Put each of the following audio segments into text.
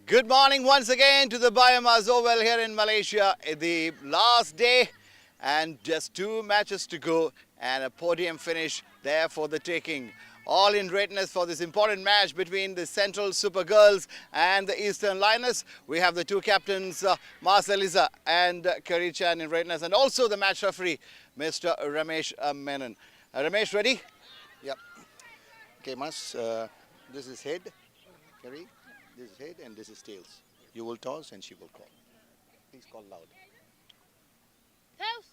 Good morning once again to the BAYUEMAS Oval here in Malaysia. The last day and just 2 matches to go and a podium finish there for the taking. All in readiness for this important match between the Central Super Girls and the Eastern Lioness. We have the two captains, Mas Eliza and Kerry Chan in readiness, and also the match referee, Mr. Ramesh Menon. Ramesh, ready? Yep. Okay, Mas, this is head, Kerry. This is head and this is tails. You will toss and she will call. Please call loud. Tails.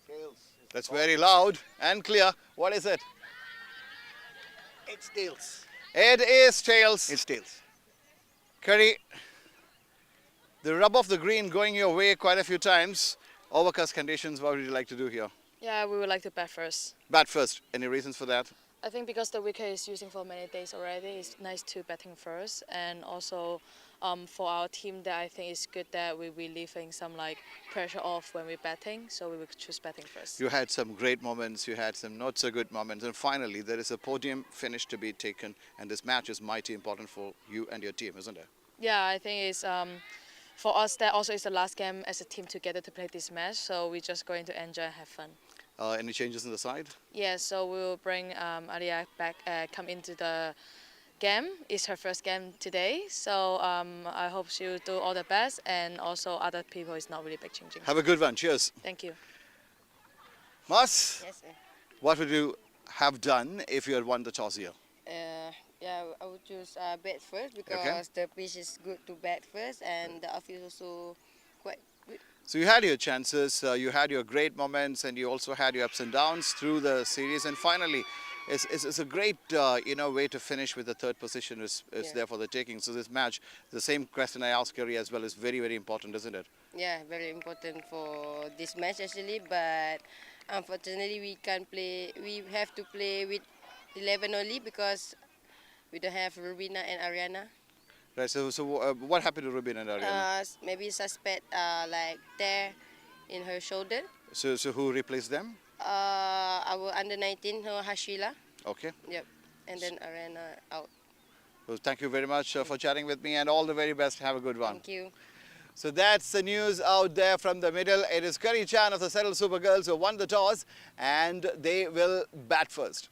Tails. That's very loud and clear. What is it? It's tails. It is tails. It's tails. Kerry, the rub of the green going your way quite a few times. Overcast conditions, what would you like to do here? Yeah, we would like to bat first. Bat first. Any reasons for that? I think because the wicket is using for many days already, it's nice to batting first. And also for our team, that I think it's good that we're relieving some pressure off when we're batting. So we will choose batting first. You had some great moments, you had some not so good moments, and finally there is a podium finish to be taken, and this match is mighty important for you and your team, isn't it? Yeah, I think it's for us that also is the last game as a team together to play this match. So we're just going to enjoy and have fun. Any changes in the side? Yeah, so we will bring Aria back, come into the game. It's her first game today, so I hope she will do all the best, and also other people is not really big changing. Have a good one. Cheers. Thank you. Mas, Yes, sir. what would you have done if you had won the toss here? Yeah, I would choose bat first because the pitch is good to bat first, and the outfield is also quite good. So you had your chances, you had your great moments, and you also had your ups and downs through the series, and finally it's a great way to finish with the third position is there for the taking. So this match, the same question I asked Kerry as well, is very, very important, isn't it? Yeah, very important for this match actually, but unfortunately we can't play. We have to play with 11 only because we don't have Rubina and Ariana. Right, so what happened to Rubin and Ariana? Maybe suspect tear in her shoulder. So who replaced them? Our under 19, Hashila. Okay. Yep, and then Ariana out. Well, thank you very much for chatting with me, and all the very best. Have a good one. Thank you. So that's the news out there from the middle. It is Kerry Chan of the Central Super Girls who won the toss, and they will bat first.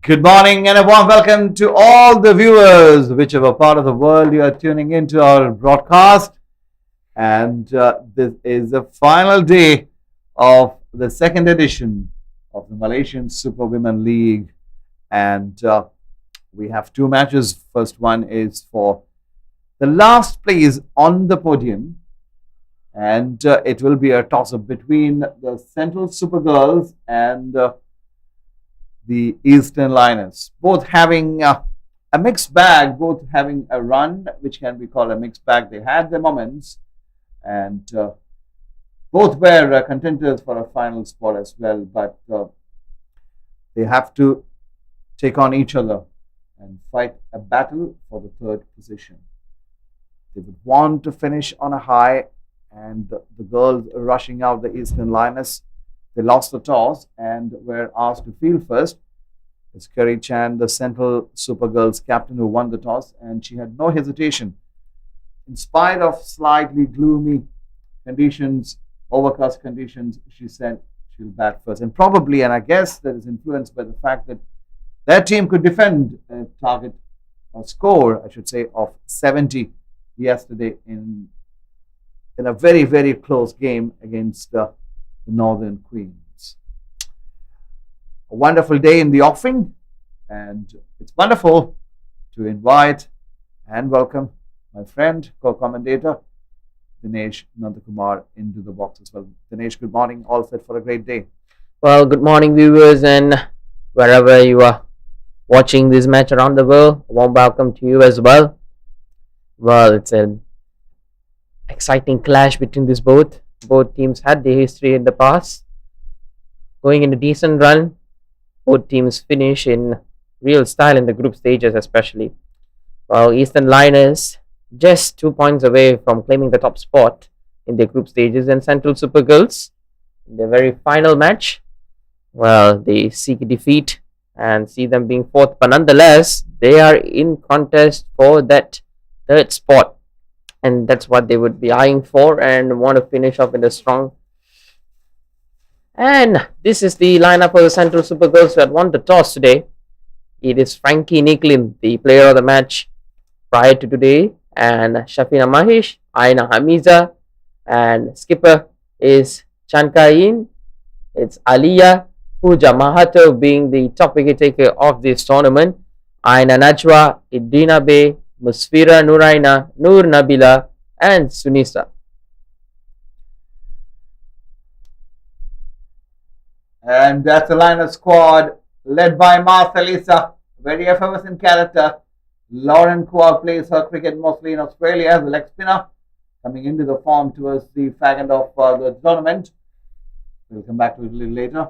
Good morning and a warm welcome to all the viewers, whichever part of the world you are tuning into our broadcast. And this is the final day of the second edition of the Malaysian Super Women League. And we have two matches. First one is for the last place on the podium. And it will be a toss-up between the Central Super Girls and the Eastern Lioness, both having a mixed bag, both having a run, which can be called a mixed bag. They had their moments, and both were contenders for a final spot as well, but they have to take on each other and fight a battle for the third position. They would want to finish on a high, and the girls rushing out the Eastern Lioness, they lost the toss and were asked to field first. It's Kerry Chan, the Central Super Girls captain, who won the toss, and she had no hesitation. In spite of slightly gloomy conditions, overcast conditions, she said she'll bat first. And probably, and I guess that is influenced by the fact that their team could defend a target, or score, I should say, of 70 yesterday in a very, very close game against the Northern Queens. A wonderful day in the offing, and it's wonderful to invite and welcome my friend, co-commentator Dinesh Nandakumar into the box as well. Dinesh, good morning. All set for a great day. Well, good morning, viewers, and wherever you are watching this match around the world, a warm welcome to you as well. Well, it's an exciting clash between these both. Both teams had their history in the past. Going in a decent run, both teams finish in real style in the group stages especially. While Eastern Lioness just 2 points away from claiming the top spot in their group stages, and Central Super Girls in their very final match, well, they seek a defeat and see them being fourth, but nonetheless, they are in contest for that third spot. And that's what they would be eyeing for and want to finish up in a strong. And this is the lineup of the Central Super Girls who had won the toss today. It is Frankie Nicklin, the player of the match prior to today, and Shafina Mahesh, Aina Hamiza, and skipper is Chankain. It's Aliyah, Pooja Mahato being the top wicket taker of this tournament, Aina Najwa, Idina Bey, Musfira Nuraina, Noor Nabila, and Sunisa. And that's the Lioness squad led by Marcelisa, very effervescent character. Lauren Kua plays her cricket mostly in Australia as a leg spinner, coming into the form towards the fag end of the tournament. We'll come back to it a little later.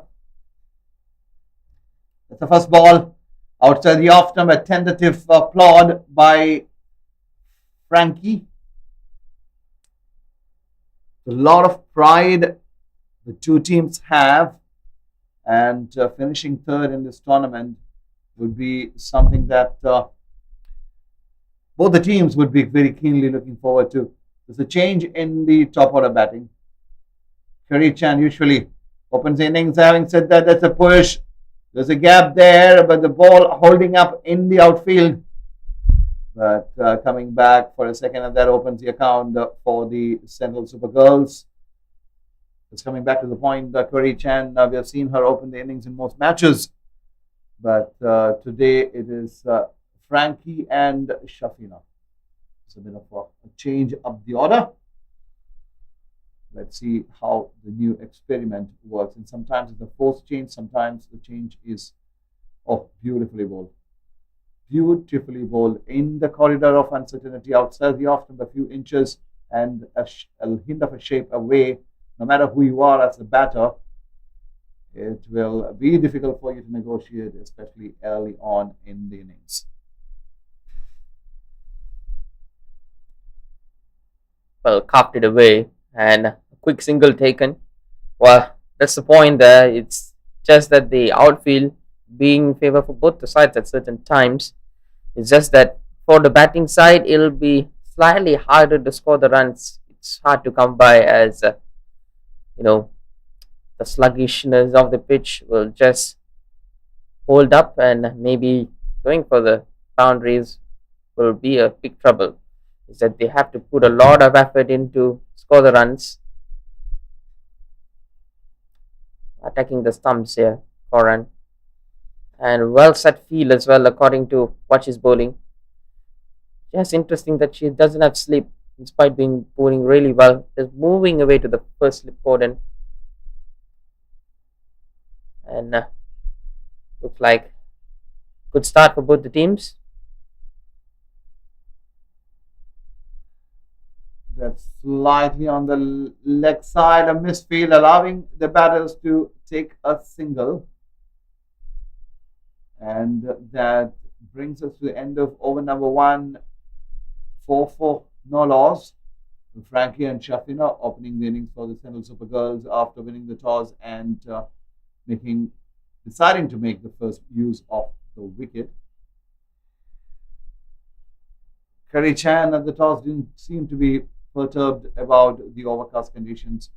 That's the first ball. Outside the off stump, a tentative plod by Frankie. A lot of pride the two teams have, and finishing third in this tournament would be something that both the teams would be very keenly looking forward to. There's a change in the top order batting. Kerry Chan usually opens the innings. Having said that, that's a push. There's a gap there, but the ball holding up in the outfield. But coming back for a second, and that opens the account for the Central Super Girls. It's coming back to the point, Kerry Chan, we have seen her open the innings in most matches. But today it is Frankie and Shafina. It's a bit of a change up the order. Let's see how the new experiment works. And sometimes it's a forced change, sometimes the change is, beautifully bowled. Beautifully bowled in the corridor of uncertainty outside the off stump, a few inches and a hint of a shape away. No matter who you are as a batter, it will be difficult for you to negotiate, especially early on in the innings. Well, carved it away and a quick single taken. Well, that's the point there. It's just that the outfield being in favor for both the sides at certain times. It's just that for the batting side, it'll be slightly harder to score the runs. It's hard to come by as, the sluggishness of the pitch will just hold up, and maybe going for the boundaries will be a big trouble. Is that they have to put a lot of effort into score the runs, attacking the stumps here, Koran, and well set field as well, according to what she's bowling. Just interesting that she doesn't have slip despite being bowling really well. Just moving away to the first slip cordon, and looks like good start for both the teams. That's slightly on the leg side, a misfield, allowing the batters to take a single. And that brings us to the end of over number 1, 4 no loss. Frankie and Shafina opening the innings for the Central Super Girls after winning the toss and deciding to make the first use of the wicket. Kerry Chan at the toss didn't seem to be perturbed about the overcast conditions,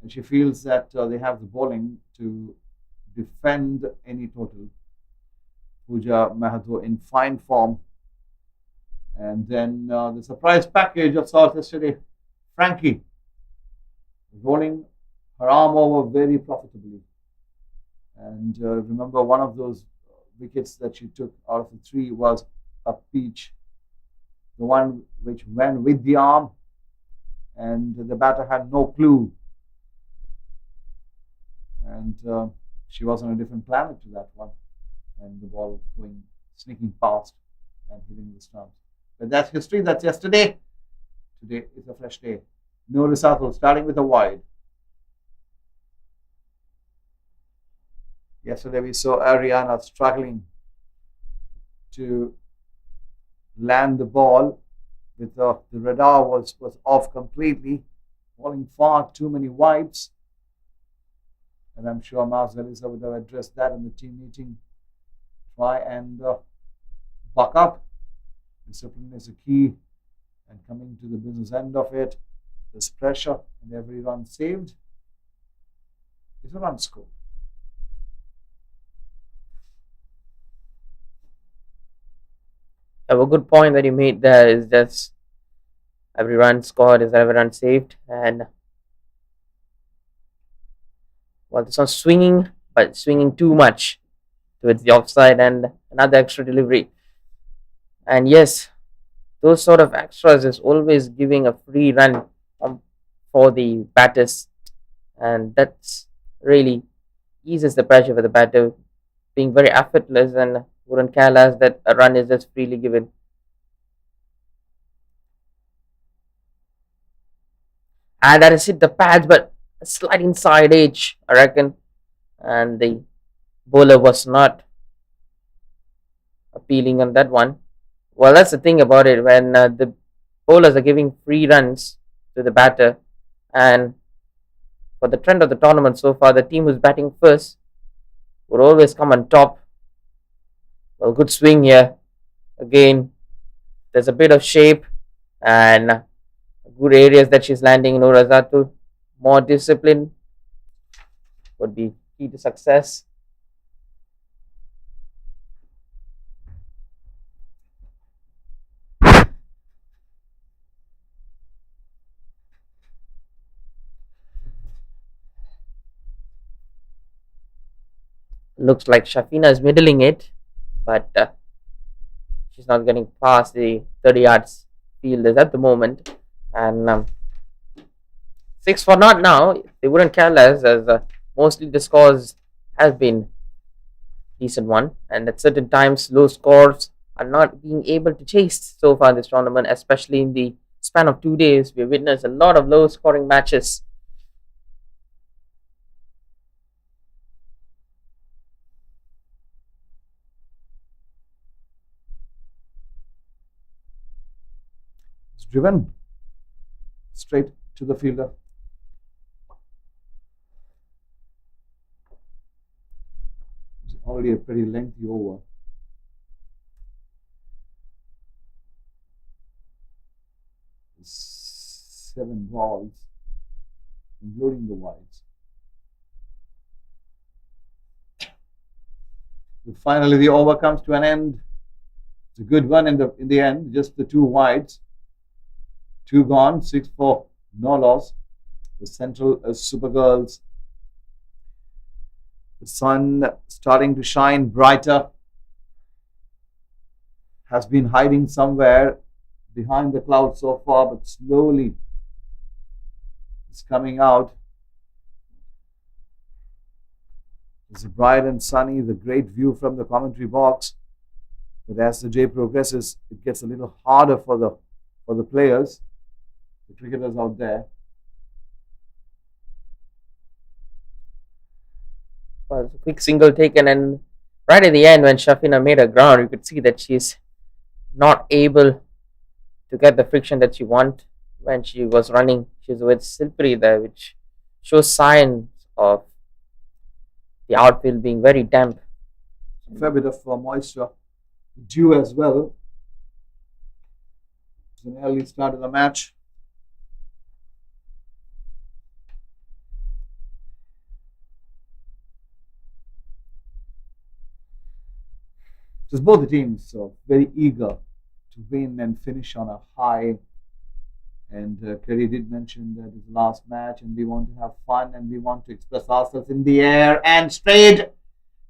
and she feels that they have the bowling to defend any total. Pooja Mahato in fine form. And then the surprise package of sorts yesterday, Frankie rolling her arm over very profitably. And remember, one of those wickets that she took out of the 3 was a peach, the one which went with the arm, and the batter had no clue. And she was on a different planet to that one, and the ball going sneaking past and hitting the stumps. But that's history. That's yesterday. Today is a fresh day. No Risato starting with a wide. Yesterday we saw Ariana struggling to land the ball with the radar was off completely, falling far too many wides. And I'm sure Mars Elisa would have addressed that in the team meeting. Try and buck up. Discipline is a key, and coming to the business end of it, there's pressure, and every run saved is a run scored. A good point that you made there is just every run scored is every run saved, and well, this one's swinging, but swinging too much towards the offside, and another extra delivery. And yes, those sort of extras is always giving a free run for the batters, and that's really eases the pressure for the batter, being very effortless and wouldn't care less that a run is just freely given. And that has hit the pads, but a slight inside edge, I reckon, and the bowler was not appealing on that one. Well, that's the thing about it when the bowlers are giving free runs to the batter, and for the trend of the tournament so far, the team who's batting first would always come on top. Well, good swing here. Again, there's a bit of shape and good areas that she's landing in Urazatu. More discipline would be key to success. Looks like Shafina is middling it, but she's not getting past the 30 yards fielders at the moment. And 6 for not now. They wouldn't care less as mostly the scores have been decent one, and at certain times low scores are not being able to chase so far this tournament, especially in the span of 2 days. We've witnessed a lot of low scoring matches. It's driven straight to the fielder. It's already a pretty lengthy over. It's 7 balls, including the wides. Finally, the over comes to an end. It's a good one in the end. Just the two wides, 2 gone, 6-4, no loss. The Central Supergirls. The sun starting to shine brighter. Has been hiding somewhere behind the clouds so far, but slowly it's coming out. It's bright and sunny, the great view from the commentary box. But as the day progresses, it gets a little harder for the players, the cricketers out there. Well, a quick single taken, and right at the end, when Shafina made her ground, you could see that she's not able to get the friction that she wanted when she was running. She's with slippery there, which shows signs of the outfield being very damp. A fair bit of moisture, dew as well. It's an early start of the match. Just both the teams are very eager to win and finish on a high. And Kerry did mention that it's the last match and we want to have fun and we want to express ourselves in the air and straight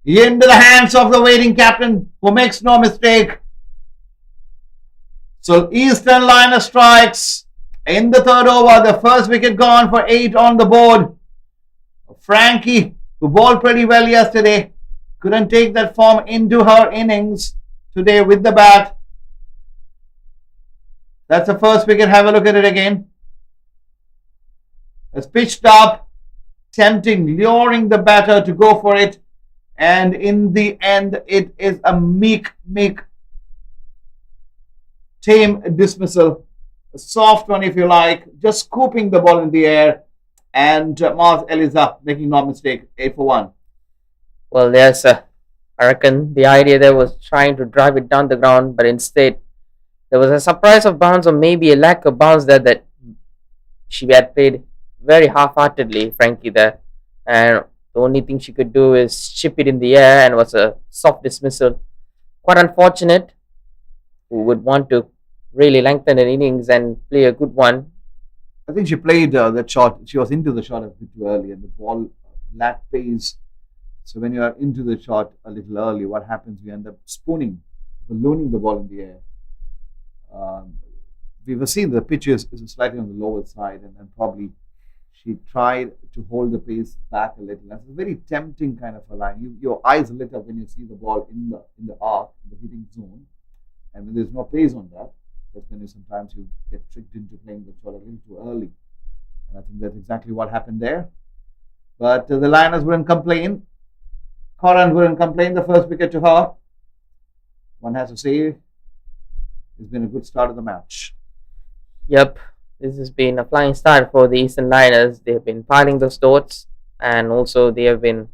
into the hands of the waiting captain who makes no mistake. So Eastern Lioness strikes in the 3rd over. The first wicket gone for 8 on the board. Frankie, who bowled pretty well yesterday, couldn't take that form into her innings today with the bat. That's the first wicket. Have a look at it again. It's pitched up, tempting, luring the batter to go for it. And in the end, it is a meek, tame dismissal. A soft one, if you like. Just scooping the ball in the air. And Mars Eliza making no mistake. 8 for 1. Well, there's I reckon the idea there was trying to drive it down the ground, but instead there was a surprise of bounce or maybe a lack of bounce there that she had played very half-heartedly, Frankie there. And the only thing she could do is chip it in the air, and was a soft dismissal. Quite unfortunate. Who would want to really lengthen an innings and play a good one. I think she played that shot. She was into the shot a bit too early and the ball lacked pace. So when you are into the shot a little early, what happens? You end up ballooning the ball in the air. We've seen the pitch is slightly on the lower side, and probably she tried to hold the pace back a little. That's a very tempting kind of a line. Your eyes lit up when you see the ball in the arc, in the hitting zone, and when there's no pace on that, that's when sometimes you get tricked into playing the shot a little too early. And I think that's exactly what happened there. But the Lioness wouldn't complain. Coran wouldn't complain. The first wicket to her. One has to say, it's been a good start of the match. Yep, this has been a flying start for the Eastern Lioness. They have been piling those dots, and also they have been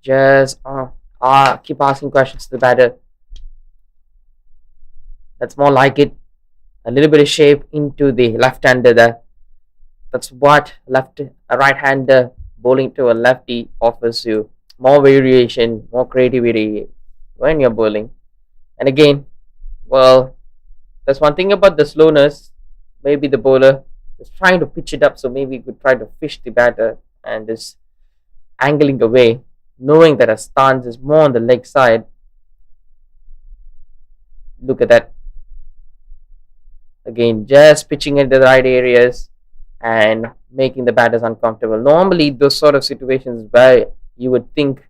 just keep asking questions to the batter. That's more like it. A little bit of shape into the left-hander there. That's what a right-hander bowling to a lefty offers you. More variation, more creativity when you're bowling. And again, well, there's one thing about the slowness. Maybe the bowler is trying to pitch it up, so maybe he could try to fish the batter and just angling away, knowing that a stance is more on the leg side. Look at that. Again, just pitching it in the right areas and making the batters uncomfortable. Normally, those sort of situations where you would think,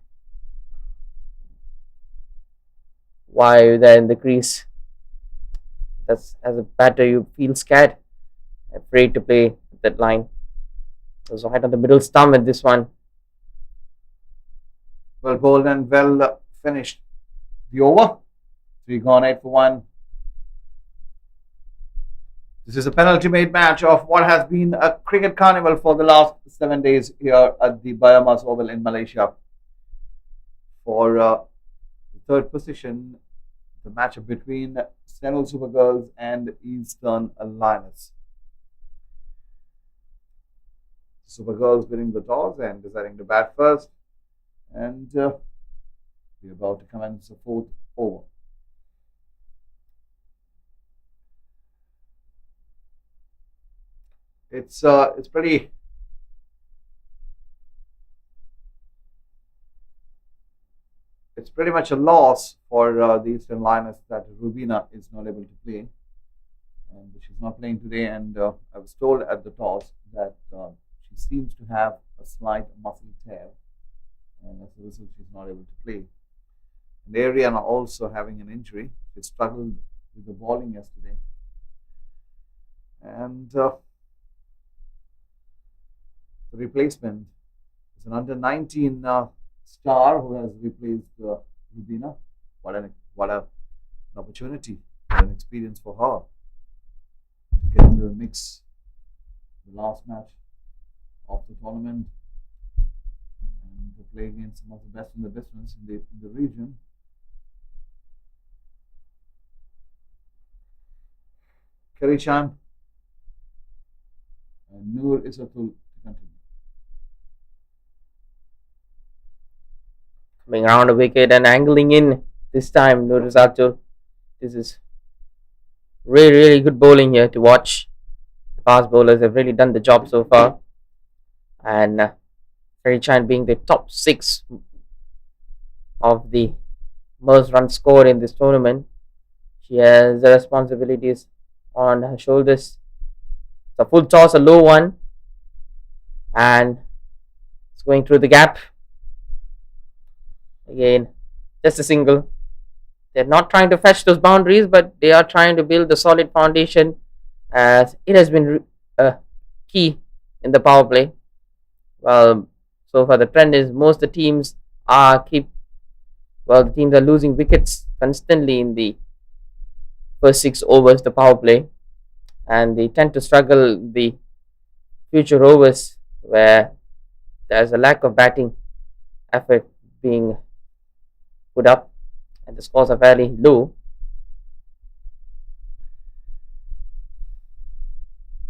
why are you there in the crease? That's, as a batter, you feel scared, afraid to play that line. It was right on the middle stump with this one. Well bowled and well finished. The over. 3 gone, 8 for 1. This is a penalty-made match of what has been a cricket carnival for the last 7 days here at the BAYUEMAS Oval in Malaysia. For the 3rd position, the matchup between Central Supergirls and Eastern Lioness. Supergirls winning the toss and deciding to bat first. And We're about to commence the fourth over. It's pretty. It's pretty much a loss for the Eastern Lioness that Rubina is not able to play, and she's not playing today. And I was told at the toss that she seems to have a slight muscle tear, and as a result, she's not able to play. And Ariana also having an injury. She struggled with the bowling yesterday, and the replacement is an under 19 star who has replaced Rubina. What an opportunity, an experience for her to get into the mix. The last match of the tournament and to play against some of the best in the business in the region. Kerry Chan and Noor Isatul to continue. Coming around a wicket and angling in this time, Noor Isatul. This is really, really good bowling here to watch. The fast bowlers have really done the job so far. And Kerry Chan being the top 6 of the most runs scored in this tournament. She has the responsibilities on her shoulders. It's a full toss, a low one, and it's going through the gap. Again, just a single. They're not trying to fetch those boundaries, but they are trying to build a solid foundation, as it has been key in the power play. Well, so far the trend is most of the teams are the teams are losing wickets constantly in the first 6 overs, the power play, and they tend to struggle the future overs where there's a lack of batting effort being put up and the scores are fairly low.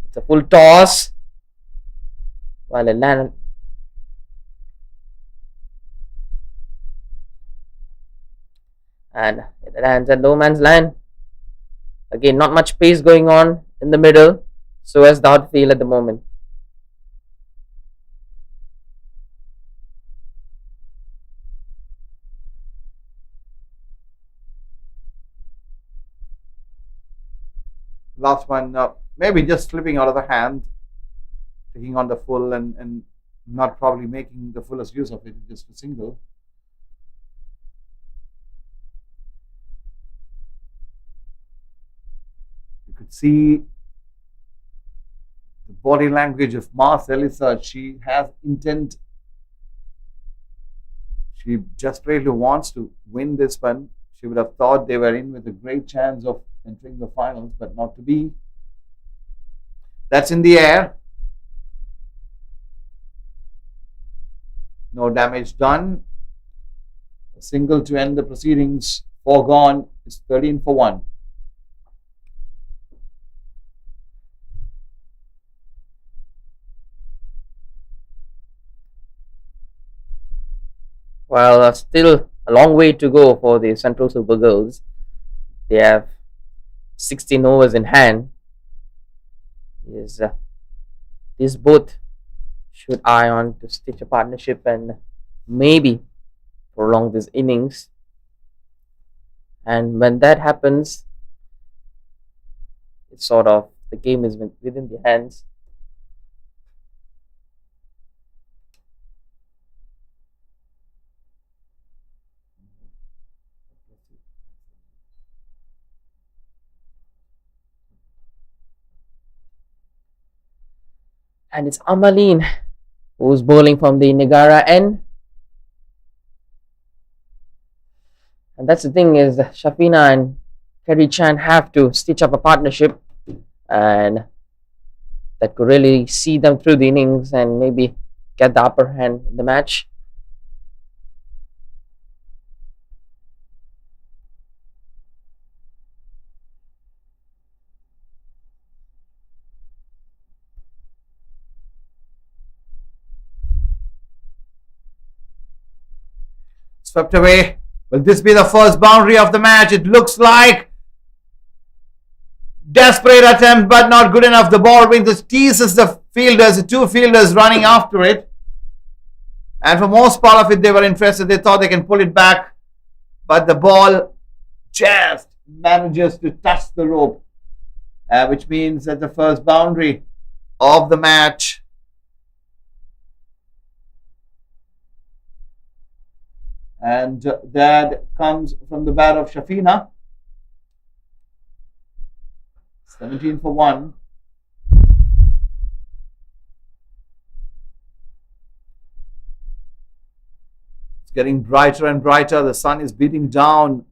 It's a full toss while it lands. And it lands at no man's land. Again, not much pace going on in the middle, so as the outfield at the moment. Last one, maybe just slipping out of the hand, taking on the full and not probably making the fullest use of it, just a single. You could see the body language of Mars Elisa. She has intent. She desperately wants to win this one. She would have thought they were in with a great chance of entering the finals, but not to be. That's in the air. No damage done. A single to end the proceedings. Foregone is 13 for 1. Well, still a long way to go for the Central Super Girls. They have 16 overs in hand. Yes, these both should eye on to stitch a partnership and maybe prolong this innings. And when that happens, it's sort of the game is within their hands. And it's Amaline who's bowling from the Nagara end. And that's the thing is Shafina and Kerry Chan have to stitch up a partnership, and that could really see them through the innings and maybe get the upper hand in the match. Swept away Will this be the first boundary of the match? It looks like desperate attempt, but not good enough. The ball wings, teases the fielders, the two fielders running after it. And for most part of it, they were interested. They thought they can pull it back. But the ball just manages to touch the rope, which means that the first boundary of the match. And that comes from the bat of Shafina. 17 for 1. It's getting brighter and brighter. The sun is beating down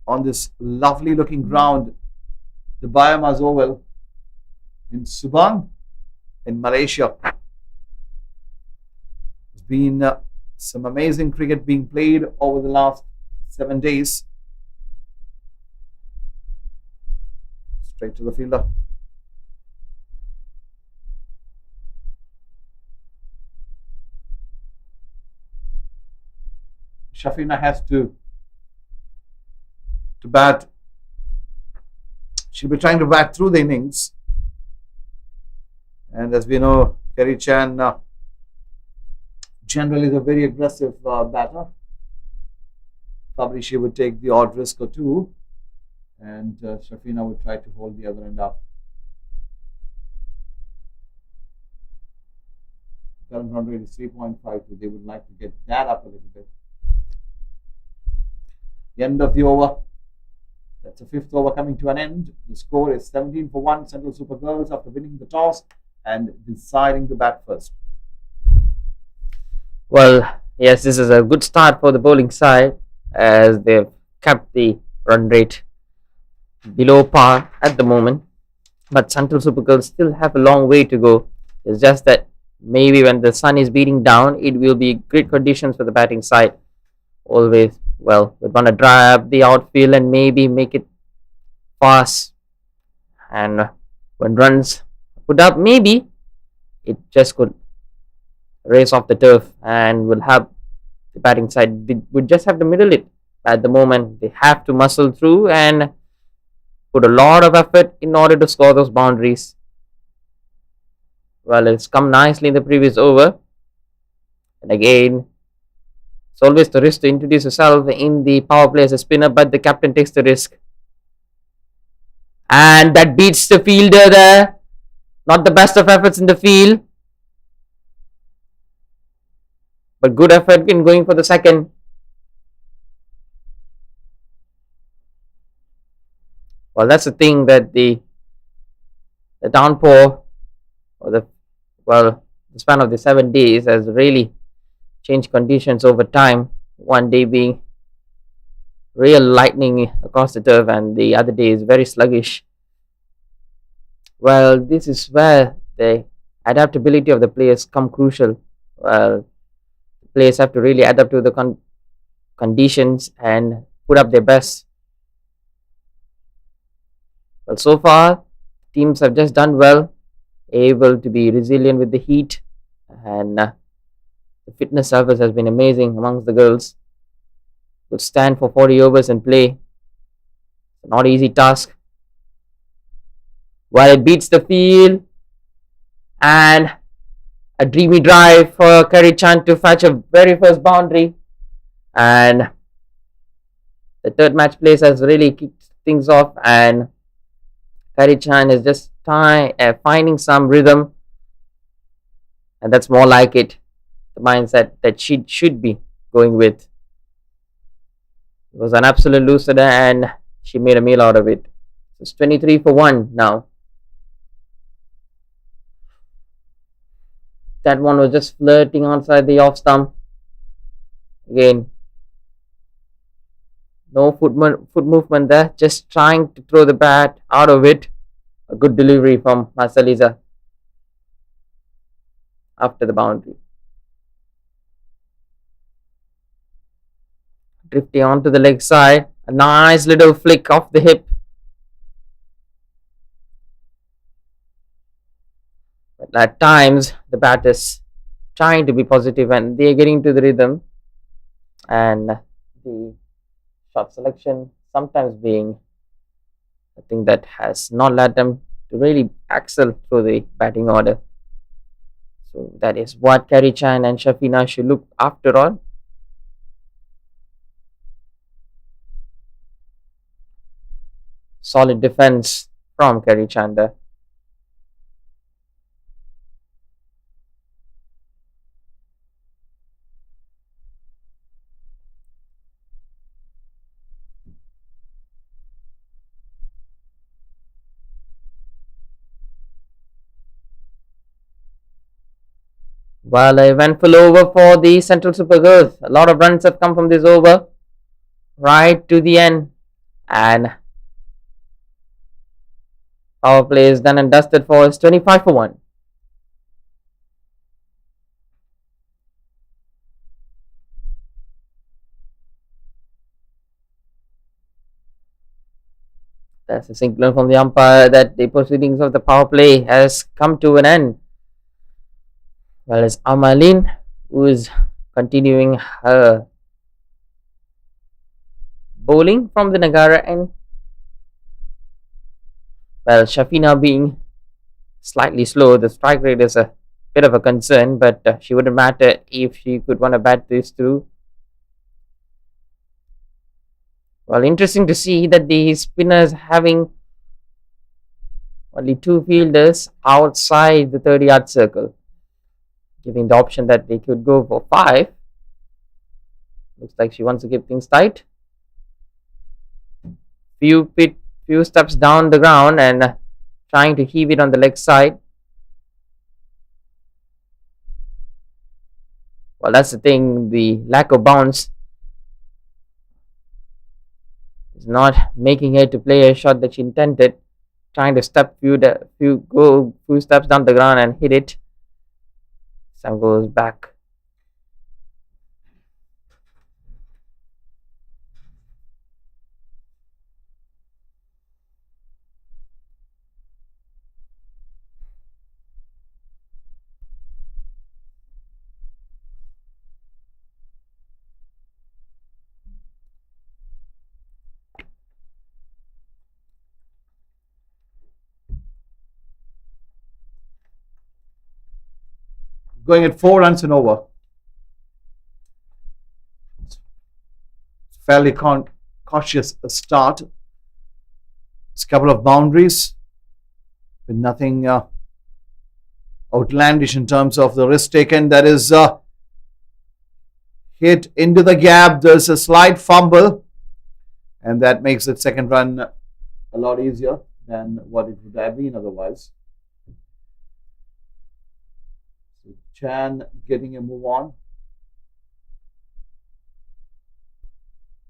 on this lovely looking ground, the BAYUEMAS Oval in Subang in Malaysia. There's been some amazing cricket being played over the last 7 days. Straight to the fielder. Shafina has to bat. She'll be trying to bat through the innings. And as we know, Kerry Chan generally is a very aggressive batter. Probably she would take the odd risk or two. And Shafina would try to hold the other end up. Current run rate is 3.52. They would like to get that up a little bit. The end of the over. That's the 5th over coming to an end. The score is 17 for 1. Central Super Girls after winning the toss and deciding to bat first. Well, yes, this is a good start for the bowling side as they've kept the run rate below par at the moment. But Central Super Girls still have a long way to go. It's just that maybe when the sun is beating down, it will be great conditions for the batting side. Always, well, we want to dry up the outfield and maybe make it fast. And when runs put up, maybe it just could race off the turf and will have the batting side. They would just have to middle it. At the moment, they have to muscle through and put a lot of effort in order to score those boundaries. Well, it's come nicely in the previous over. And again, it's always the risk to introduce yourself in the power play as a spinner, but the captain takes the risk. And that beats the fielder there. Not the best of efforts in the field. But good effort in going for the second. Well, that's the thing that the downpour or the span of the 7 days has really changed conditions over time. One day being real lightning across the turf and the other day is very sluggish. Well, this is where the adaptability of the players come crucial. Well, the players have to really adapt to the conditions and put up their best. Well, so far, teams have just done well, able to be resilient with the heat, and the fitness levels has been amazing amongst the girls. Could stand for 40 overs and play. Not easy task. Well, it beats the field, and a dreamy drive for Kerry Chan to fetch a very first boundary, and the third match place has really kicked things off, and Kerry Chan is just finding some rhythm, and that's more like it, the mindset that she should be going with. It was an absolute loser there, and she made a meal out of it. It's 23 for 1 now. That one was just flirting outside the off stump. Again, no foot movement there, just trying to throw the bat out of it. A good delivery from Marceliza after the boundary. Drifting onto the leg side, a nice little flick off the hip. But at times, the bat is trying to be positive and they are getting to the rhythm. and the shot selection sometimes being a thing that has not led them to really excel through the batting order. So that is what Kerry Chan and Shafina should look after on. Solid defense from Kerry Chan. Well, a eventful over for the Central Super Girls. A lot of runs have come from this over right to the end, and power play is done and dusted for us 25 for 1. That's a signal from the umpire that the proceedings of the power play has come to an end. Well, it's Amalin who is continuing her bowling from the Nagara end. Well, Shafina being slightly slow, the strike rate is a bit of a concern, but she wouldn't matter if she could want to bat this through. Well, interesting to see that the spinners having only 2 fielders outside the 30-yard circle, giving the option that they could go for 5. Looks like she wants to keep things tight. Few steps down the ground and trying to heave it on the leg side. Well, that's the thing. The lack of bounce is not making her to play a shot that she intended. Trying to step few steps down the ground and hit it. Some goes back. Going at 4 runs and over. Fairly cautious start. It's a couple of boundaries, but nothing outlandish in terms of the risk taken. That is hit into the gap. There's a slight fumble, and that makes the second run a lot easier than what it would have been otherwise. So Chan getting a move on.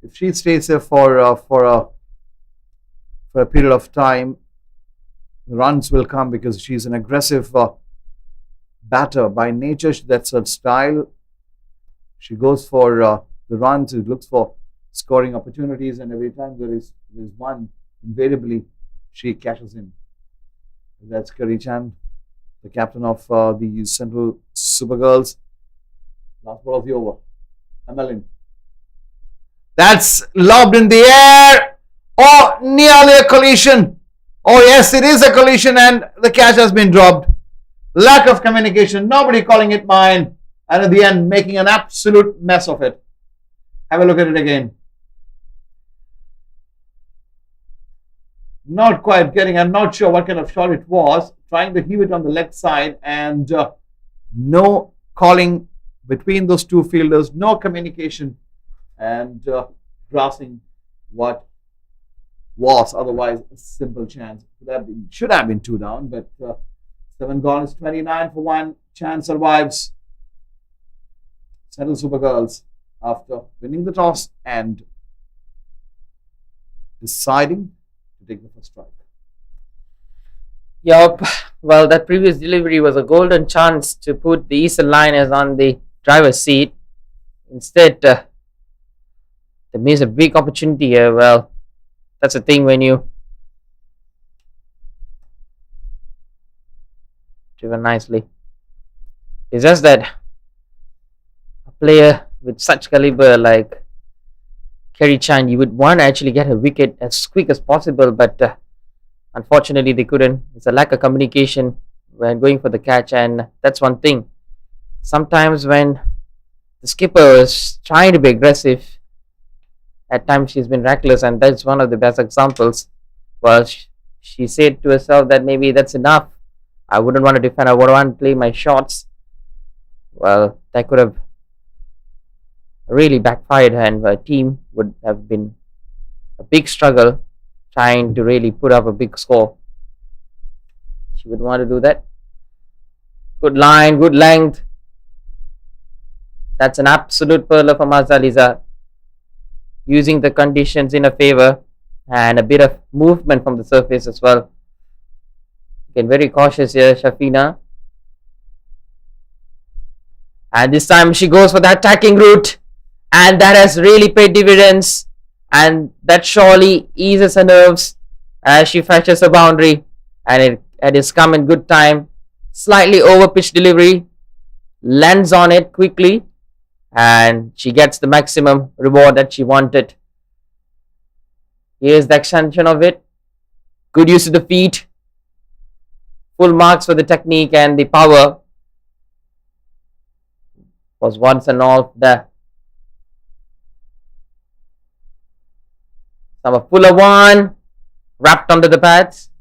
If she stays there for a period of time, the runs will come because she's an aggressive batter by nature. That's her style. She goes for the runs. She looks for scoring opportunities, and every time there is one, invariably she cashes in. That's Kerry Chan, the captain of the Central Supergirls. Last ball of the over. Amelin. That's lobbed in the air. Oh, nearly a collision. Oh, yes, it is a collision, and the catch has been dropped. Lack of communication. Nobody calling it mine. And at the end, making an absolute mess of it. Have a look at it again. Not quite getting, I'm not sure what kind of shot it was. Trying to heave it on the leg side, and no calling between those two fielders. No communication. And grasping what was otherwise a simple chance. Should have been 2 down, but 7 gone is 29 for 1. Chan survives. Central Supergirls, after winning the toss and deciding to take the first strike. Yup. Well, that previous delivery was a golden chance to put the Eastern Lioness on the driver's seat. Instead, they missed a big opportunity here. Well, that's the thing when you driven nicely. It's just that a player with such caliber like Kerry Chan, you would want to actually get a wicket as quick as possible, but unfortunately they couldn't. It's a lack of communication when going for the catch, and that's one thing. Sometimes when the skipper is trying to be aggressive, at times she's been reckless, and that's one of the best examples. Well, she said to herself that maybe that's enough. I wouldn't want to defend, I would want to play my shots. Well, that could have really backfired her, and her team would have been a big struggle trying to really put up a big score. She would want to do that. Good line, good length. That's an absolute pearler for Mazaliza. Using the conditions in her favor and a bit of movement from the surface as well. Again, very cautious here, Shafina. And this time she goes for the attacking route. And that has really paid dividends. And that surely eases her nerves as she fetches a boundary. And it has come in good time. Slightly over pitch delivery. Lands on it quickly. And she gets the maximum reward that she wanted. Here's the extension of it. Good use of the feet. Full marks for the technique and the power. Was once and all there. Some fuller one. Wrapped under the pads.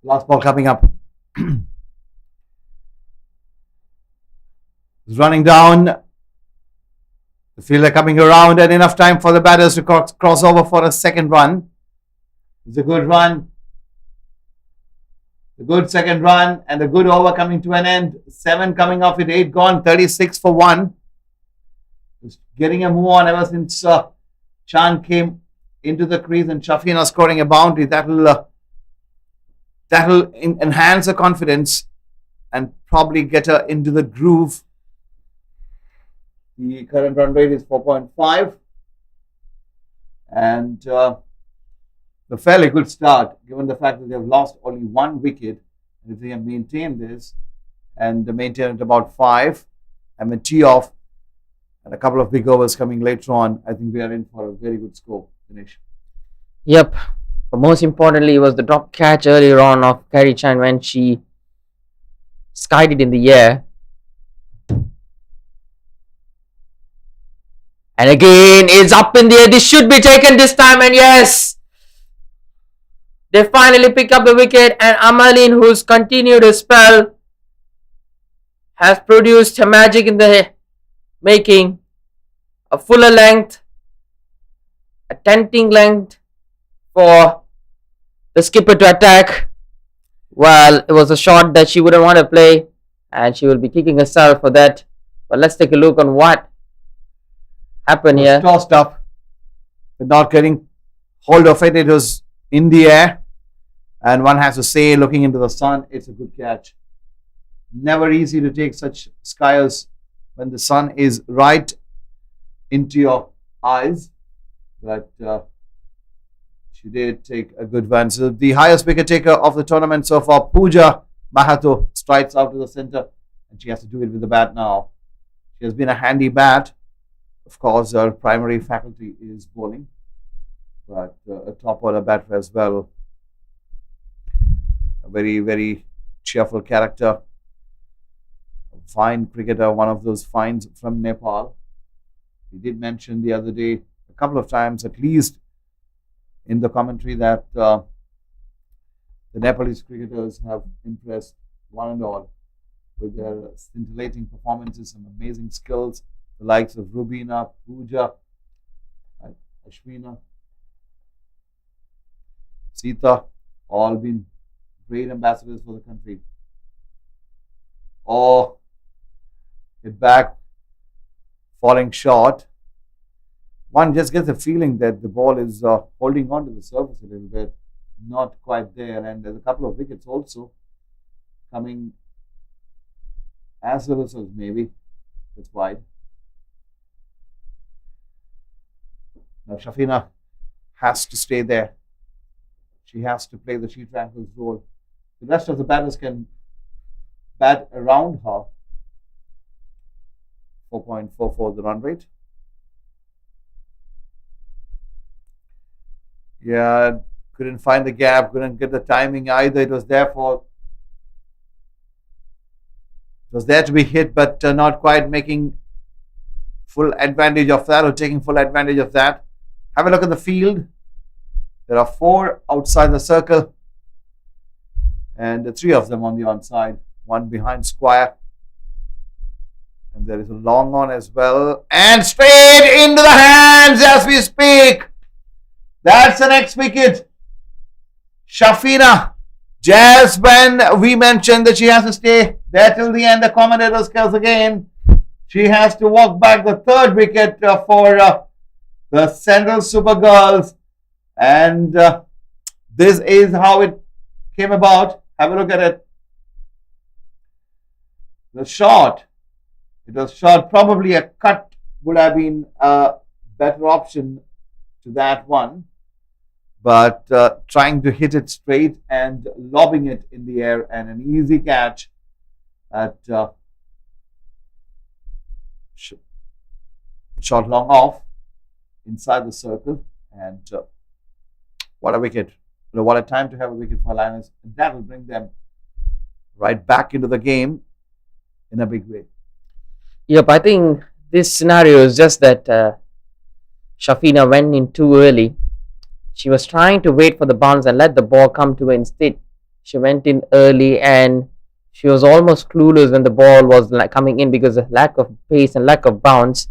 Last ball coming up. He's running down. The fielder coming around, and enough time for the batters to cross over for a second run. It's a good run. A good second run and a good over coming to an end. 7 coming off with 8 gone. 36 for 1. Just getting a move on ever since Chan came into the crease and Shafina scoring a boundary. That'll enhance her confidence and probably get her into the groove. The current run rate is 4.5 and a fairly good start given the fact that they've lost only 1 wicket. And if they have maintained this and they maintain it about 5 and then tee off and a couple of big overs coming later on, I think we are in for a very good score, Dinesh. Yep. But most importantly, it was the drop catch earlier on of Kerry Chan when she skied it in the air. And again, it's up in the air. This should be taken this time. And yes, they finally pick up the wicket. And Amalin, who's continued his spell, has produced her magic in the making. A fuller length, a tempting length for the skipper to attack. Well, it was a shot that she wouldn't want to play, and she will be kicking herself for that. But let's take a look on what happened here. Tossed up, but not getting hold of it. It was in the air, and one has to say, looking into the sun, it's a good catch. Never easy to take such skiers when the sun is right into your eyes, but she did take a good one. So the highest wicket taker of the tournament so far, Pooja Mahato, strikes out to the center, and she has to do it with the bat now. She has been a handy bat. Of course, her primary faculty is bowling, but a top order batter as well. A very, very cheerful character. A fine cricketer, one of those finds from Nepal. We did mention the other day, a couple of times at least, in the commentary that the Nepalese cricketers have impressed one and all with their scintillating performances and amazing skills. The likes of Rubina, Pooja, Ashwina, Sita, All been great ambassadors for the country. Oh, hit back, falling short. One just gets a feeling that the ball is holding on to the surface a little bit, not quite there. And there's a couple of wickets also coming as well as maybe. It's wide. Now Shafina has to stay there. She has to play the sheet rankles role. The rest of the batters can bat around her. 4.44 the run rate. Yeah, couldn't find the gap, couldn't get the timing either. It was there to be hit, but not quite making full advantage of that or taking full advantage of that. Have a look at the field. There are 4 outside the circle and 3 of them on the onside, 1 behind square. And there is a long on as well. And straight into the hands as we speak. That's the next wicket. Shafina, just when we mentioned that she has to stay there till the end, the commentator's curse again. She has to walk back the 3rd wicket for the Central Super Girls. And this is how it came about. Have a look at it. The shot. It was shot. Probably a cut would have been a better option to that one. But trying to hit it straight and lobbing it in the air, and an easy catch at shot long off inside the circle. And what a wicket. What a time to have a wicket for Lioness. That will bring them right back into the game in a big way. Yep, I think this scenario is just that Shafina went in too early. She was trying to wait for the bounce and let the ball come to her. Instead, she went in early and she was almost clueless when the ball was coming in because of lack of pace and lack of bounce.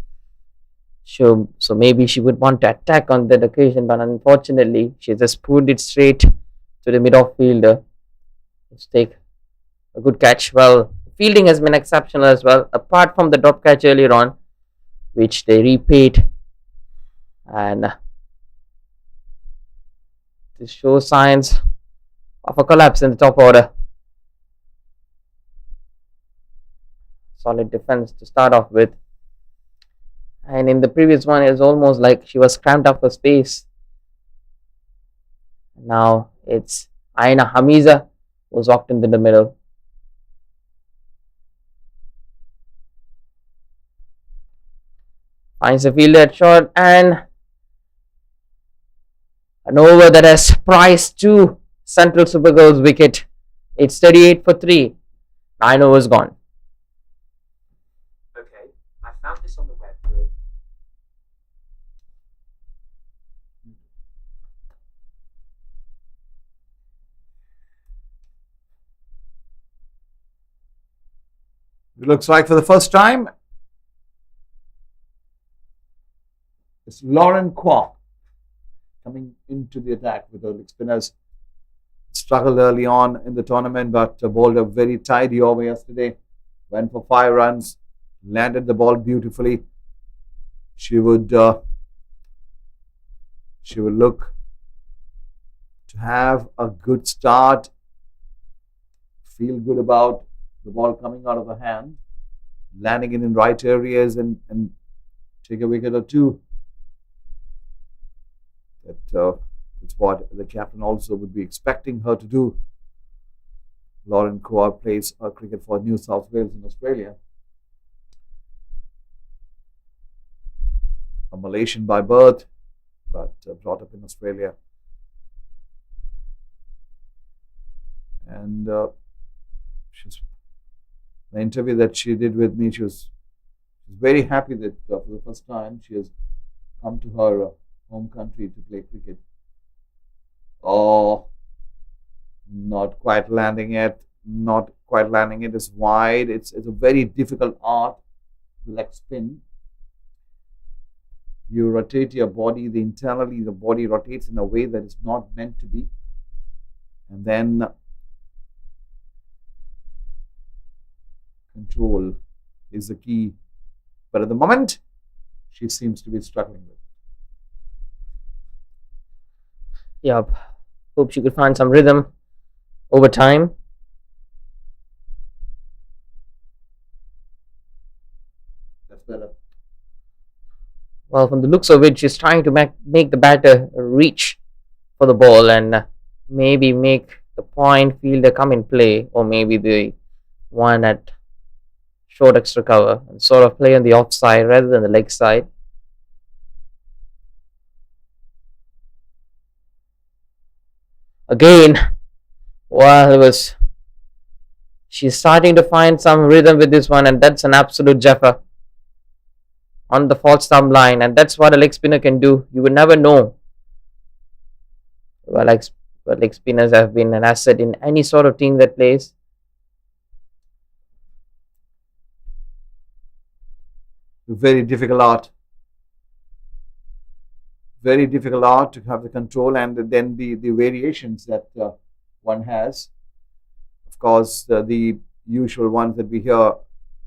So maybe she would want to attack on that occasion, but unfortunately, she just pulled it straight to the mid-off fielder. Let's take a good catch. Well, fielding has been exceptional as well, apart from the drop catch earlier on, which they repaid. And this shows signs of a collapse in the top order. Solid defense to start off with. And in the previous one, it was almost like she was cramped up for space. Now it's Aina Hamiza who's walked into the middle. Finds a fielder shot and an over that has priced to Central Super Girls wicket. It's 38 for 3. 9 overs gone. Okay, I found this on the web. It looks like for the first time, it's Lauren Kwok coming into the attack with her leg spinners. Struggled early on in the tournament, but bowled a very tidy over yesterday. Went for 5 runs, landed the ball beautifully. She would look to have a good start. Feel good about the ball coming out of her hand, landing it in right areas and take a wicket or 2. That's what the captain also would be expecting her to do. Lauren Kaur plays cricket for New South Wales in Australia. A Malaysian by birth, but brought up in Australia. And the interview that she did with me, she was very happy that for the first time she has come to her home country to play cricket. Oh, not quite landing it. Not quite landing it. It's wide. It's a very difficult art, leg spin. You rotate your body. Internally, the body rotates in a way that is not meant to be. And then control is the key. But at the moment, she seems to be struggling with it. Yep. Hope she could find some rhythm over time. That's better. Well, from the looks of it, she's trying to make the batter reach for the ball and maybe make the point fielder come in play, or maybe the one at short extra cover and sort of play on the offside rather than the leg side. Again, well, she's starting to find some rhythm with this one, and that's an absolute jeffer on the false stump line, and that's what a leg spinner can do. You would never know. Well, leg spinners have been an asset in any sort of team that plays. Very difficult art. Very difficult art to have the control and then the variations that one has. Of course, the usual ones that we hear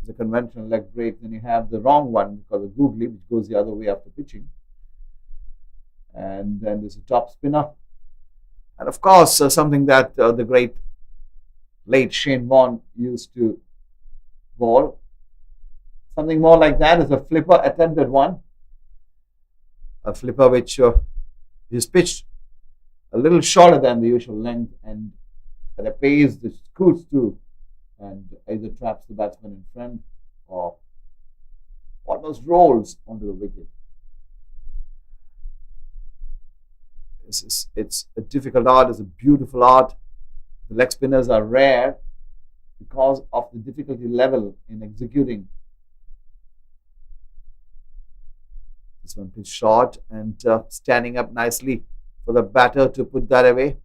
is a conventional leg break. Then you have the wrong one called a googly, which goes the other way after pitching. And then there's a top spinner. And of course, something that the great late Shane Warne used to bowl. Something more like that is a flipper attempted one. A flipper which is pitched a little shorter than the usual length and at a pace that scoots through and either traps the batsman in front or almost rolls onto the wicket. It's a difficult art, it's a beautiful art. The leg spinners are rare because of the difficulty level in executing. This one pitched short and standing up nicely for the batter to put that away.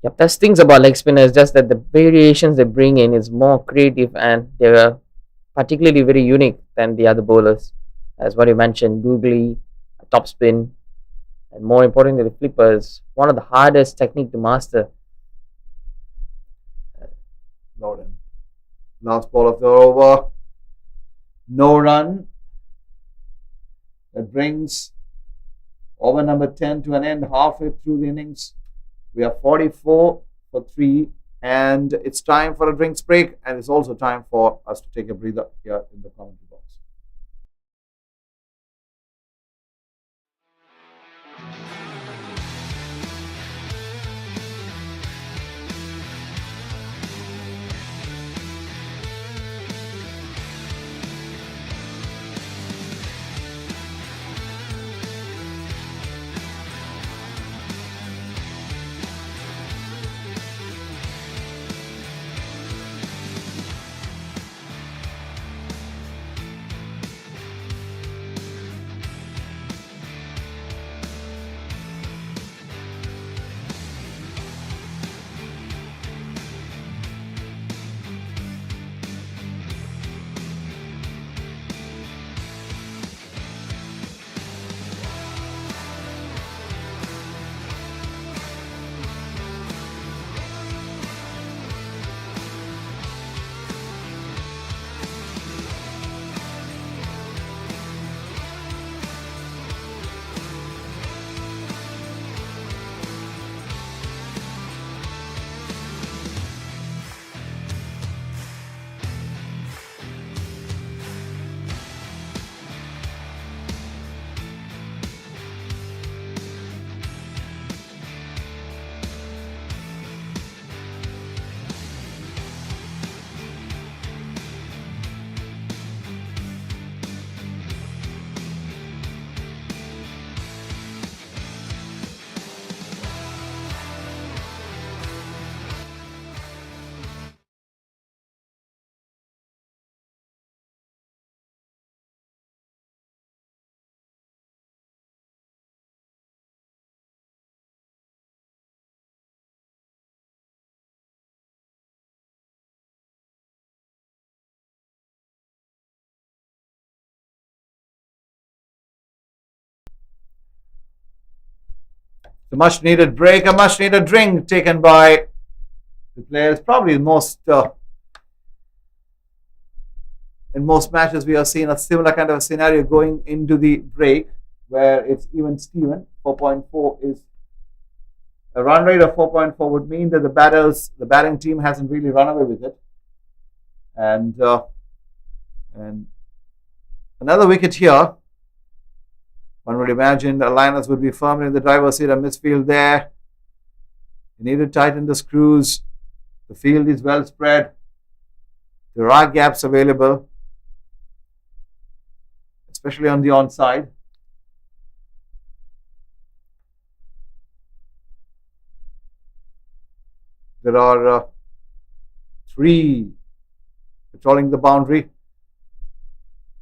Yep, that's things about leg spinners, just that the variations they bring in is more creative and they're particularly very unique than the other bowlers. As what you mentioned, googly, top spin, and more importantly, the flipper is one of the hardest technique to master. Loudon. Last ball of the over. No run. That brings over number 10 to an end halfway through the innings. We are 44 for 3 and it's time for a drinks break and it's also time for us to take a breather here in the commentary box. The much needed break, a much needed drink taken by the players. Probably most in most matches we have seen a similar kind of a scenario going into the break where it's even Steven. 4.4 is a run rate of 4.4 would mean that the batting team hasn't really run away with it. And another wicket here. One would imagine the Lioness would be firmly in the driver's seat of midfield there. You need to tighten the screws. The field is well spread. There are gaps available, especially on the onside. There are 3 patrolling the boundary.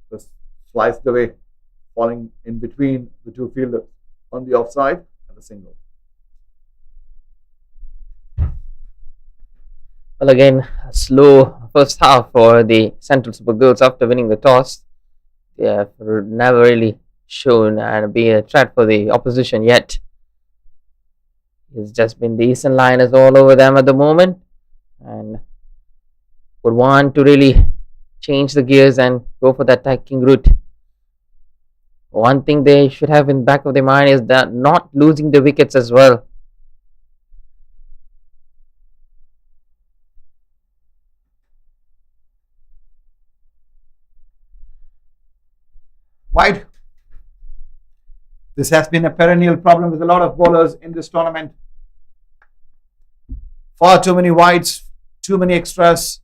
Just sliced away, falling in between the 2 fielders on the offside and the single. Well, again, a slow first half for the Central Super Girls after winning the toss. They have never really shown and be a threat for the opposition yet. It's just been the Eastern Lioness all over them at the moment, and would want to really change the gears and go for that attacking route. One thing they should have in the back of their mind is that not losing the wickets as well. Wide. This has been a perennial problem with a lot of bowlers in this tournament. Far too many wides, too many extras.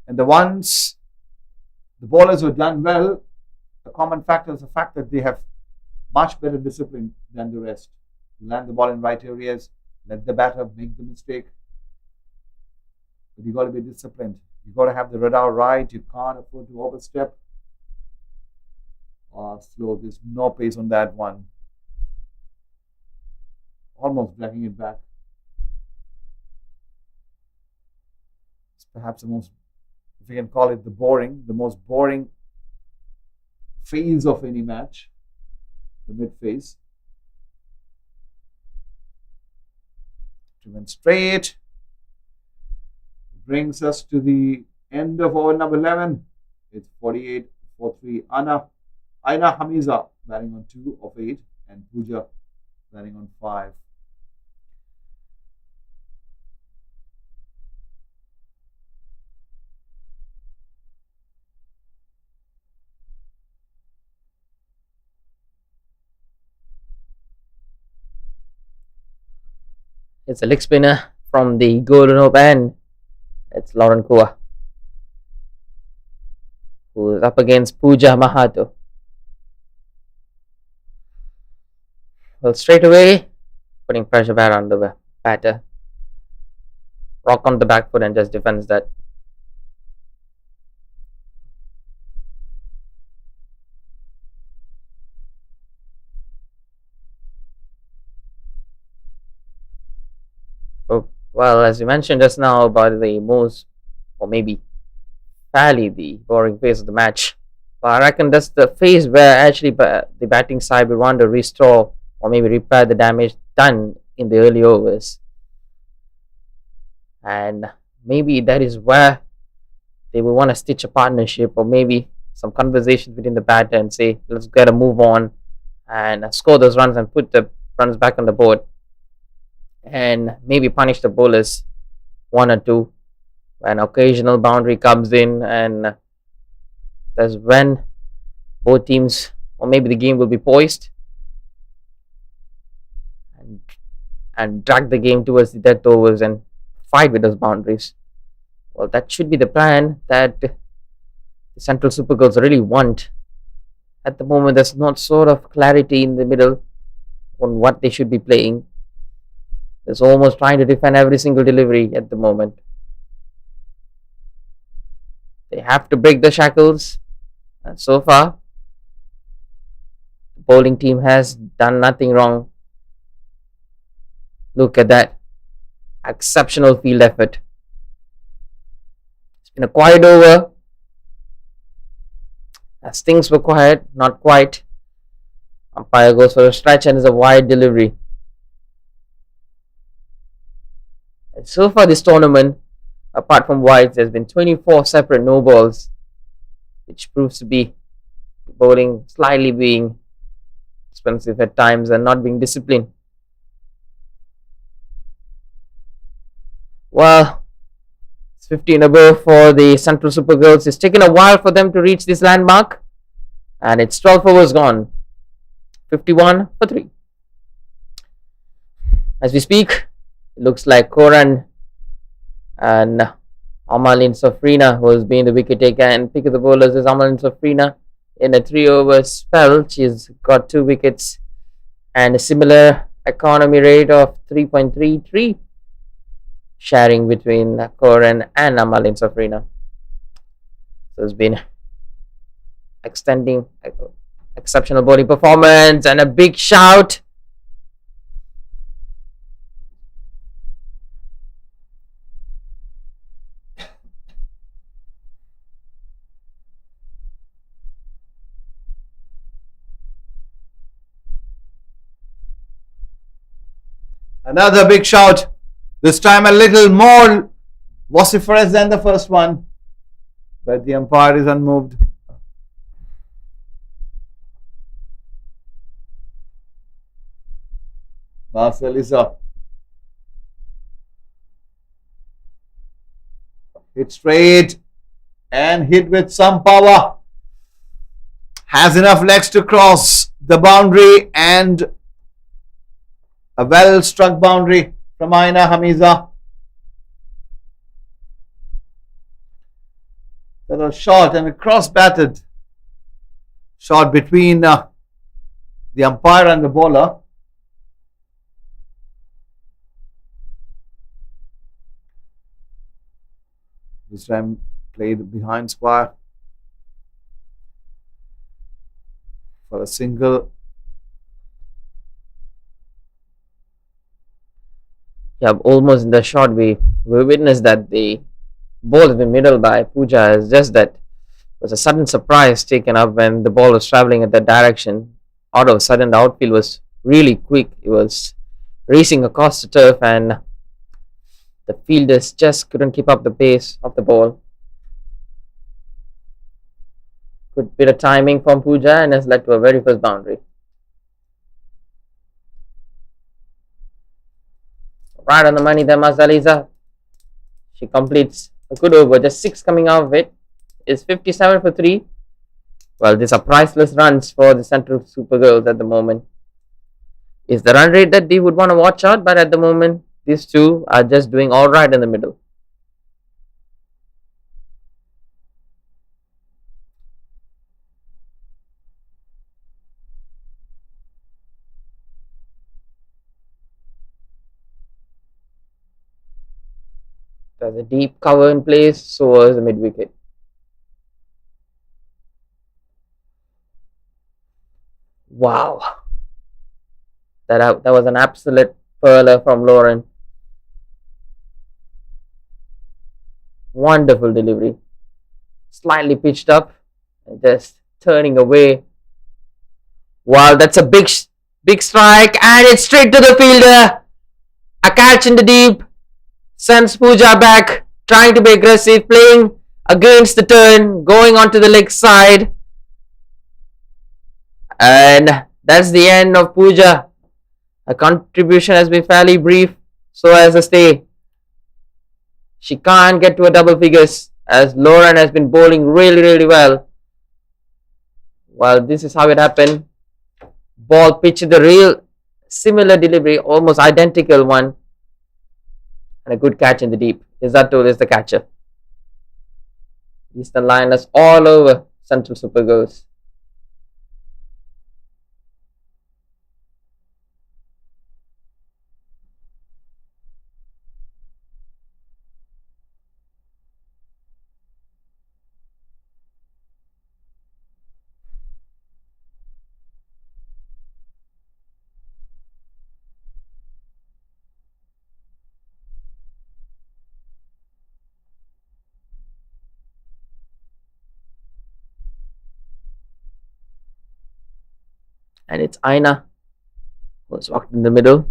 And the ones, the bowlers who have done well, the common factor is the fact that they have much better discipline than the rest. You land the ball in right areas, let the batter make the mistake. But you got to be disciplined. You got to have the radar right. You can't afford to overstep. Slow. There's no pace on that one. Almost dragging it back. It's perhaps the most, if we can call it the most boring phase of any match, the mid phase. Went straight. Brings us to the end of over number 11. It's 48-4-3. Aina Hamiza batting on 2 of 8 and Pooja batting on 5. It's a leg spinner from the Golden Hope end. It's Lauren Kua, who is up against Pooja Mahato. Well, straight away, putting pressure back on the batter. Rock on the back foot and just defends that. Oh, well, as you mentioned just now about the most, or maybe fairly the boring phase of the match. But I reckon that's the phase where actually the batting side will want to restore or maybe repair the damage done in the early overs. And maybe that is where they will want to stitch a partnership or maybe some conversations between the batter and say, let's get a move on and score those runs and put the runs back on the board. And maybe punish the bowlers 1 or 2 when occasional boundary comes in, and that's when both teams or maybe the game will be poised and drag the game towards the death overs and fight with those boundaries. Well, that should be the plan that the Central Super Girls really want. At the moment, there's not sort of clarity in the middle on what they should be playing. There's almost trying to defend every single delivery at the moment. They have to break the shackles. And so far, the bowling team has done nothing wrong. Look at that. Exceptional field effort. It's been a quiet over. As things were quiet, not quite. Umpire goes for a stretch and is a wide delivery. And so far this tournament, apart from wides, there's been 24 separate no balls, which proves to be bowling slightly being expensive at times and not being disciplined. Well, it's 15 above for the Central Super Girls. It's taken a while for them to reach this landmark, and it's 12 overs gone. 51 for 3. As we speak, it looks like Koran and Amalin Safrina, who has been the wicket taker and pick of the bowlers, is Amalin Safrina. In a 3-over spell, she's got 2 wickets and a similar economy rate of 3.33, sharing between Koran and Amalin Safrina. So it's been exceptional bowling performance and a big shout. Another big shout. This time a little more vociferous than the first one. But the umpire is unmoved. Marcelisa. Hit straight and hit with some power. Has enough legs to cross the boundary, and a well struck boundary from Aina Hamiza. That was short and a cross batted shot between the umpire and the bowler. This time played behind square for a single. Yeah, almost in the shot we witnessed that the ball has been middled by Pooja. It's just that it was a sudden surprise taken up when the ball was travelling in that direction. All of a sudden the outfield was really quick. It was racing across the turf and the fielders just couldn't keep up the pace of the ball. Good bit of timing from Pooja and has led to a very first boundary. Right on the money there, Mazaliza. She completes a good over. Just 6 coming out of it. Is 57 for 3. Well, these are priceless runs for the Central Super Girls at the moment. Is the run rate that they would want to watch out, but at the moment, these two are just doing all right in the middle. There's a deep cover in place, so was the mid wicket. Wow. That was an absolute pearler from Lauren. Wonderful delivery. Slightly pitched up and just turning away. Wow, that's a big strike, and it's straight to the fielder. A catch in the deep. Sends Pooja back, trying to be aggressive, playing against the turn, going onto the leg side. And that's the end of Pooja. Her contribution has been fairly brief, so as a stay. She can't get to a double figures as Lauren has been bowling really well. Well, this is how it happened. Ball pitched the real similar delivery, almost identical one. And a good catch in the deep. Izzatul is the catcher. Eastern Lioness all over Central Super Girls. And it's Aina who's walked in the middle,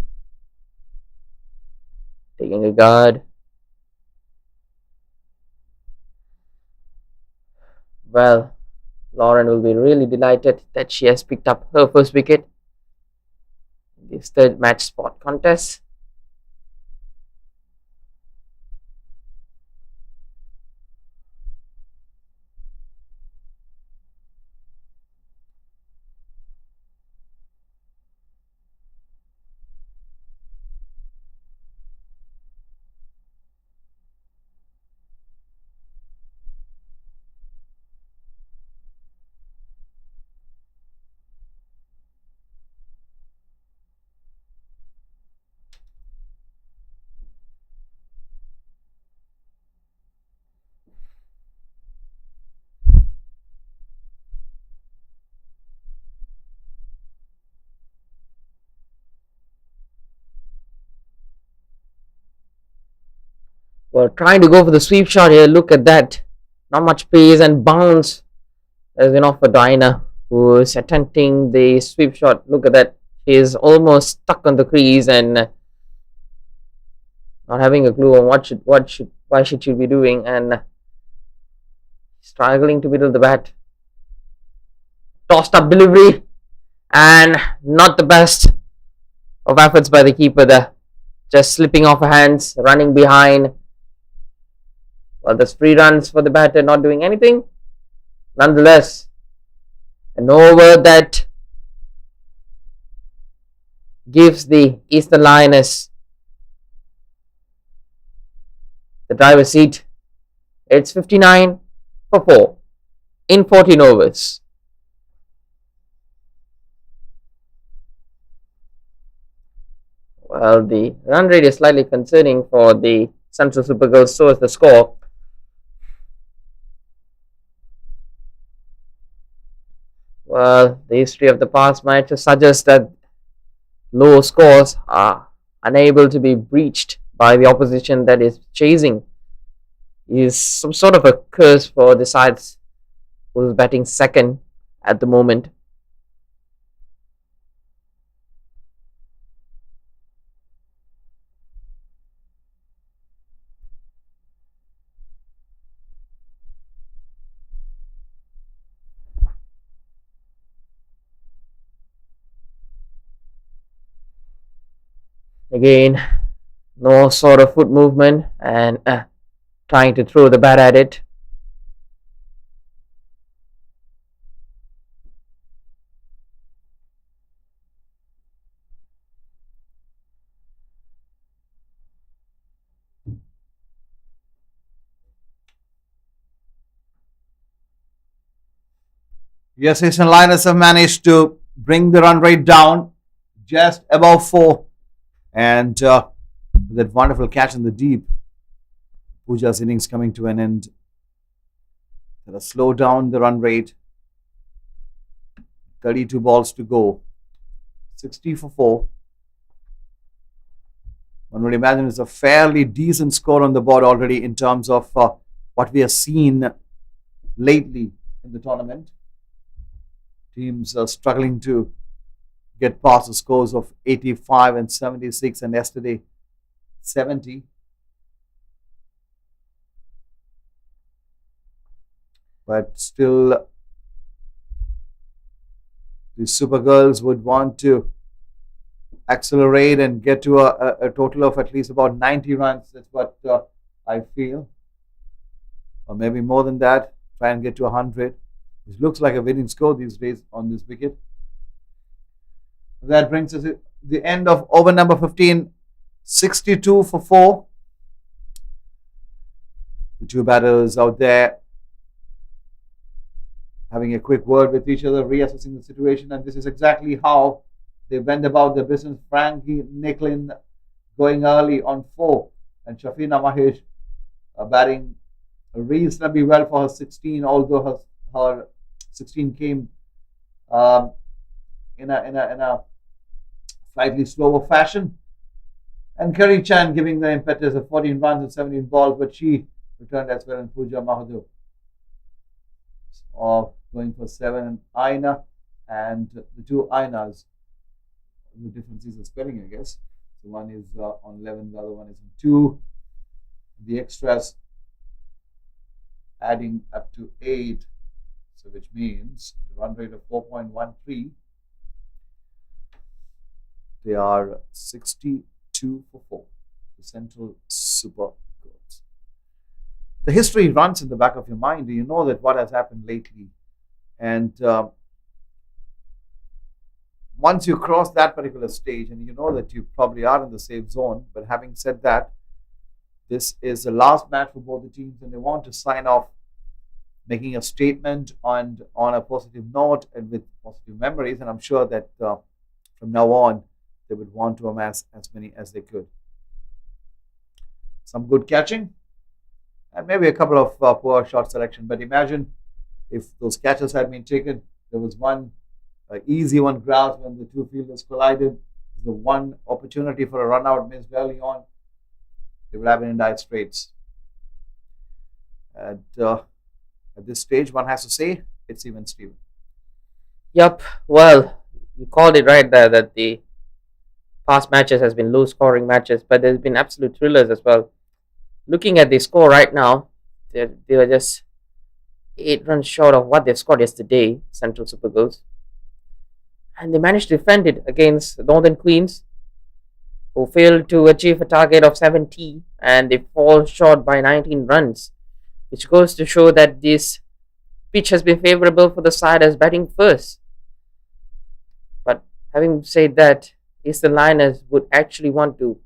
taking a guard. Well, Lauren will be really delighted that she has picked up her first wicket in this third match spot contest. Well, trying to go for the sweep shot here. Look at that. Not much pace and bounce. There's enough for Diana, who is attempting the sweep shot. Look at that. She is almost stuck on the crease and not having a clue on why should she be doing, and struggling to middle the bat. Tossed up delivery and not the best of efforts by the keeper there. Just slipping off her hands, running behind. Well, there's free runs for the batter, not doing anything. Nonetheless, an over that gives the Eastern Lioness the driver's seat. It's 59 for 4 in 14 overs. Well, the run rate is slightly concerning for the Central Super Girls, so is the score. Well, the history of the past matches suggests that low scores are unable to be breached by the opposition that is chasing. Is some sort of a curse for the sides who's batting second at the moment. Again, no sort of foot movement and trying to throw the bat at it. Yes, Eastern Lioness have managed to bring the run rate down just above 4. And that wonderful catch in the deep, Pooja's innings coming to an end. They'll slow down the run rate. 32 balls to go. 60 for 4. One would imagine it's a fairly decent score on the board already in terms of what we have seen lately in the tournament. Teams are struggling to get past the scores of 85 and 76, and yesterday 70. But still, the Super Girls would want to accelerate and get to a total of at least about 90 runs. That's what I feel. Or maybe more than that. Try and get to 100. Which looks like a winning score these days on this wicket. That brings us to the end of over number 15. 62 for 4. The two batters out there having a quick word with each other, reassessing the situation, and this is exactly how they went about their business. Frankie Nicklin going early on 4, and Shafina Mahesh batting reasonably well for her 16, although her 16 came in a slightly slower fashion. And Kerry Chan giving the impetus of 14 runs and 17 balls, but she returned as well, and Pooja Mahadev going for 7, and Aina and the two Ainas. The difference is the spelling, I guess. So one is on 11, the other one is on 2. The extras adding up to 8, so which means the run rate of 4.13. They are 62 for 4. The Central Super Girls. The history runs in the back of your mind. Do you know that what has happened lately? And once you cross that particular stage, and you know that you probably are in the safe zone, but having said that, this is the last match for both the teams, and they want to sign off, making a statement on a positive note and with positive memories. And I'm sure that from now on, they would want to amass as many as they could. Some good catching, and maybe a couple of poor shot selection. But imagine if those catches had been taken. There was one easy one grasped when the two fielders collided. The one opportunity for a run out missed early on. They would have been in dire straits. And at this stage, one has to say it's even Steven. Yep. Well, you called it right there that the past matches has been low scoring matches, but there's been absolute thrillers as well. Looking at the score right now, they were just 8 runs short of what they scored yesterday, Central Super Girls. And they managed to defend it against Northern Queens, who failed to achieve a target of 70, and they fall short by 19 runs, which goes to show that this pitch has been favorable for the side as batting first. But having said that, the Lioness would actually want to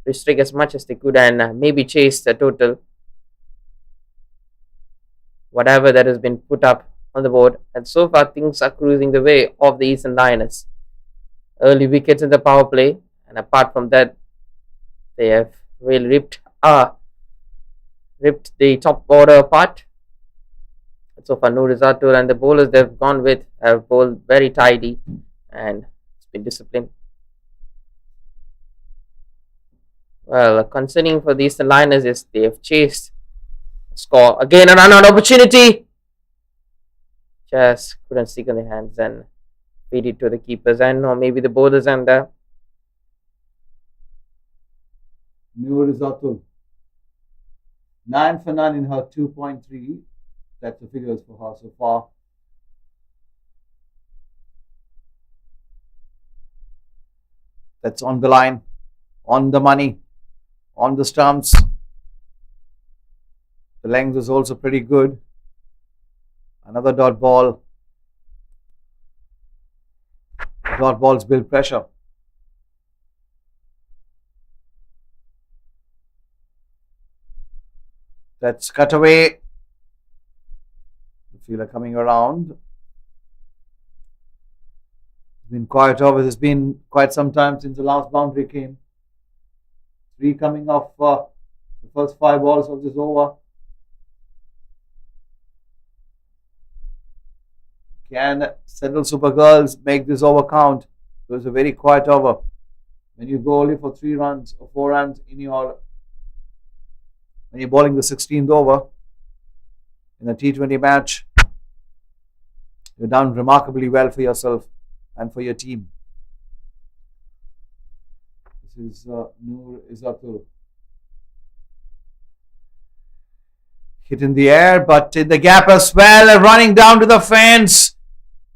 restrict as much as they could and maybe chase the total, whatever that has been put up on the board. And so far, things are cruising the way of the Eastern Lioness. Early wickets in the power play, and apart from that, they have really ripped the top order apart. So far, no result to it, and the bowlers they've gone with have bowled very tidy and it's been disciplined. Well, concerning for the Eastern Lioness is they have chased score again, a run out opportunity. Just couldn't stick on the hands and feed it to the keepers and or maybe the bowlers and the Nur Izatul. 9 for 9 in her 2.3. That's the figures for her so far. That's on the line, on the money, on the stumps. The length is also pretty good. Another dot ball. Dot balls build pressure. That's cut away. The fielder coming around. It's been quiet over. It's been quite some time since the last boundary came. 3 coming off the first 5 balls of this over. Can Central Super Girls make this over count? It was a very quiet over. When you go only for 3 runs or 4 runs when you're bowling the 16th over in a T20 match, you've done remarkably well for yourself and for your team. This is Nur Izatul. Hit in the air, but in the gap as well, running down to the fence.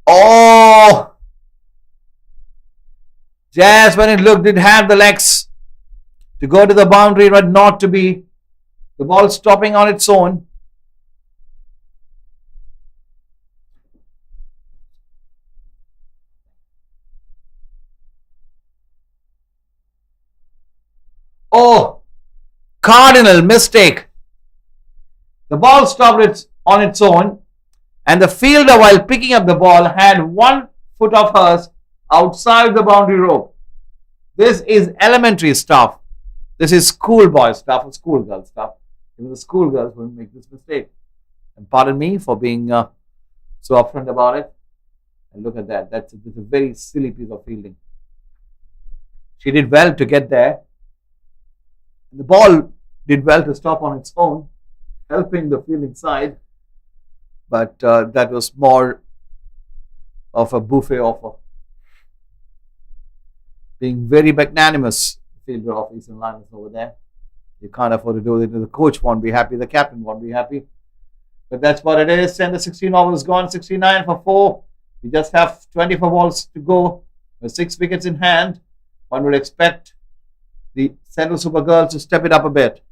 Oh! Just when it looked, it had the legs to go to the boundary, but not to be. The ball stopping on its own. Oh! Cardinal mistake. The ball stopped on its own, and the fielder, while picking up the ball, had 1 foot of hers outside the boundary rope. This is elementary stuff. This is schoolboy stuff or schoolgirl stuff. Even the schoolgirls wouldn't make this mistake. And pardon me for being so upfront about it. And look at that. That's a very silly piece of fielding. She did well to get there. The ball did well to stop on its own, helping the fielding side. But that was more of a buffet offer. Being very magnanimous, fielder of Eastern Lioness over there. You can't afford to do it. The coach won't be happy. The captain won't be happy. But that's what it is. And the 16 overs gone. 69 for 4. We just have 24 balls to go. With 6 wickets in hand. One would expect the Central Super Girls to step it up a bit.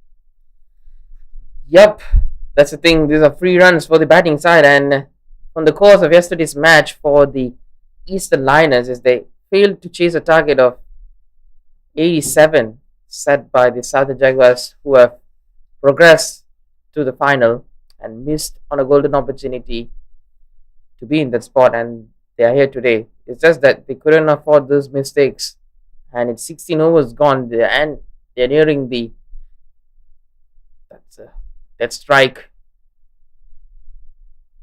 Yep, that's the thing. These are free runs for the batting side, and on the course of yesterday's match for the Eastern Lioness, is they failed to chase a target of 87 set by the Southern Jaguars, who have progressed to the final and missed on a golden opportunity to be in that spot, and they are here today. It's just that they couldn't afford those mistakes, and it's 16 overs gone, and they're nearing the that strike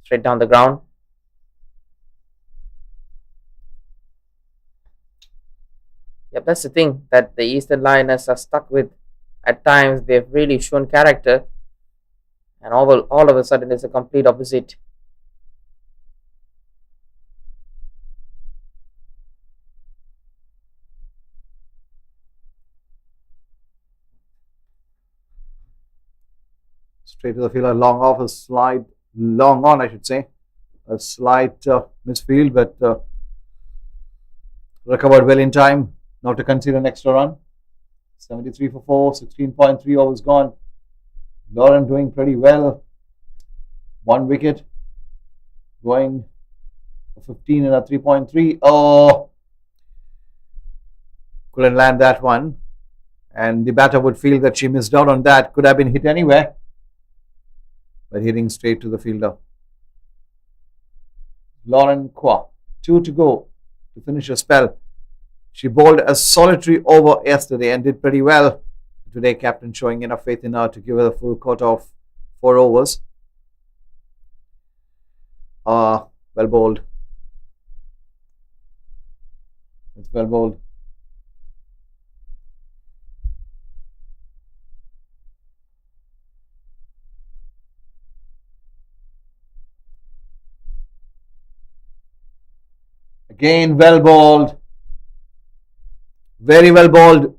straight down the ground. Yep, that's the thing that the Eastern Lioness are stuck with. At times, they've really shown character, and all of a sudden, it's a complete opposite. Straight to the fielder, long off, a slide, long on, I should say. A slight misfield, but recovered well in time, not to concede an extra run. 73 for 4, 16.3 overs gone. Lauren doing pretty well. 1 wicket, going for 15 and a 3.3. Oh, couldn't land that one. And the batter would feel that she missed out on that. Could have been hit anywhere, but hitting straight to the fielder. Lauren Kwa, 2 to go to finish her spell. She bowled a solitary over yesterday and did pretty well. Today, captain showing enough faith in her to give her the full quota of 4 overs. Well bowled. It's well bowled. Again, well bowled. Very well bowled.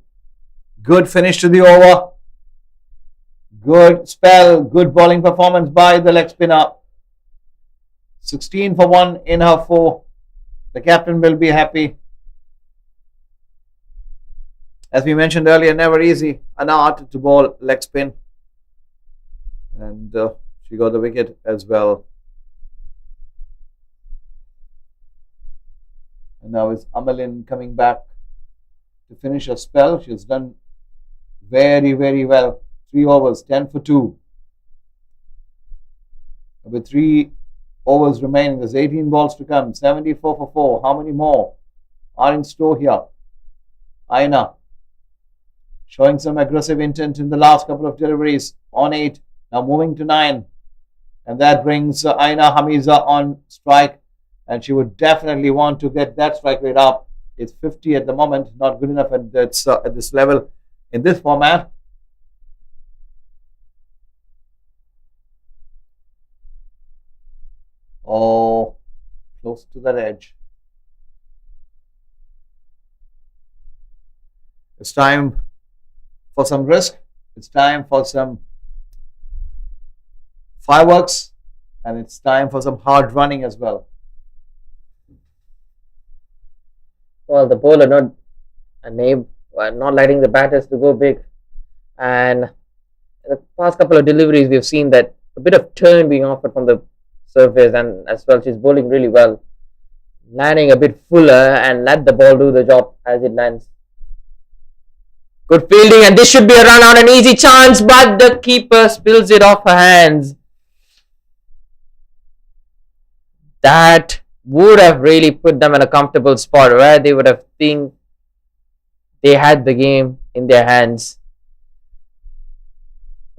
Good finish to the over. Good spell. Good bowling performance by the leg spinner. 16 for 1 in her 4. The captain will be happy. As we mentioned earlier, never easy. An art to bowl leg spin. And she got the wicket as well. And now is Amalin coming back to finish her spell. She has done very, very well. 3 overs, 10 for 2. With 3 overs remaining, there's 18 balls to come. 74 for 4. How many more are in store here? Aina showing some aggressive intent in the last couple of deliveries. On 8, now moving to 9. And that brings Aina Hamiza on strike. And she would definitely want to get that strike rate up. It's 50 at the moment, not good enough at this level in this format. Oh, close to that edge. It's time for some risk. It's time for some fireworks. And it's time for some hard running as well. Well, the bowler not letting the batters to go big, and in the past couple of deliveries we've seen that a bit of turn being offered from the surface, and as well she's bowling really well, landing a bit fuller and let the ball do the job as it lands. Good fielding, and this should be a run on an easy chance, but the keeper spills it off her hands. That would have really put them in a comfortable spot where they would have think they had the game in their hands.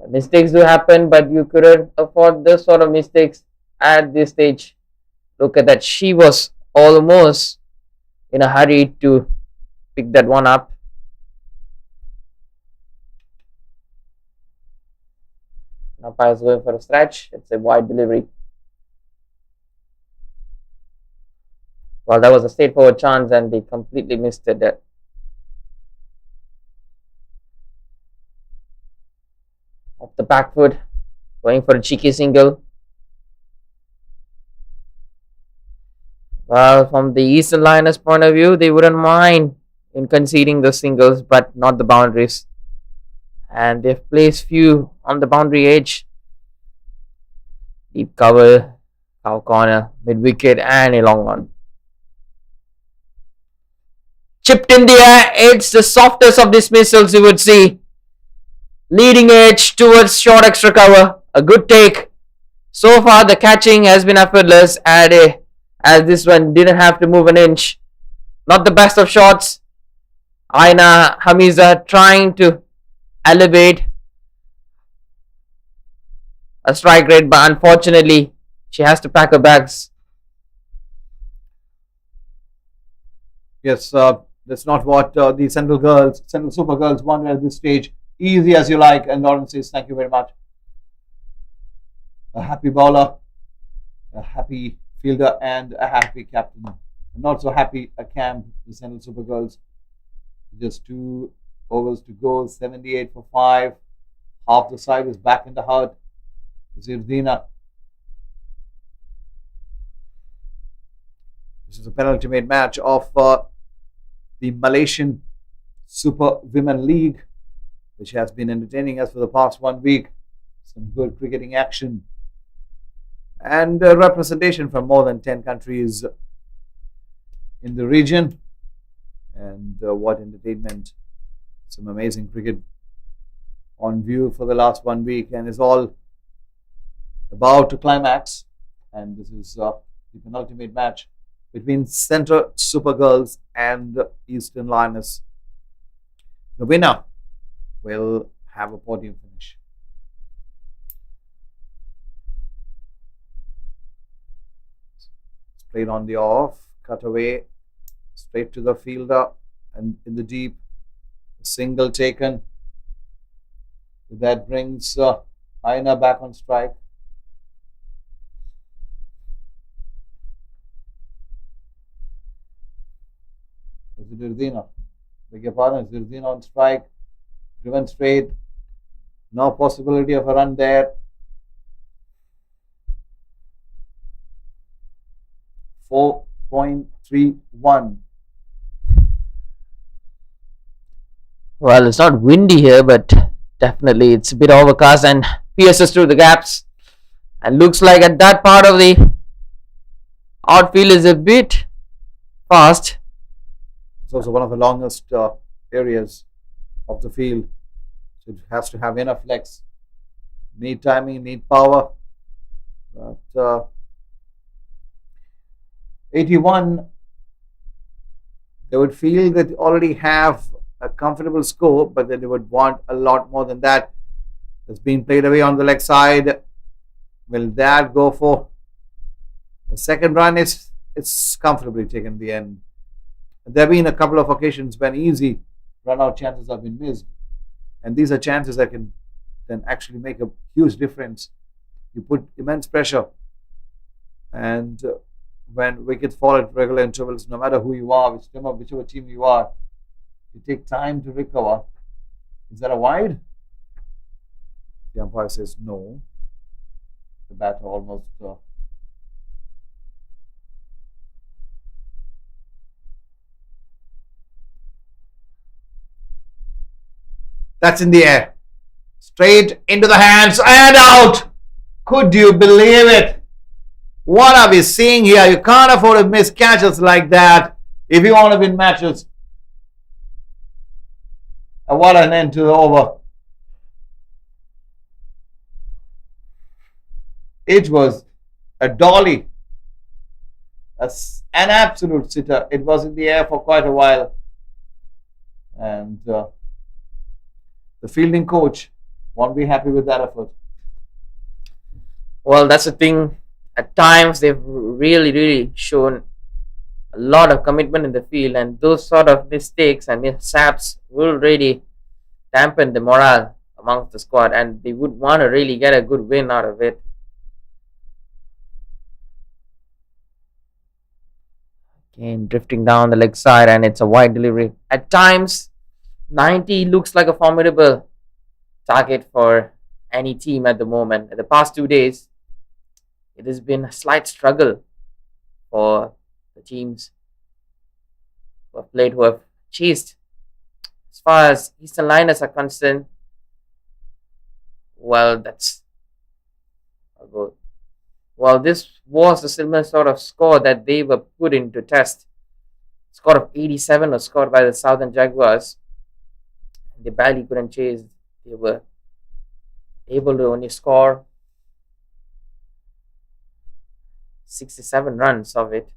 Mistakes do happen, but you couldn't afford this sort of mistakes at this stage. Look at that. She was almost in a hurry to pick that one up. Umpire's going for a stretch. It's a wide delivery. Well, that was a straightforward chance and they completely missed it. Off the back foot, going for a cheeky single. Well, from the Eastern Lioness point of view, they wouldn't mind in conceding the singles, but not the boundaries. And they've placed few on the boundary edge. Deep cover, cow corner, mid wicket, and a long one. Chipped in the air, it's the softest of dismissals you would see. Leading edge towards short extra cover, a good take. So far, the catching has been effortless, as this one didn't have to move an inch. Not the best of shots. Aina Hamiza trying to elevate a strike rate, but unfortunately, she has to pack her bags. Yes, that's not what the Central Super Girls wanted at this stage. Easy as you like, and Lawrence says thank you very much. A happy bowler, a happy fielder, and a happy captain. And not so happy a camp, the Central Super Girls. Just 2 overs to go, 78 for 5. Half the side is back in the hut. Zirdina. This is a penultimate match of the Malaysian Super Women League, which has been entertaining us for the past 1 week. Some good cricketing action and representation from more than 10 countries in the region. And what entertainment. Some amazing cricket on view for the last 1 week, and it's all about to climax. And this is the penultimate match between Central Super Girls and Eastern Lioness. The winner will have a podium finish. It's played on the off, cut away, straight to the fielder, and in the deep, a single taken. That brings Aina back on strike. Zirdina, beg your pardon, Zirdina on strike, driven straight, no possibility of a run there. 4.31. Well, it's not windy here, but definitely it's a bit overcast and pierces through the gaps. And looks like at that part of the outfield is a bit fast. It's also one of the longest areas of the field. So it has to have enough legs. Need timing, need power. But 81, they would feel that they already have a comfortable score, but then they would want a lot more than that. It's been played away on the leg side. Will that go for the second run? It's comfortably taken in the end. There have been a couple of occasions when easy run-out chances have been missed. And these are chances that can then actually make a huge difference. You put immense pressure. And when wickets fall at regular intervals, no matter who you are, whichever team you are, you take time to recover. Is that a wide? The umpire says no. The batter almost that's in the air. Straight into the hands and out. Could you believe it? What are we seeing here? You can't afford to miss catches like that if you want to win matches. And what an end to the over. It was a dolly. An absolute sitter. It was in the air for quite a while. And the fielding coach won't be happy with that effort. Well, that's the thing. At times, they've really shown a lot of commitment in the field, and those sort of mistakes and mishaps will really dampen the morale amongst the squad, and they would want to really get a good win out of it. Again, drifting down the leg side, and it's a wide delivery. At times, 90 looks like a formidable target for any team at the moment. In the past 2 days, it has been a slight struggle for the teams who have played, who have chased. As far as Eastern Lioness are concerned, well, that's a goal. Well, this was a similar sort of score that they were put into test. Score of 87 was scored by the Southern Jaguars. They barely couldn't chase. They were able to only score 67 runs of it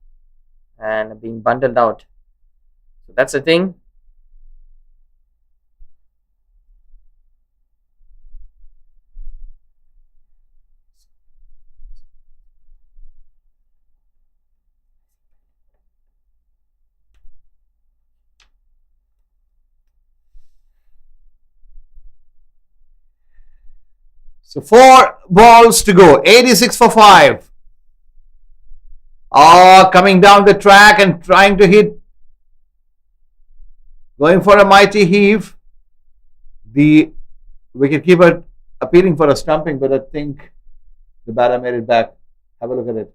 and being bundled out. So that's the thing. So 4 balls to go. 86 for 5. Coming down the track and trying to hit. Going for a mighty heave. The wicketkeeper appealing for a stumping, but I think the batter made it back. Have a look at it.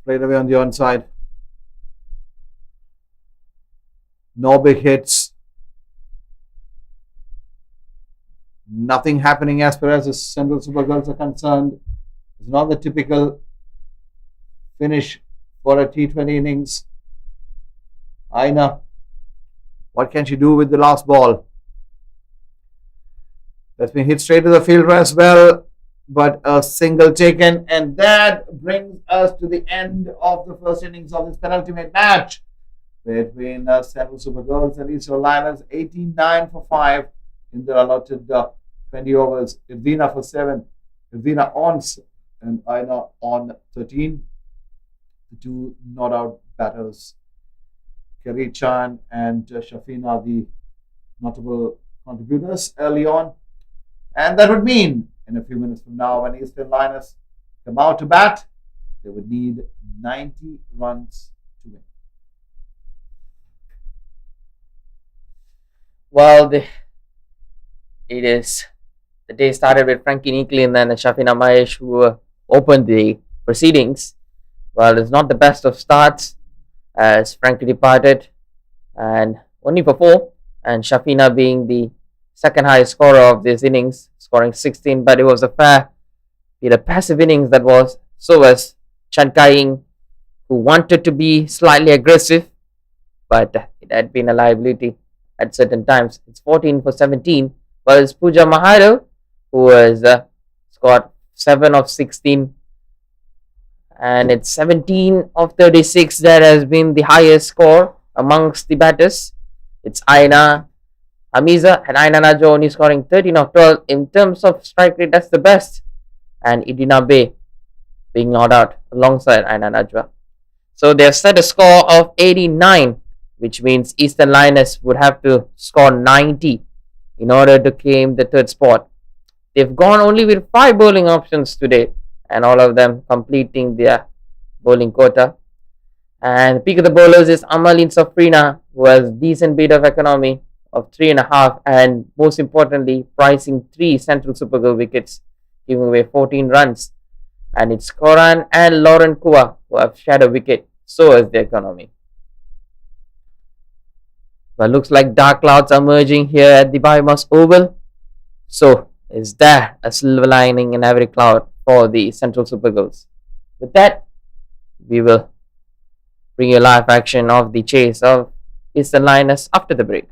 Played away on the onside. No big hits. Nothing happening as far as the Central Super Girls are concerned. It's not the typical finish for a T20 innings. Aina, what can she do with the last ball? That's been hit straight to the fielder as well, but a single taken, and that brings us to the end of the first innings of this penultimate match between Central Super Girls and Eastern Lioness. 89 for 5 in the allotted 20 overs. Irvina for 7. Irvina on and Aina on 13. The two not out batters, Kerry Chan and Shafina, the notable contributors early on. And that would mean in a few minutes from now, when Eastern Lioness come out to bat, they would need 90 runs to win. Well, it is the day started with Frankie Neakley and then Shafina Mahesh, who opened the proceedings. Well, it's not the best of starts as Frankie departed and only for 4, and Shafina being the second highest scorer of this innings, scoring 16, but it was a passive innings that was. So was Chankai, who wanted to be slightly aggressive, but it had been a liability at certain times. It's 14 for 17, while it's Pooja Mahado, who has scored 7 of 16, and it's 17 of 36 that has been the highest score amongst the batters. It's Aina Hamiza and Aina Najwa only scoring 13 of 12. In terms of strike rate, that's the best. And Idina Bay being not out alongside Aina Najwa. So they've set a score of 89, which means Eastern Lioness would have to score 90 in order to claim the third spot. They've gone only with 5 bowling options today, and all of them completing their bowling quota. And the peak of the bowlers is Amalin Safrina, who has decent bit of economy of 3.5, and most importantly, pricing 3 Central Super Girl wickets, giving away 14 runs. And it's Koran and Lauren Kua who have shared a wicket. So is the economy. Well, looks like dark clouds are emerging here at the BAYUEMAS Oval. So, is there a silver lining in every cloud for the Central Super Girls? With that, we will bring you live action of the chase of Eastern Lioness after the break.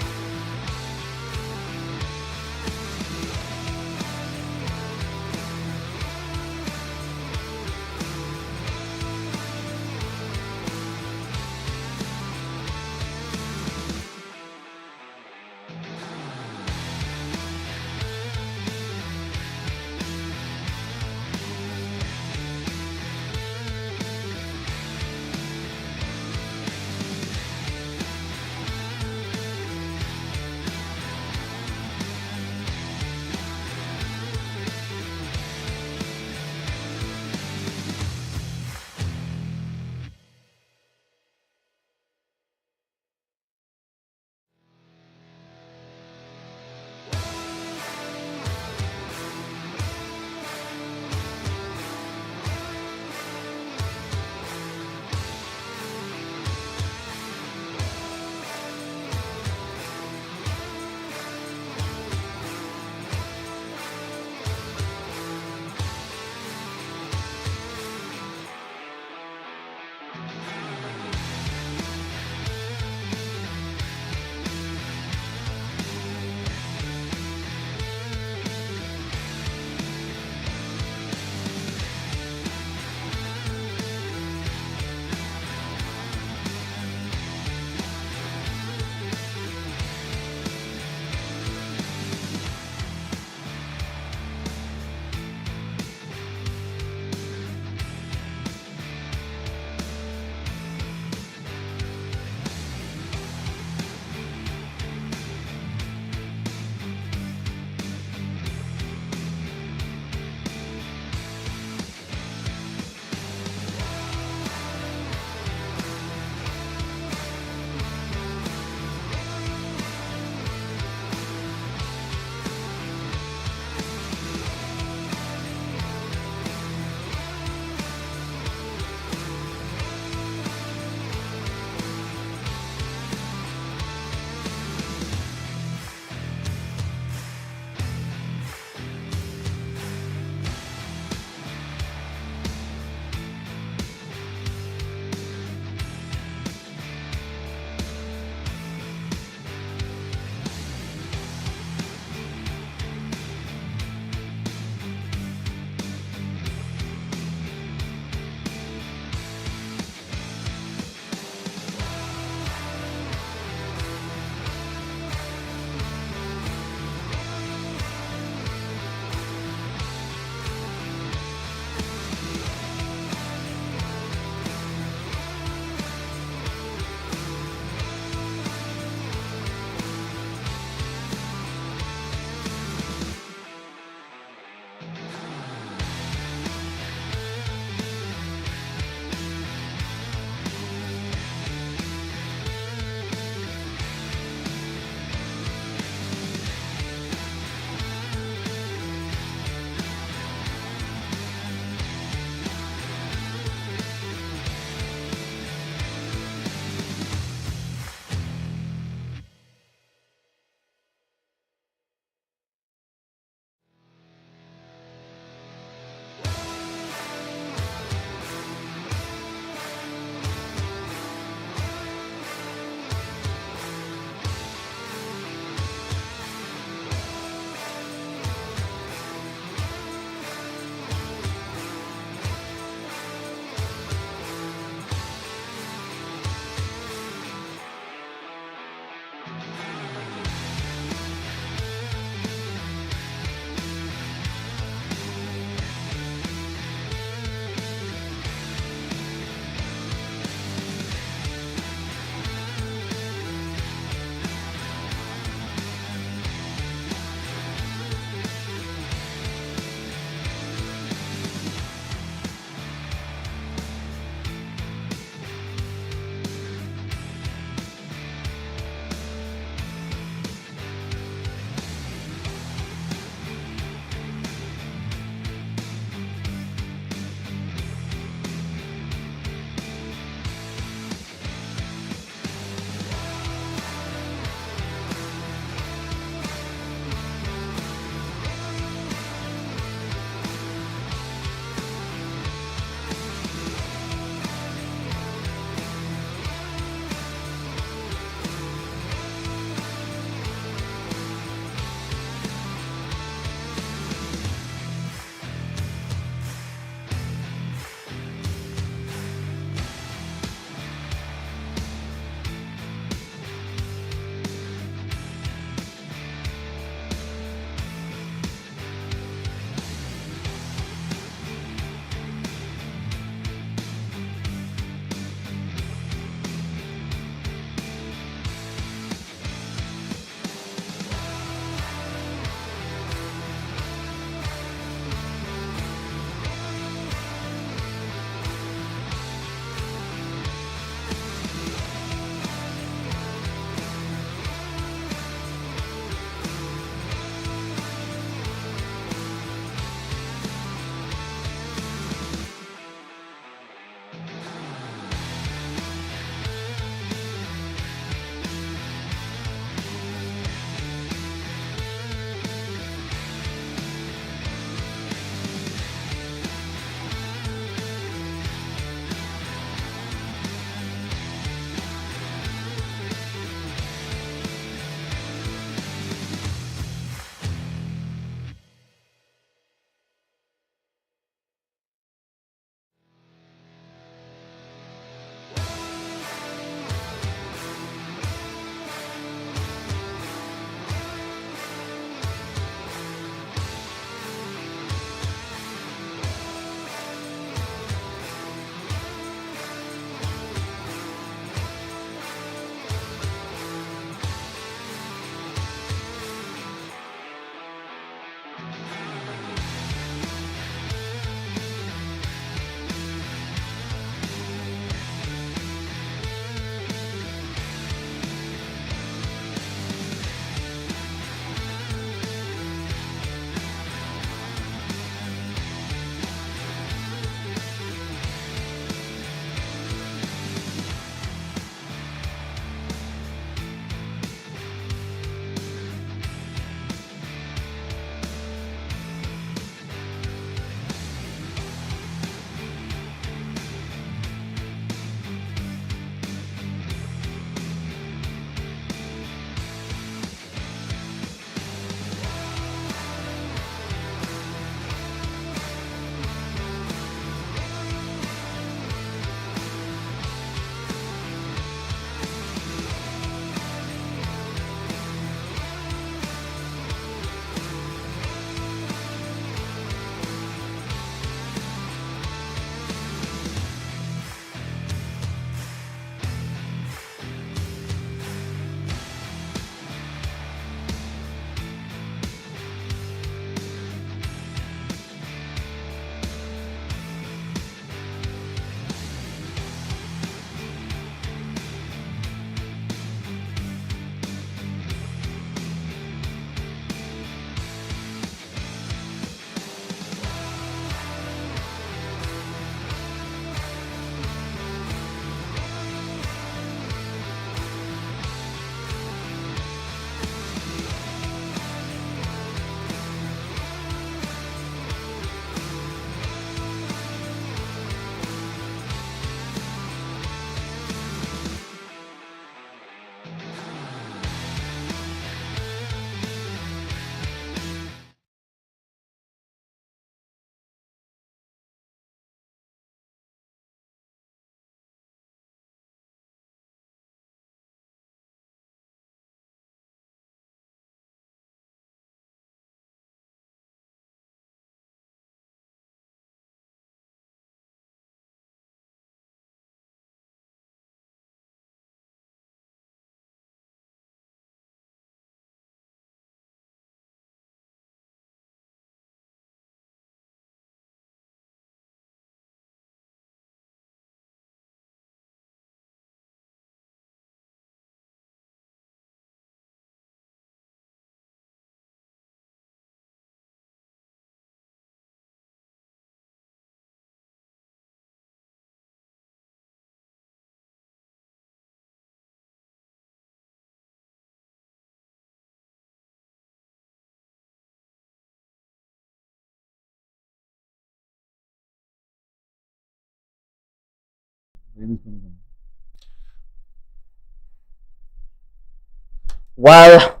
Well,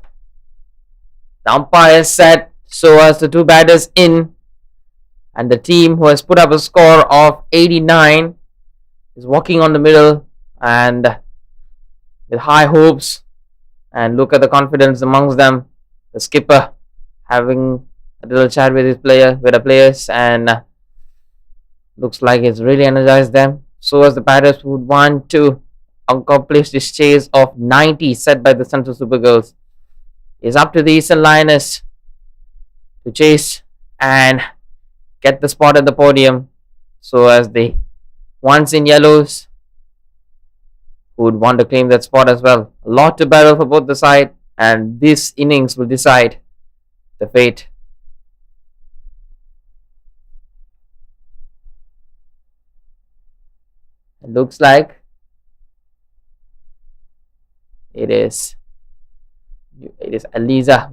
the umpire is set so as the two batters in, and the team who has put up a score of 89 is walking on the middle and with high hopes. And look at the confidence amongst them. The skipper having a little chat with the players, and looks like it's really energized them. So as the batters would want to accomplish this chase of 90 set by the Central Super Girls. It's up to the Eastern Lioness to chase and get the spot at the podium. So as the ones in yellows would want to claim that spot as well. A lot to battle for both the side, and this innings will decide the fate. It looks like it is Eliza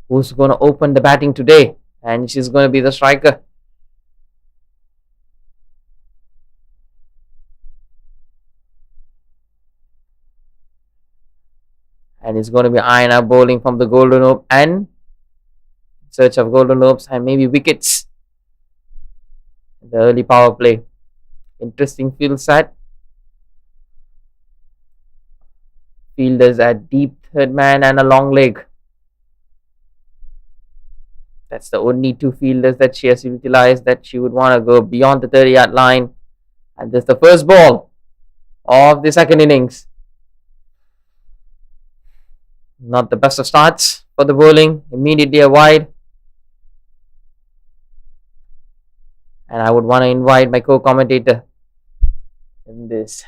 who's going to open the batting today, and she's going to be the striker. And it's going to be Aina bowling from the Golden Ope and search of Golden Opes and maybe wickets. The early power play. Interesting field set. Fielders at deep third man and a long leg. That's the only two fielders that she has utilized, that she would want to go beyond the 30-yard line. And this is the first ball of the second innings. Not the best of starts for the bowling. Immediately a wide. And I would want to invite my co-commentator in this.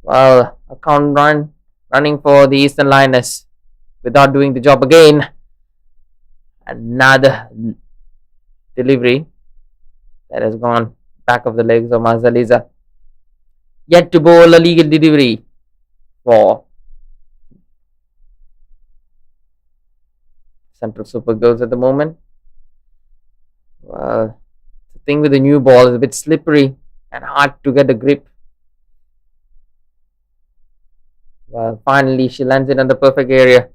Well, a count run running for the Eastern Lioness without doing the job again. Another delivery that has gone back of the legs of Mazaliza. Yet to bowl a legal delivery for Central Super Girls at the moment. Well, the thing with the new ball is a bit slippery and hard to get a grip. Well, finally she lands it on the perfect area.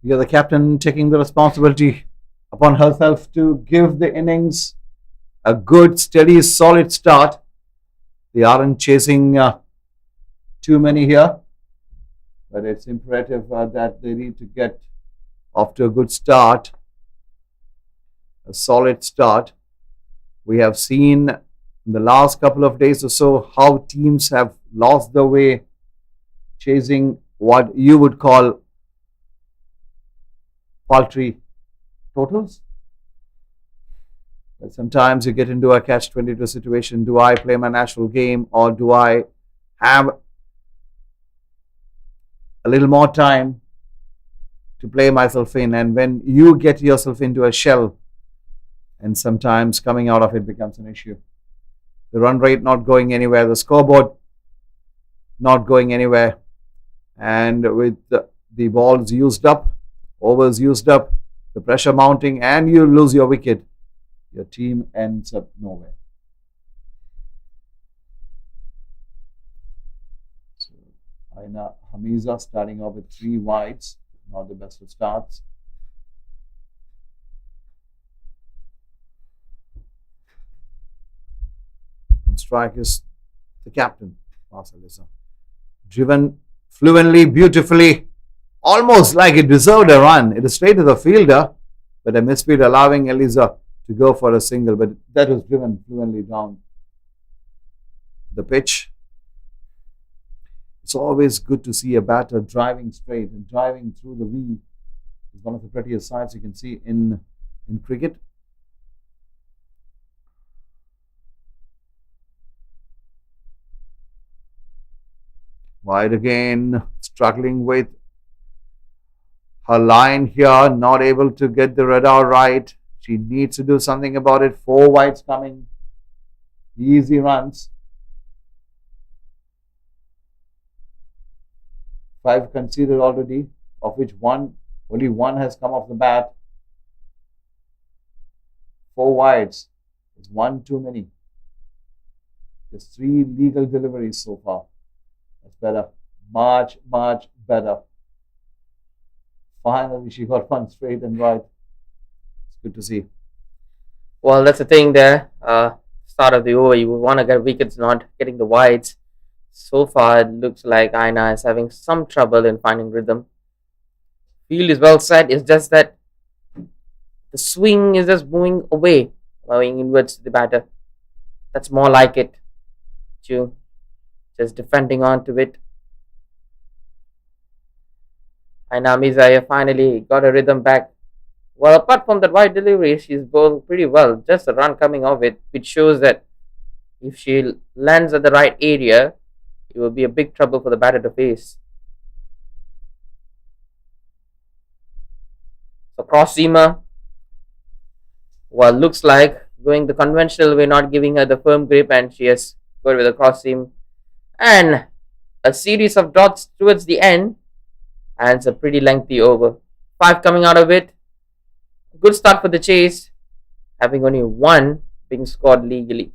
You're the captain taking the responsibility upon herself to give the innings a good, steady, solid start. They aren't chasing too many here, but it's imperative that they need to get off to a good start, a solid start. We have seen in the last couple of days or so how teams have lost their way chasing what you would call paltry totals. But sometimes you get into a catch-22 situation. Do I play my national game, or do I have a little more time to play myself in? And when you get yourself into a shell, and sometimes coming out of it becomes an issue. The run rate not going anywhere, the scoreboard not going anywhere, and with the balls used up, overs used up, the pressure mounting, and you lose your wicket, your team ends up nowhere. So Aina Hamiza starting off with 3 wides, not the best of starts. On strike is the captain, Marcelisa. Driven fluently, beautifully, almost like it deserved a run. It is straight to the fielder, but a misfeed allowing Eliza to go for a single, but that was driven fluently down the pitch. It's always good to see a batter driving straight and driving through the V. It's one of the prettiest sights you can see in cricket. Wide again, struggling with her line here, not able to get the radar right. She needs to do something about it. 4 wides coming. Easy runs. 5 conceded already, of which only one has come off the bat. 4 wides. It's 1 too many. Just 3 legal deliveries so far. That's better. Much, much better. Finally, she got one straight and right. It's good to see. Well, that's the thing there. Start of the over, you want to get wickets, not getting the wides. So far, it looks like Aina is having some trouble in finding rhythm. Field is well set. It's just that the swing is just moving away, moving inwards to the batter. That's more like it. To just defending onto it. Aina Mizaya finally got a rhythm back. Well, apart from that wide delivery, she's bowled pretty well. Just a run coming off it, which shows that if she lands at the right area, it will be a big trouble for the batter to face. So cross seamer, well, looks like going the conventional way, not giving her the firm grip, and she has gone with a cross seam. And a series of dots towards the end, and it's a pretty lengthy over. 5 coming out of it. Good start for the chase, having only 1 being scored legally.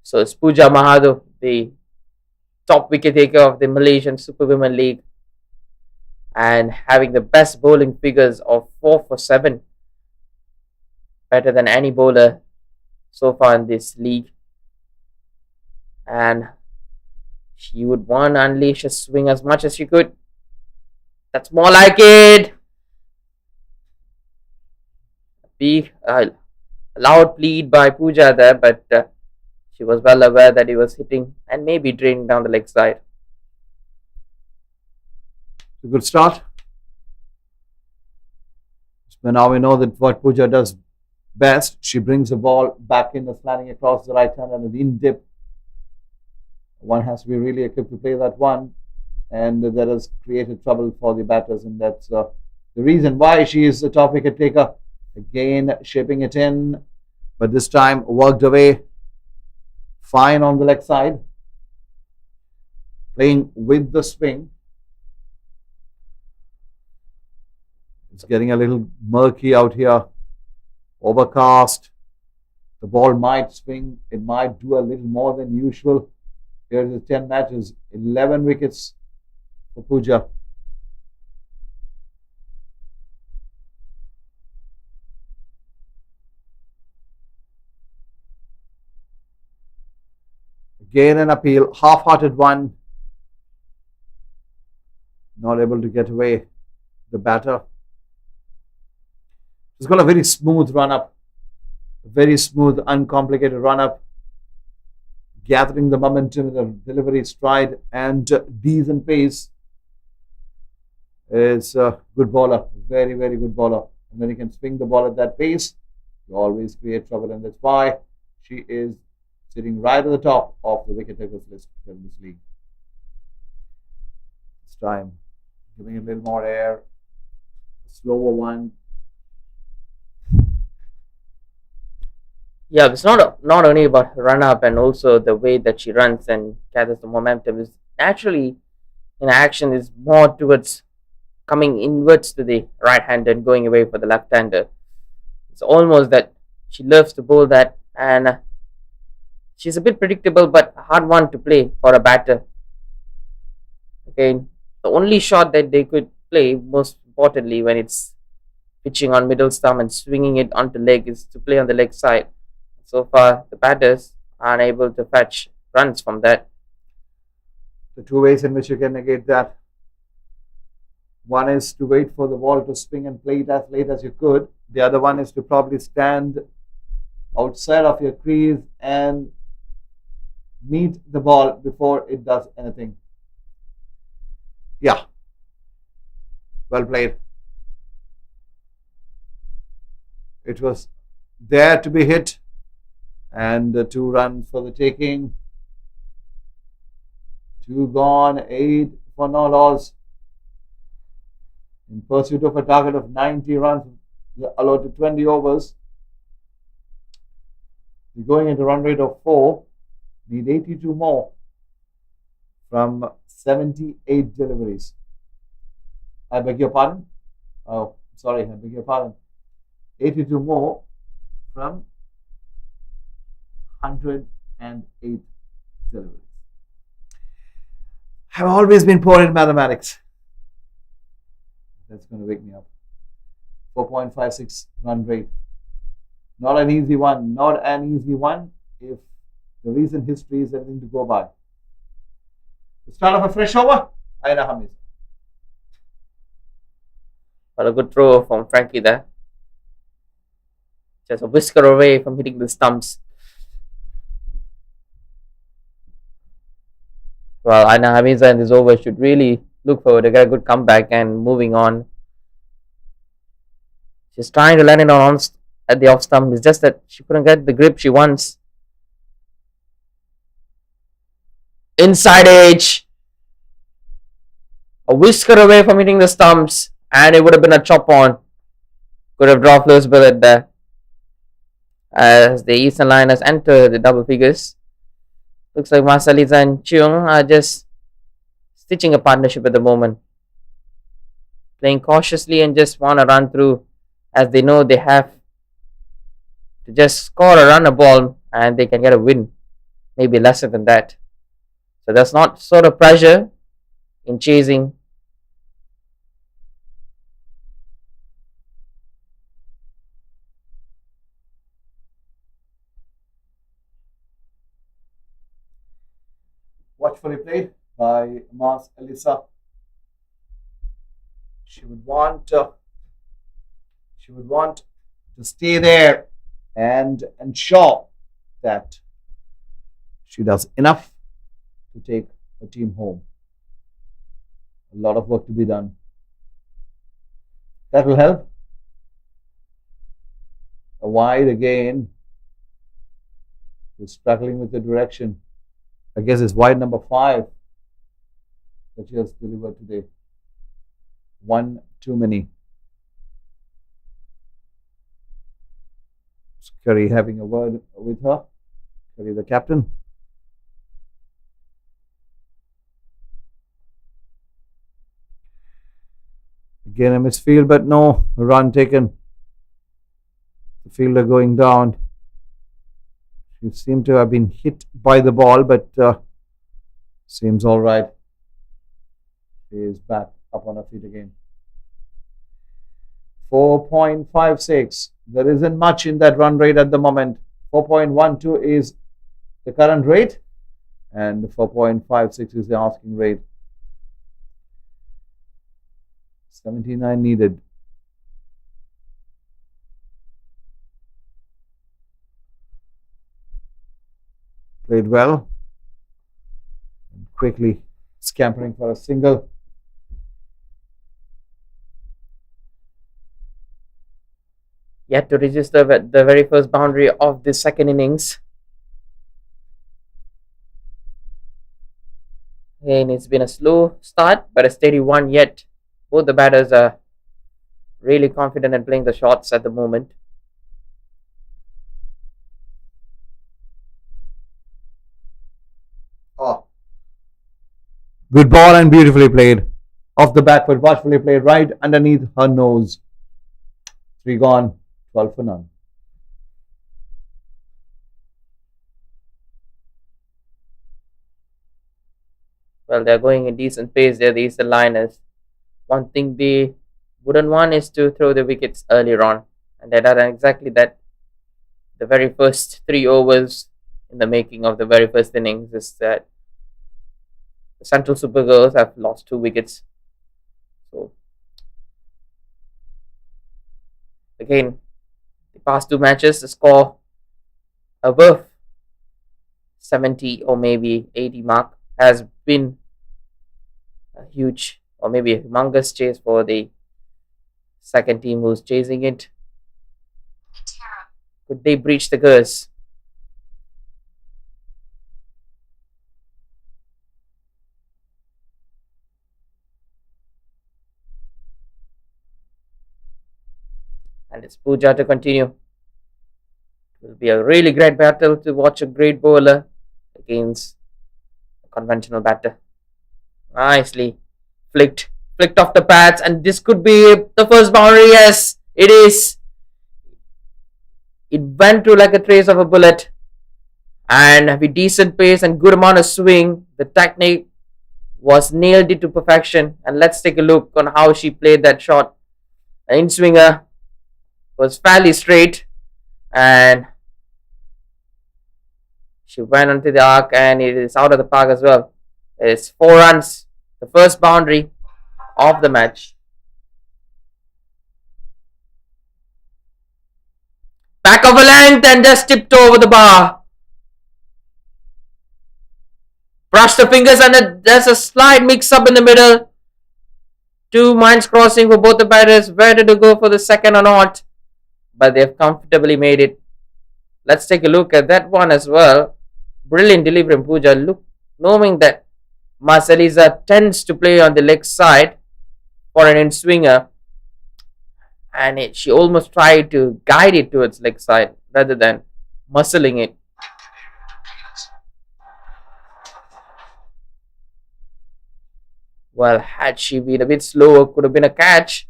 So it's Pooja Mahado, the top wicket taker of the Malaysian Super Women League, and having the best bowling figures of 4 for 7, better than any bowler so far in this league. And she would want to unleash a swing as much as she could. That's more like it. Big loud plead by Pooja there, but she was well aware that he was hitting and maybe draining down the leg side. It's a good start. So now we know that what Pooja does best. She brings the ball back in, slanting across the right hand and an in dip. One has to be really equipped to play that one, and that has created trouble for the batters, and that's the reason why she is the top wicket taker. Again, shaping it in, but this time worked away fine on the leg side, playing with the swing. It's getting a little murky out here, overcast. The ball might swing, it might do a little more than usual. Here's the 10 matches, 11 wickets for Pooja. Again an appeal, half-hearted one. Not able to get away the batter. She's got a very smooth run-up. Very smooth, uncomplicated run-up. Gathering the momentum in the delivery stride and decent pace. Is a good bowler. Very, very good bowler. And when you can swing the ball at that pace, you always create trouble. And that's why she is sitting right at the top of the wicket takers list here in this league. This time, giving it a little more air. A slower one. Yeah, it's not only about her run up and also the way that she runs and gathers the momentum. Is naturally in action is more towards coming inwards to the right hand and going away for the left hander. It's almost that she loves to bowl that, and she's a bit predictable but a hard one to play for a batter. Okay, the only shot that they could play, most importantly when it's pitching on middle stump and swinging it onto leg, is to play on the leg side. So far, the batters are unable to fetch runs from that. The 2 ways in which you can negate that. One is to wait for the ball to swing and play it as late as you could. The other one is to probably stand outside of your crease and meet the ball before it does anything. Yeah. Well played. It was there to be hit. And 2 runs for the taking. 2 gone, 8 for no loss. In pursuit of a target of 90 runs, allotted 20 overs. We're going at a run rate of 4. Need 82 more from 78 deliveries. I beg your pardon? Oh, sorry, I beg your pardon. 82 more from 108 deliveries. I've always been poor in mathematics. That's going to wake me up. 4.56 run rate. Not an easy one. Not an easy one if the recent history is anything to go by. The start of a fresh over. Aina Hamid. Well, a good throw from Frankie there. Just a whisker away from hitting the stumps. Well, Aina Hamiza in this over should really look forward to get a good comeback and moving on. She's trying to land it on at the off stump. It's just that she couldn't get the grip she wants. Inside edge. A whisker away from hitting the stumps. And it would have been a chop on. Could have dropped Lewis Bullet there. As the Eastern Lioness enter the double figures. Looks like Marceliza and Cheung are just stitching a partnership at the moment. Playing cautiously and just want to run through, as they know they have to just score or run a ball and they can get a win. Maybe lesser than that. So there's not sort of pressure in chasing. Watchfully played by Mas Elisa. She would want to stay there and ensure that she does enough to take the team home. A lot of work to be done. That will help. A wide again. Is struggling with the direction. I guess it's wide number 5 that she has delivered today. One too many. Curry having a word with her. Curry, the captain. Again a misfield, but no run taken. The fielder going down. She seemed to have been hit by the ball, but seems all right. She is back up on her feet again. 4.56. There isn't much in that run rate at the moment. 4.12 is the current rate, and 4.56 is the asking rate. 79 needed. Played well. And quickly scampering for a single. Yet to register at the very first boundary of the second innings. Again, it's been a slow start, but a steady one yet. Both the batters are really confident in playing the shots at the moment. Oh. Good ball and beautifully played. Off the back foot, watchfully played right underneath her nose. 3 gone, 12 for none. Well, they're going in decent pace there, the Eastern Lioness. One thing they wouldn't want is to throw the wickets earlier on. And they done exactly that. The very first 3 overs in the making of the very first innings is that the Central Supergirls have lost 2 wickets. So, again, the past 2 matches, the score above 70 or maybe 80 mark has been a huge or maybe a humongous chase for the second team who's chasing it. Could they breach the curse? And it's Pooja to continue. It will be a really great battle to watch a great bowler against a conventional batter. Nicely flicked off the pads, and this could be the first boundary. Yes, it is. It went through like a trace of a bullet, and with decent pace and good amount of swing, the technique was nailed it to perfection. And let's take a look on how she played that shot. The in swinger was fairly straight, and she went onto the arc, and it is out of the park as well. It's 4 runs, the first boundary of the match. Back of a length and just tipped over the bar. Brush the fingers, and there's a slight mix up in the middle. 2 minds crossing for both the batters, whether to go for the second or not. But they've comfortably made it. Let's take a look at that one as well. Brilliant delivery from Pooja. Look, knowing that Malaysian tends to play on the leg side for an in-swinger, and she almost tried to guide it towards leg side rather than muscling it. Well, had she been a bit slower, could have been a catch.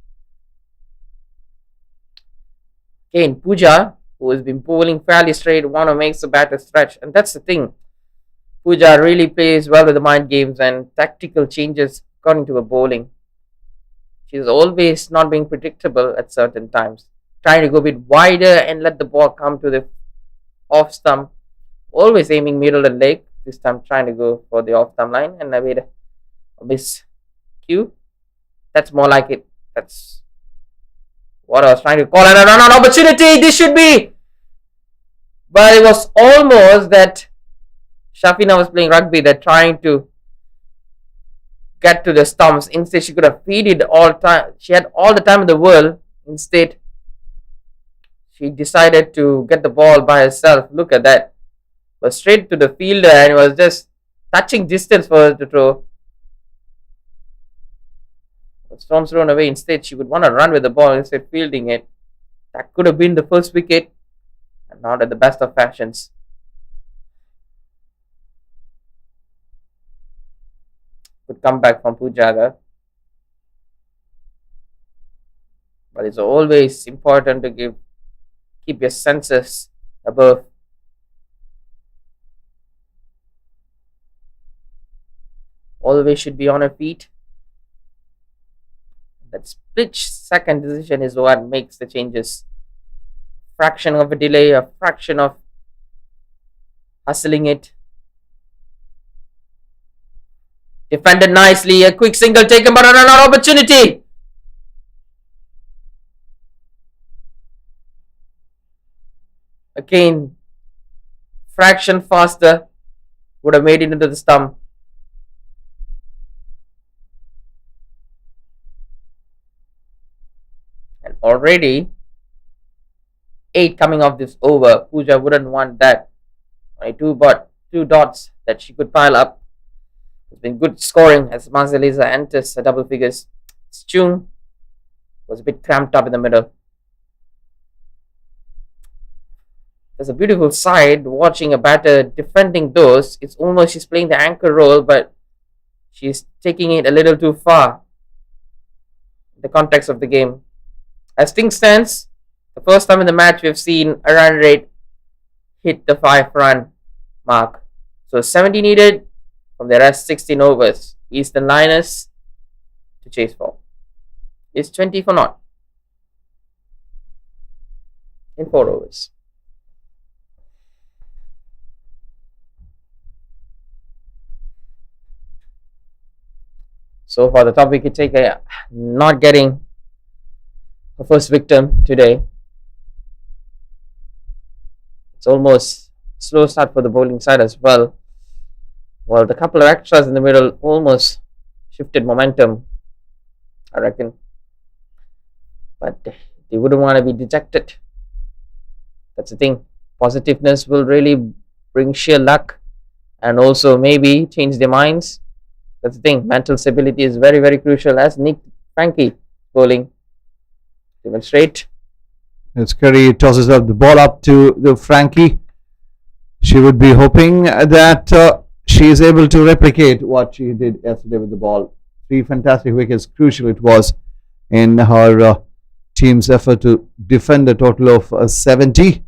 Again, Pooja, who has been bowling fairly straight, want to make the batter stretch. And that's the thing. Pooja really plays well with the mind games and tactical changes according to her bowling. She's always not being predictable at certain times. Trying to go a bit wider and let the ball come to the off stump. Always aiming middle and leg. This time trying to go for the off stump line, and I made a miscue. That's more like it. That's what I was trying to call. And a run-out opportunity. This should be. But it was almost that Shafina was playing rugby. They're trying to get to the stumps. Instead, she could have feeded all time. She had all the time in the world. Instead, she decided to get the ball by herself. Look at that. Was straight to the fielder, and it was just touching distance for her to throw. The storm's thrown away. Instead, she would want to run with the ball instead fielding it. That could have been the first wicket, and not at the best of fashions. Good comeback from Pooja there. But it's always important to keep your senses above. Always should be on her feet. That split second decision is what makes the changes. Fraction of a delay, a fraction of hustling it. Defended nicely, a quick single taken, but another opportunity. Again, fraction faster, would have made it into the stump. And already 8 coming off this over. Pooja wouldn't want that. Only 2 dots that she could pile up. It's been good scoring as Malaysian enters the double figures. Chung was a bit cramped up in the middle. There's a beautiful side watching a batter defending those. It's almost she's playing the anchor role, but she's taking it a little too far in the context of the game. As things stands, the first time in the match we've seen a run rate hit the 5-run mark. So 70 needed from the rest 16 overs. Is the Lioness to chase for. It's 20 for naught in 4 overs. So far, the top wicket taker not getting the first victim today. It's almost slow start for the bowling side as well. Well, the couple of extras in the middle almost shifted momentum, I reckon. But they wouldn't want to be dejected. That's the thing. Positiveness will really bring sheer luck and also maybe change their minds. That's the thing. Mental stability is very, very crucial. As Nick Frankie bowling. Even straight. As Curry tosses up the ball up to the Frankie, she would be hoping that she is able to replicate what she did yesterday with the ball. 3 fantastic wickets, crucial it was in her team's effort to defend a total of 70.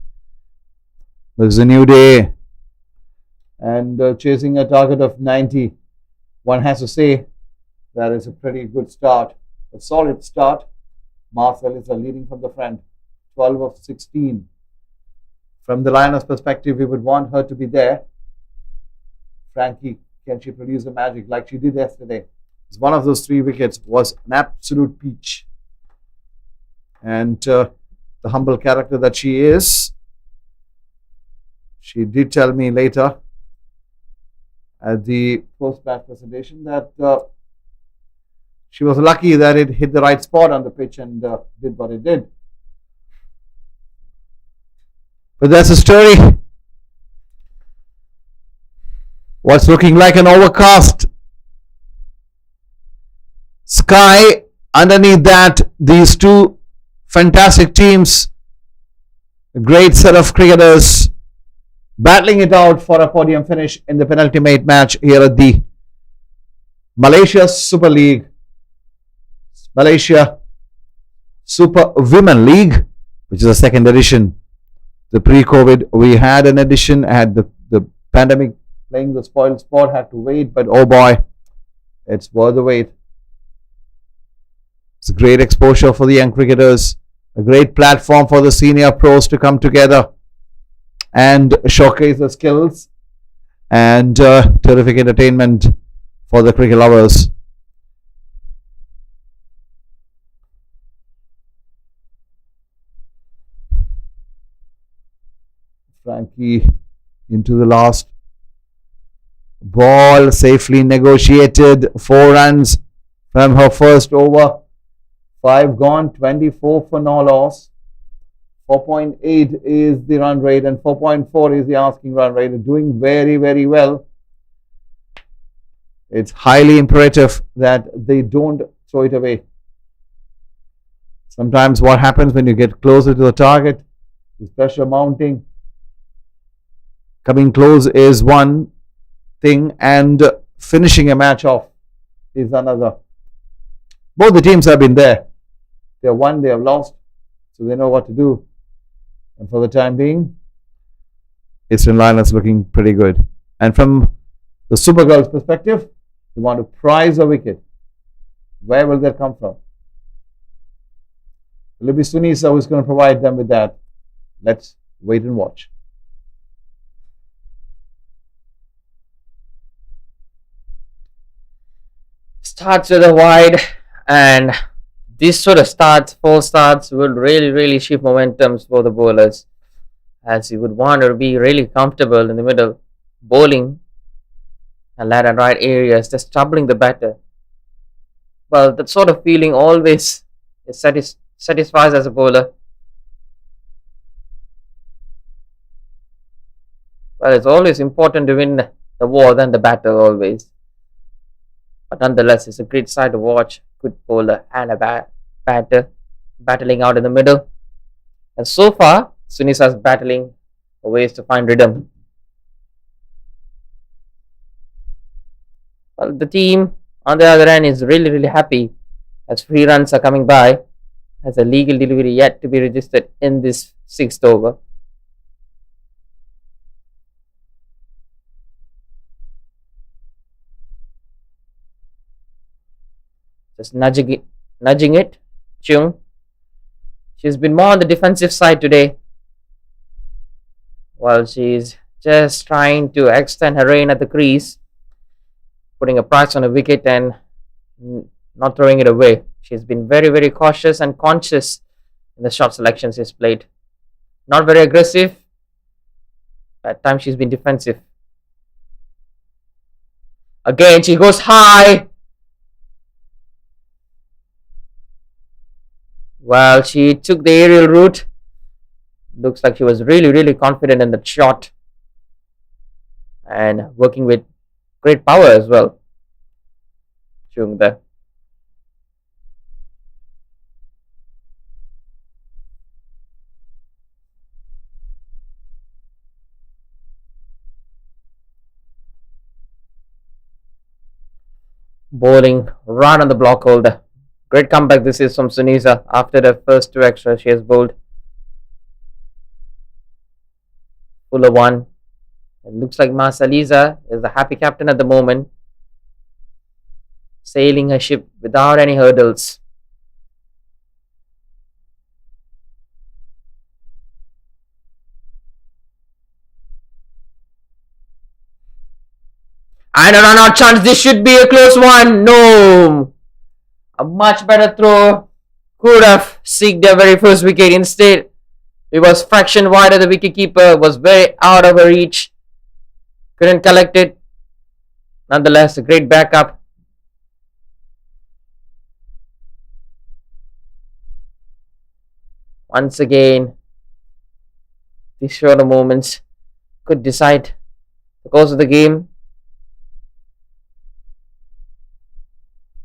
It's a new day and chasing a target of 90. One has to say that is a pretty good start, a solid start. Marcel is leading from the front, 12 of 16. From the Lioness perspective, we would want her to be there. Frankie, can she produce a magic like she did yesterday? It's one of those 3 wickets was an absolute peach. And the humble character that she is, she did tell me later at the post-match presentation that she was lucky that it hit the right spot on the pitch and did what it did. But that's a story. What's looking like an overcast sky. Underneath that, these 2 fantastic teams, a great set of cricketers battling it out for a podium finish in the penultimate match here at the Malaysia Super League, Malaysia Super Women League, which is a 2nd edition. The pre-COVID, we had an edition, had the pandemic playing the spoiled sport, had to wait, but oh boy, it's worth the wait. It's a great exposure for the young cricketers, a great platform for the senior pros to come together and showcase their skills, and terrific entertainment for the cricket lovers. Frankie into the last ball, safely negotiated, 4 runs from her first over, 5 gone, 24 for no loss. 4.8 is the run rate and 4.4 is the asking run rate. Doing very, very well. It's highly imperative that they don't throw it away. Sometimes what happens when you get closer to the target, is pressure mounting. Coming close is one thing and finishing a match off is another. Both the teams have been there. They have won, they have lost, so they know what to do. And for the time being, Eastern Lioness looking pretty good. And from the Super Girls perspective, you want to prize a wicket. Where will that come from? Will it be Sunisa who's going to provide them with that? Let's wait and watch. Starts with a wide, and these sort of starts, 4 starts, will really shift momentums for the bowlers, as you would want to be really comfortable in the middle, bowling and left and right areas, just troubling the batter. Well, that sort of feeling always satisfies as a bowler. Well, it's always important to win the war than the battle always. But nonetheless, it's a great sight to watch. Good bowler and a batter battling out in the middle. And so far, Sunisa's battling for ways to find rhythm. Well, the team on the other end is really happy as free runs are coming by, as a legal delivery yet to be registered in this 6th over. Just nudging it. Chung. She's been more on the defensive side today, while she's just trying to extend her reign at the crease, putting a price on a wicket and not throwing it away. She's been very cautious and conscious in the shot selections she's played. Not very aggressive. At times she's been defensive. Again, she goes high. Well, she took the aerial route. Looks like she was really confident in that shot and working with great power as well. Chung there. bowling right on the block holder. Great comeback this is from Sunisa. After the first two extras, she has bowled fuller one. It looks like Masaliza is the happy captain at the moment, sailing her ship without any hurdles. And a run out chance. This should be a close one. No. A much better throw could have seeked their very first wicket. Instead, it was fraction wide of the wicketkeeper. Was very out of her reach. Couldn't collect it. Nonetheless, a great backup. Once again, these shorter moments could decide the course of the game.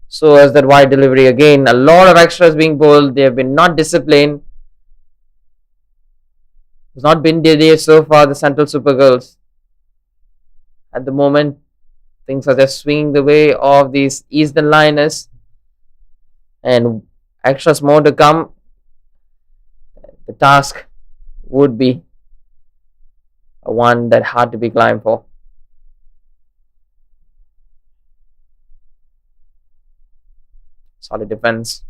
So as that wide delivery again, a lot of extras being bowled. They have been not disciplined. It's not been their day so far, the Central Super Girls. At the moment, things are just swinging the way of these Eastern Lioness. And extras more to come. The task would be one that hard to be climbed for. Solid defense.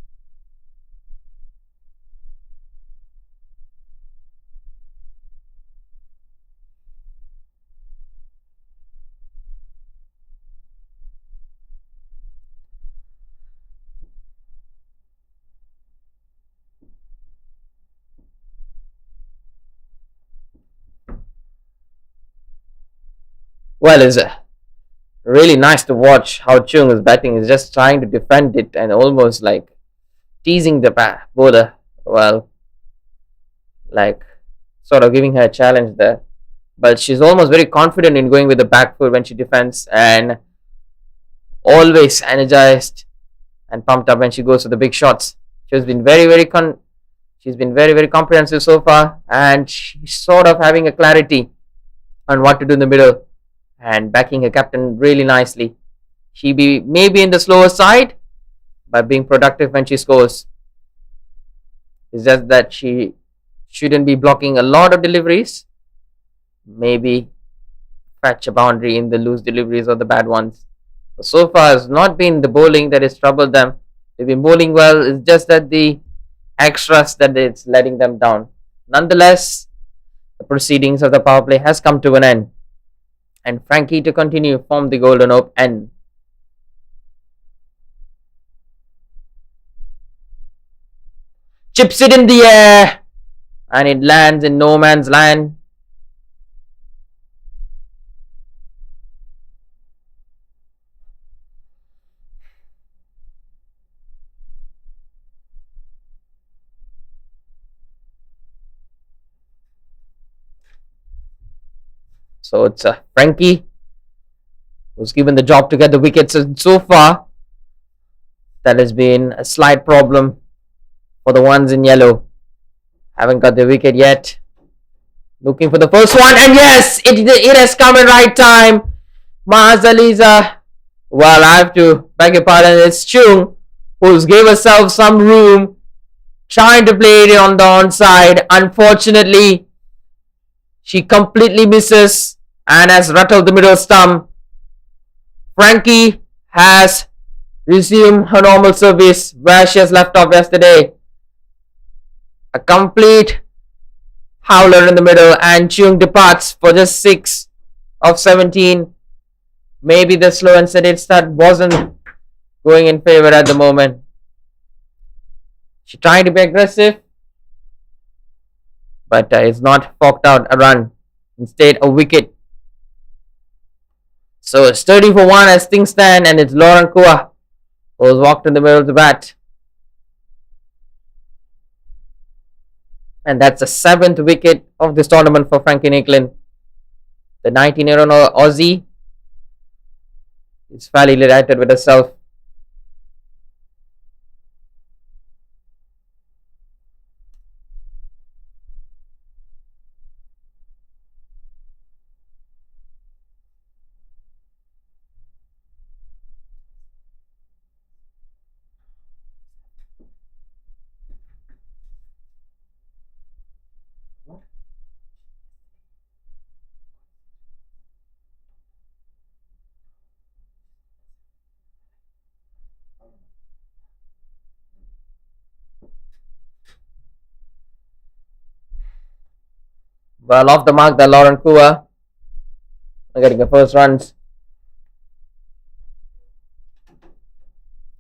Well, it's really nice to watch how Chung is batting. He's just trying to defend it and almost like teasing the bowler. Well, like sort of giving her a challenge there. But she's almost very confident in going with the back foot when she defends, and always energized and pumped up when she goes for the big shots. She's been she's been very comprehensive so far, and she's sort of having a clarity on what to do in the middle and backing her captain really nicely. She be maybe in the slower side, but being productive when she scores. It's just that she shouldn't be blocking a lot of deliveries. Maybe patch a boundary in the loose deliveries or the bad ones. So far, it's not been the bowling that has troubled them. They've been bowling well. It's just that the extras that it's letting them down. Nonetheless, the proceedings of the power play has come to an end, and Frankie to continue form the golden end. Chips it in the air, and it lands in no man's land. So it's Frankie who's given the job to get the wickets, and so far that has been a slight problem for the ones in yellow. Haven't got the wicket yet. Looking for the first one, and yes, it has come in right time. Mahazaliza. Well, I have to beg your pardon. It's Chung who's gave herself some room, trying to play it on the onside. Unfortunately, she completely misses and has rattled the middle stump. Frankie has resumed her normal service where she has left off yesterday. A complete howler in the middle, and Chung departs for just 6 of 17. Maybe the slow and steady start wasn't going in favor at the moment. She tried to be aggressive, but it's not forked out a run. Instead, a wicket. So it's 30 for 1 as things stand, and it's Lauren Kua who's walked in the middle of the bat. And that's the 7th wicket of this tournament for Frankie Nicklin. The 19-year-old Aussie is fairly delighted with herself. Well, off the mark, the Lauren Kua getting the first runs.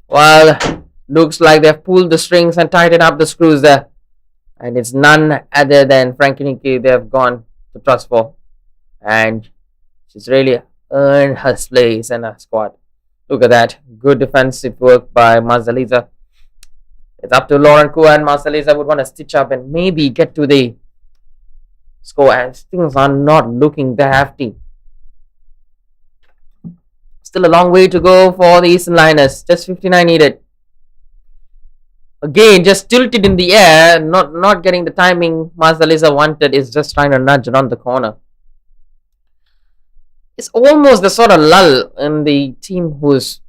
Well, looks like they've pulled the strings and tightened up the screws there. And it's none other than Frankie Nikki they've gone to trust for. And she's really earned her place in her squad. Look at that. Good defensive work by Mazaliza. It's up to Lauren Kua, and Mazaliza would want to stitch up and maybe get to the score, as things are not looking that hefty. Still a long way to go for the Eastern Lioness. Just 59 needed. Again, just tilted in the air, not getting the timing Mazaliza wanted. Is just trying to nudge around the corner. It's almost the sort of lull in the team who's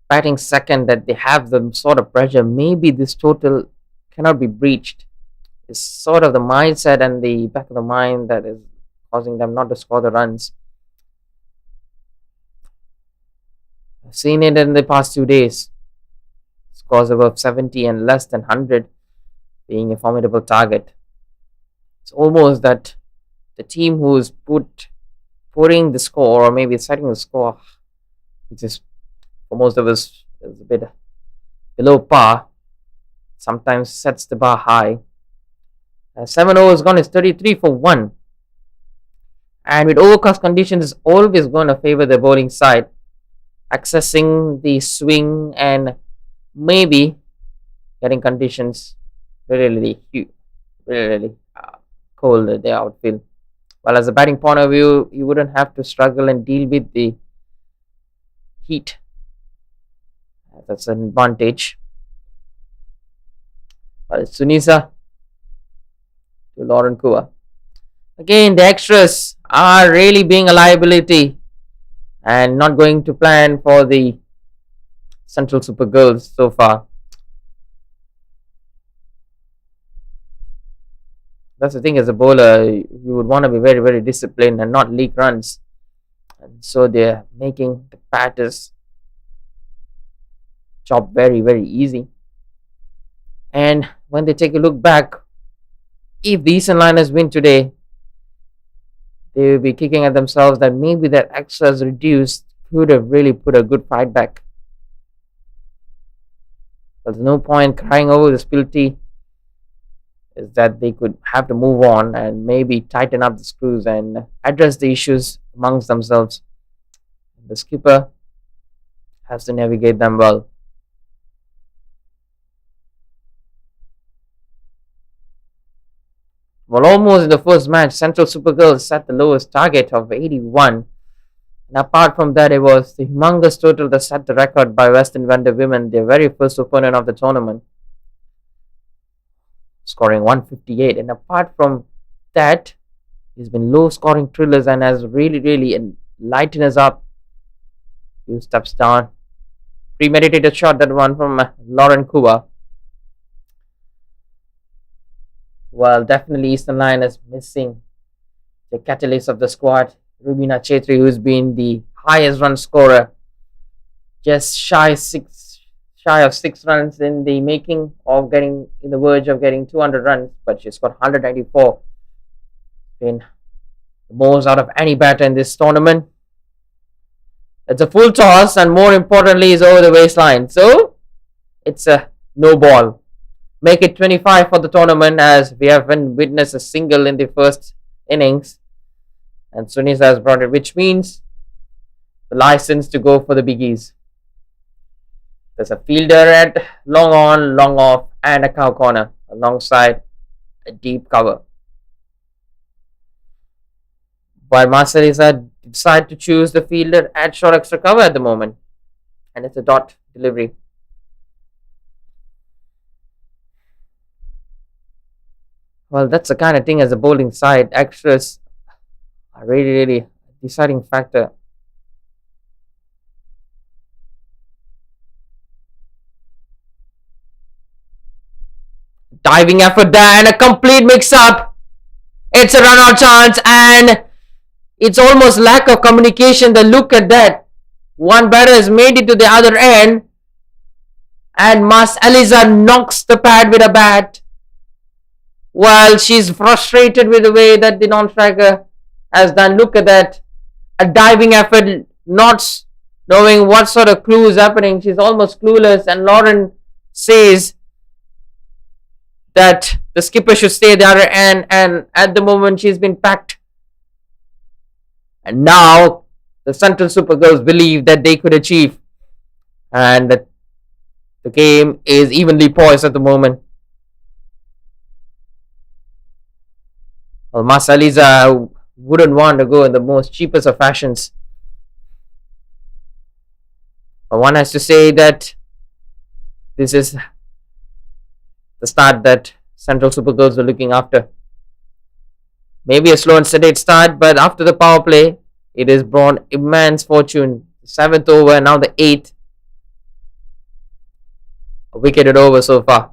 batting second, that they have the sort of pressure. Maybe this total cannot be breached. It's sort of the mindset and the back of the mind that is causing them not to score the runs. I've seen it in the past 2 days. Scores above 70 and less than 100 being a formidable target. It's almost that the team who's putting the score, or maybe setting the score, which is for most of us is a bit below par, sometimes sets the bar high. 7 overs gone is 33 for 1. And with overcast conditions, it's always going to favor the bowling side, accessing the swing and maybe getting conditions really cold at the outfield. Well, as a batting point of view, you wouldn't have to struggle and deal with the heat. That's an advantage. Well, it's Sunisa to Lauren Kua. Again, the extras are really being a liability and not going to plan for the Central Super Girls so far. That's the thing, as a bowler, you would want to be very disciplined and not leak runs. And so they're making the batters' job very easy. And when they take a look back, if the Eastern Lioness win today, they will be kicking at themselves that maybe that extras reduced could have really put a good fight back. There's no point crying over the spilty. Is that they could have to move on and maybe tighten up the screws and address the issues amongst themselves. The skipper has to navigate them well. Well, almost in the first match, Central Super Girls set the lowest target of 81. And apart from that, it was the humongous total that set the record by Western Wonder Women, their very first opponent of the tournament, scoring 158. And apart from that, it's been low scoring thrillers and has really lightened us up. Few steps down. Premeditated shot, that one from Lauren Kua. Well, definitely Eastern Lioness missing the catalyst of the squad, Rubina Chetri, who's been the highest run scorer, just shy of 6 runs in the making of getting in the verge of getting 200 runs, but she's got 194. Been the most out of any batter in this tournament. It's a full toss, and more importantly, is over the waistline. So it's a no ball. Make it 25 for the tournament, as we haven't witnessed a single in the first innings. And Sunisa has brought it, which means the license to go for the biggies. There's a fielder at long on, long off, and a cow corner alongside a deep cover. While Mazaliza decide to choose the fielder at short extra cover at the moment, and it's a dot delivery. Well, that's the kind of thing as a bowling side. Extras are really deciding factor. Diving effort there and a complete mix-up. It's a run-out chance, and it's almost lack of communication. The look at that. One batter has made it to the other end, and Mazaliza knocks the pad with a bat. Well, she's frustrated with the way that the non-striker has done. Look at that. A diving effort, not knowing what sort of clue is happening. She's almost clueless. And Lauren says that the skipper should stay there, and at the moment she's been packed. And now the Central Super Girls believe that they could achieve, and that the game is evenly poised at the moment. Well, Masaliza wouldn't want to go in the most cheapest of fashions. But one has to say that this is the start that Central Super Girls are looking after. Maybe a slow and steady start, but after the power play, it has brought immense fortune. 7th over, now the 8th. A wicketed over so far.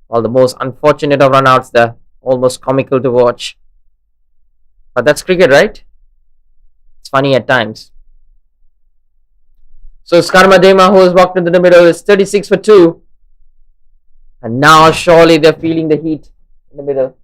All the most unfortunate of runouts there. Almost comical to watch. But that's cricket, right? It's funny at times. So Skarma Dema, who has walked into the middle, is 36 for 2. And now surely they're feeling the heat in the middle.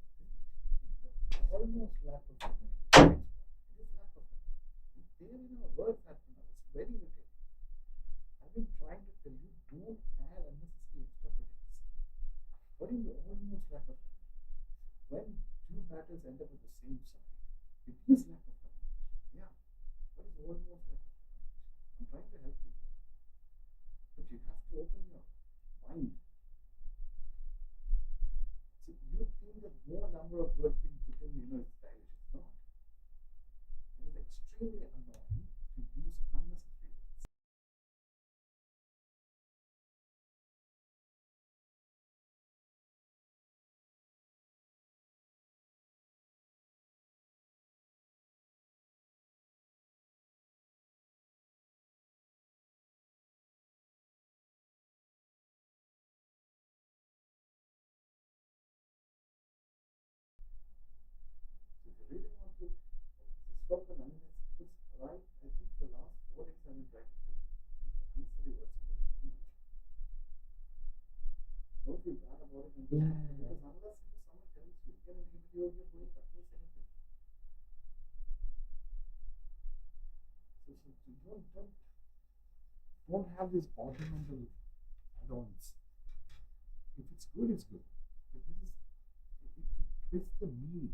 Don't have these ornamental add-ons. If it's good, it's good. But it twists the meaning.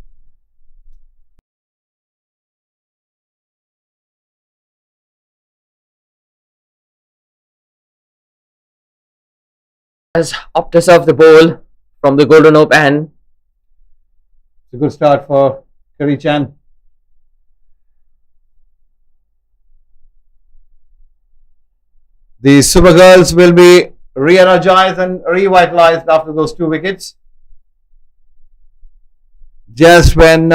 Has opted to serve the ball from the Golden Hope end. It's a good start for Curry Chan. The Supergirls will be re-energized and revitalized after those 2 wickets. Just when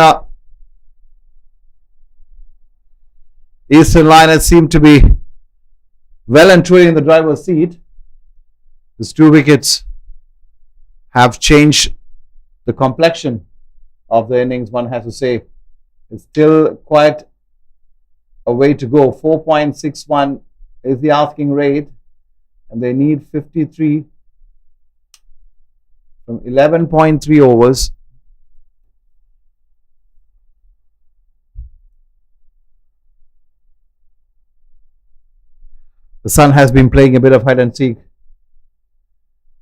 Eastern Lioness seemed to be well and truly in the driver's seat, these 2 wickets have changed the complexion of the innings, one has to say. It's still quite a way to go. 4.61 is the asking rate, and they need 53 from 11.3 overs. The sun has been playing a bit of hide and seek.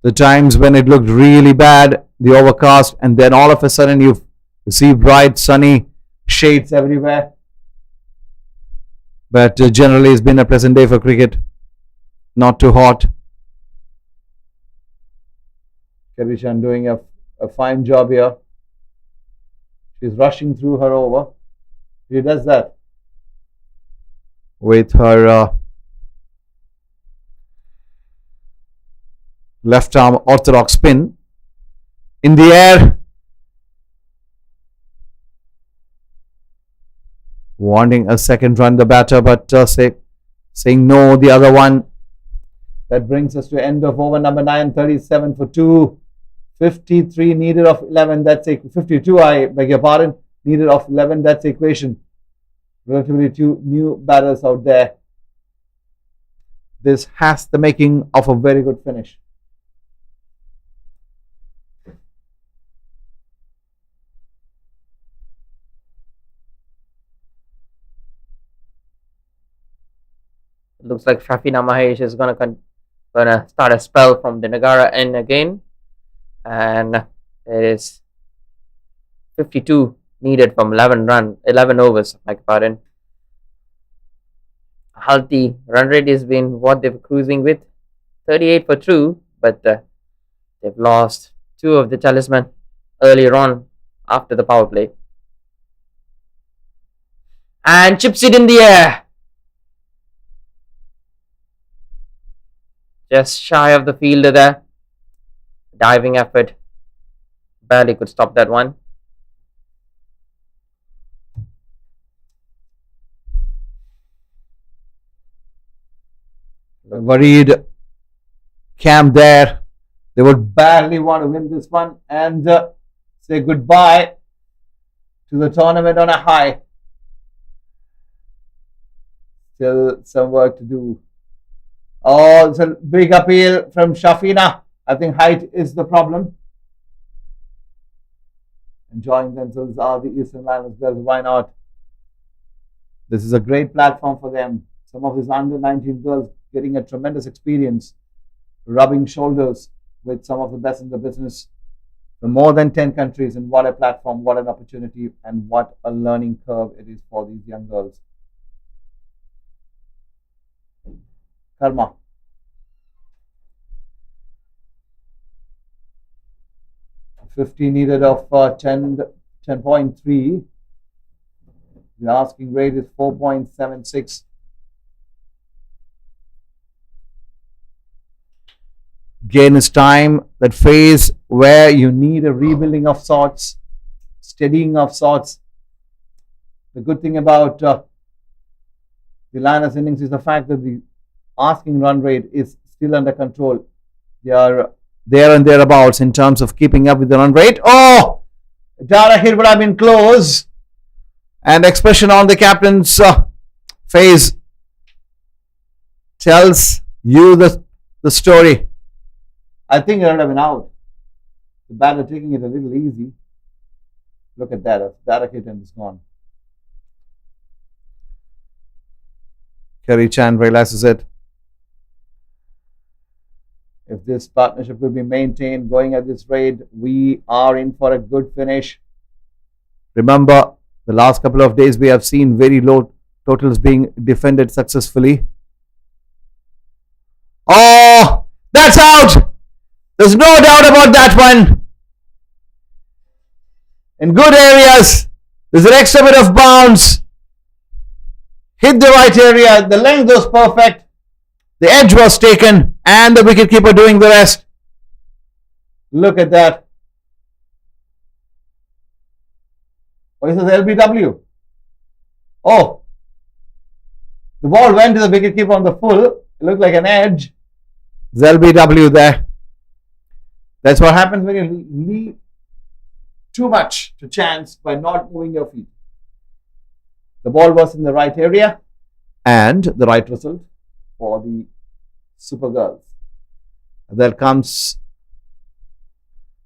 The times when it looked really bad, the overcast, and then all of a sudden you see bright sunny shades everywhere. But generally it's been a pleasant day for cricket. Not too hot. Karishan doing a fine job here. She's rushing through her over. She does that with her left arm orthodox spin. In the air. Wanting a second run, the batter, but saying no, the other one. That brings us to end of over number 9, 37 for 2. 53 needed of 11, that's 52, I beg your pardon, needed of 11, that's equation. Relatively 2 new batters out there. This has the making of a very good finish. It looks like Shafina Mahesh is gonna start a spell from the Nagara end again, and it is 52 needed from 11 overs. Like pardon. Healthy run rate has been what they're cruising with, 38 for true, but they've lost two of the talisman earlier on after the power play. And chips it in the air. Just shy of the fielder there. Diving effort. Barely could stop that one. Worried camp there. They would badly want to win this one and say goodbye to the tournament on a high. Still some work to do. Oh, it's a big appeal from Shafina. I think height is the problem. Enjoying themselves are the Eastern Lioness girls. Why not? This is a great platform for them. Some of these under 19 girls getting a tremendous experience, rubbing shoulders with some of the best in the business from more than 10 countries. And what a platform, what an opportunity, and what a learning curve it is for these young girls. Karma. $50 needed of 10.3. The asking rate is 4.76. Again, it's time, that phase where you need a rebuilding of sorts, steadying of sorts. The good thing about the Lioness innings is the fact that the asking run rate is still under control. They are there and thereabouts in terms of keeping up with the run rate. Oh! Dara hit would have been close. And expression on the captain's face tells you the story. I think it would have been out. The batter taking it a little easy. Look at that. Dara hit and it's gone. Kerry Chan realizes it. If this partnership will be maintained going at this rate, we are in for a good finish. Remember, the last couple of days we have seen very low totals being defended successfully. Oh, that's out! There's no doubt about that one. In good areas, there's an extra bit of bounce. Hit the right area, the length was perfect. The edge was taken and the wicketkeeper doing the rest. Look at that. What is this LBW? Oh, the ball went to the wicketkeeper on the full. It looked like an edge. There's LBW there. That's what happens when you leave too much to chance by not moving your feet. The ball was in the right area and the right result for the Super Girls. And there comes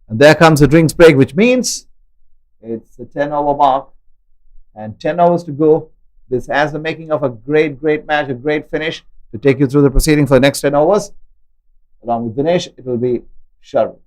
a drinks break, which means it's a 10-over mark and 10 hours to go. This has the making of a great match, a great finish. To take you through the proceeding for the next 10 hours, along with Dinesh, it will be Sharma.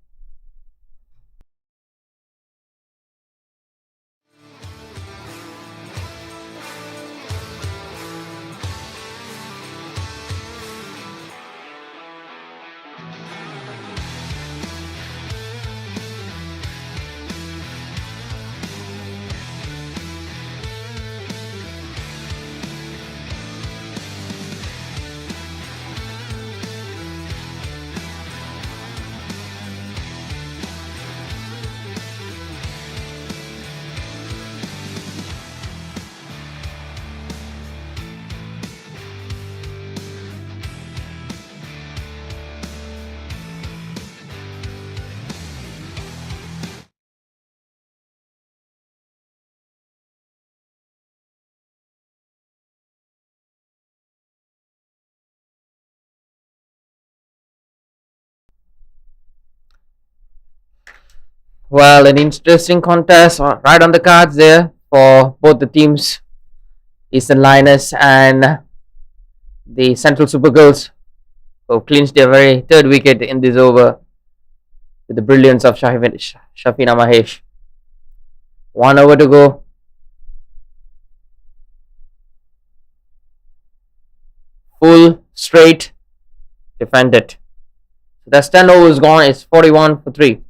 Well, an interesting contest right on the cards there for both the teams, Eastern Lioness and the Central Super Girls, who clinched their very third wicket in this over with the brilliance of Shafina Mahesh. 1 over to go. Full, straight, defended. So that's 10 overs gone. It's 41 for 3.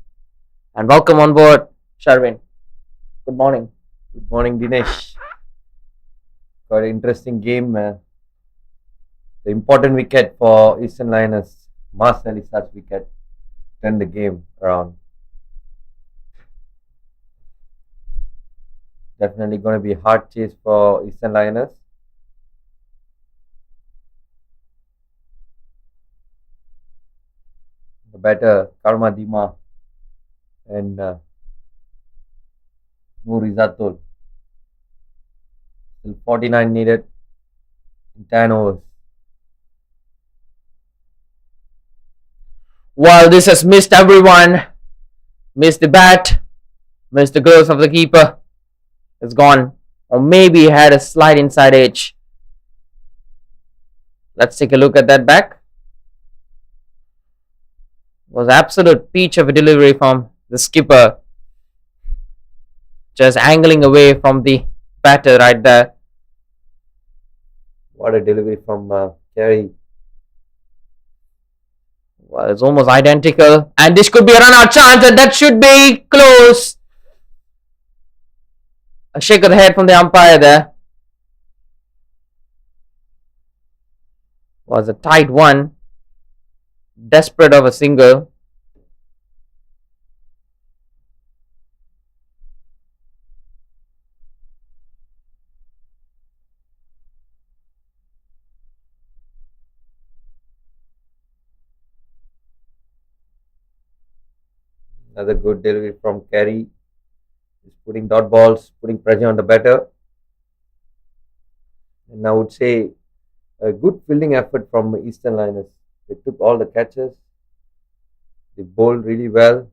And welcome on board, Sharvin. Good morning. Good morning, Dinesh. Quite an interesting game. The important wicket for Eastern Lioness, Mas Alisa's wicket, turned the game around. Definitely going to be a hard chase for Eastern Lioness. The batter, Karma Dima and Nurizatul. Still 49 needed in 10 overs. Well, this has missed everyone. Missed the bat. Missed the goals of the keeper. It's gone. Or maybe had a slight inside edge. Let's take a look at that back. Was absolute peach of a delivery from the skipper. Just angling away from the batter right there. What a delivery from Carey. Well, it's almost identical. And this could be a run-out chance, and that should be close. A shake of the head from the umpire there. Was a tight one. Desperate of a single. Another good delivery from Carey. He's putting dot balls, putting pressure on the batter. And I would say a good fielding effort from Eastern Lioness. They took all the catches. They bowled really well.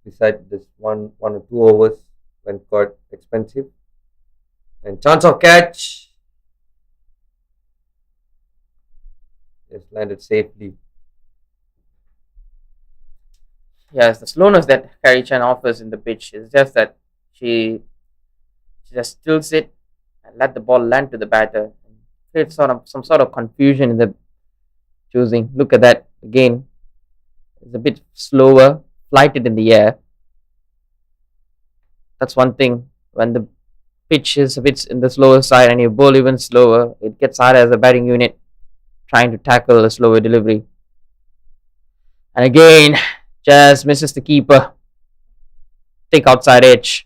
Besides this one or two overs went quite expensive. And chance of catch. Just landed safely. Yes, the slowness that Carey Chan offers in the pitch is just that she just stills it and let the ball land to the batter. Creates some sort of confusion in the choosing. Look at that again. It's a bit slower, flighted in the air. That's one thing. When the pitch is a bit in the slower side and you bowl even slower, it gets harder as a batting unit trying to tackle a slower delivery. And again, just misses the keeper. Take outside edge.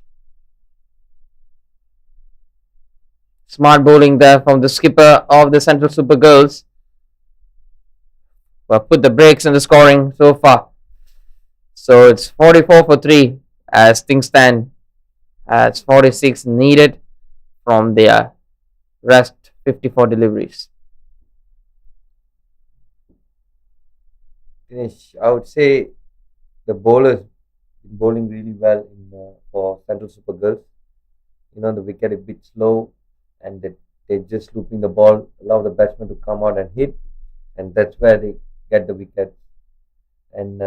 Smart bowling there from the skipper of the Central Super Girls. Well, put the brakes on the scoring so far. So it's 44 for 3 as things stand. As 46 needed from their rest 54 deliveries. Finish. I would say the bowlers been bowling really well for Central Super Girls. The wicket a bit slow and they're just looping the ball, allow the batsman to come out and hit, and that's where they get the wicket. And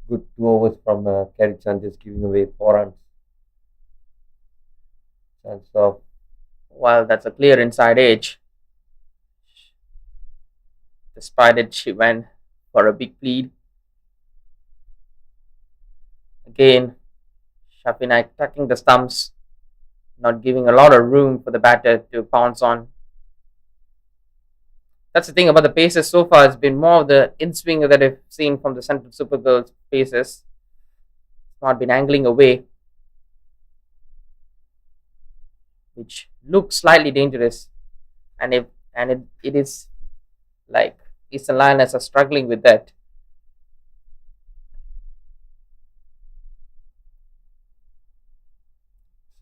good 2 overs from Carey Chan, just giving away 4 runs. Chance of Well, that's a clear inside edge. Despite it, she went for a big lead. Again, Shafina attacking the stumps, not giving a lot of room for the batter to pounce on. That's the thing about the paces so far. It's been more of the in-swing that I've seen from the Central Super Girls paces. It's not been angling away, which looks slightly dangerous. And it is like Eastern Lioness are struggling with that.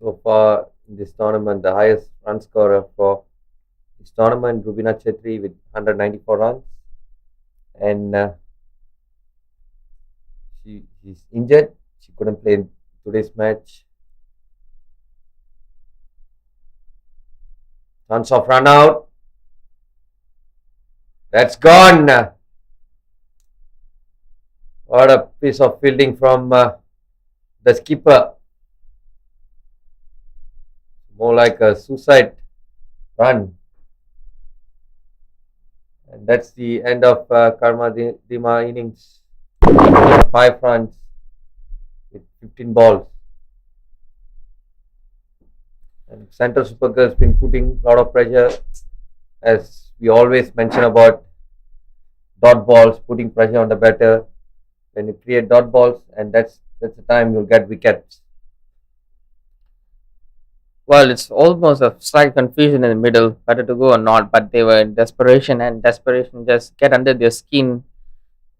so far in this tournament, the highest run scorer for this tournament, Rubina Chetri with 194 runs. And she's injured. She couldn't play in today's match. Chance of run out. That's gone. What a piece of fielding from the skipper. More like a suicide run. And that's the end of Karma Dima innings. 5 runs with 15 balls. And Central Super Girls been putting a lot of pressure, as we always mention about dot balls, putting pressure on the batter. When you create dot balls, and that's the time you'll get wickets. Well, it's almost a slight confusion in the middle, whether to go or not, but they were in desperation, and desperation just get under their skin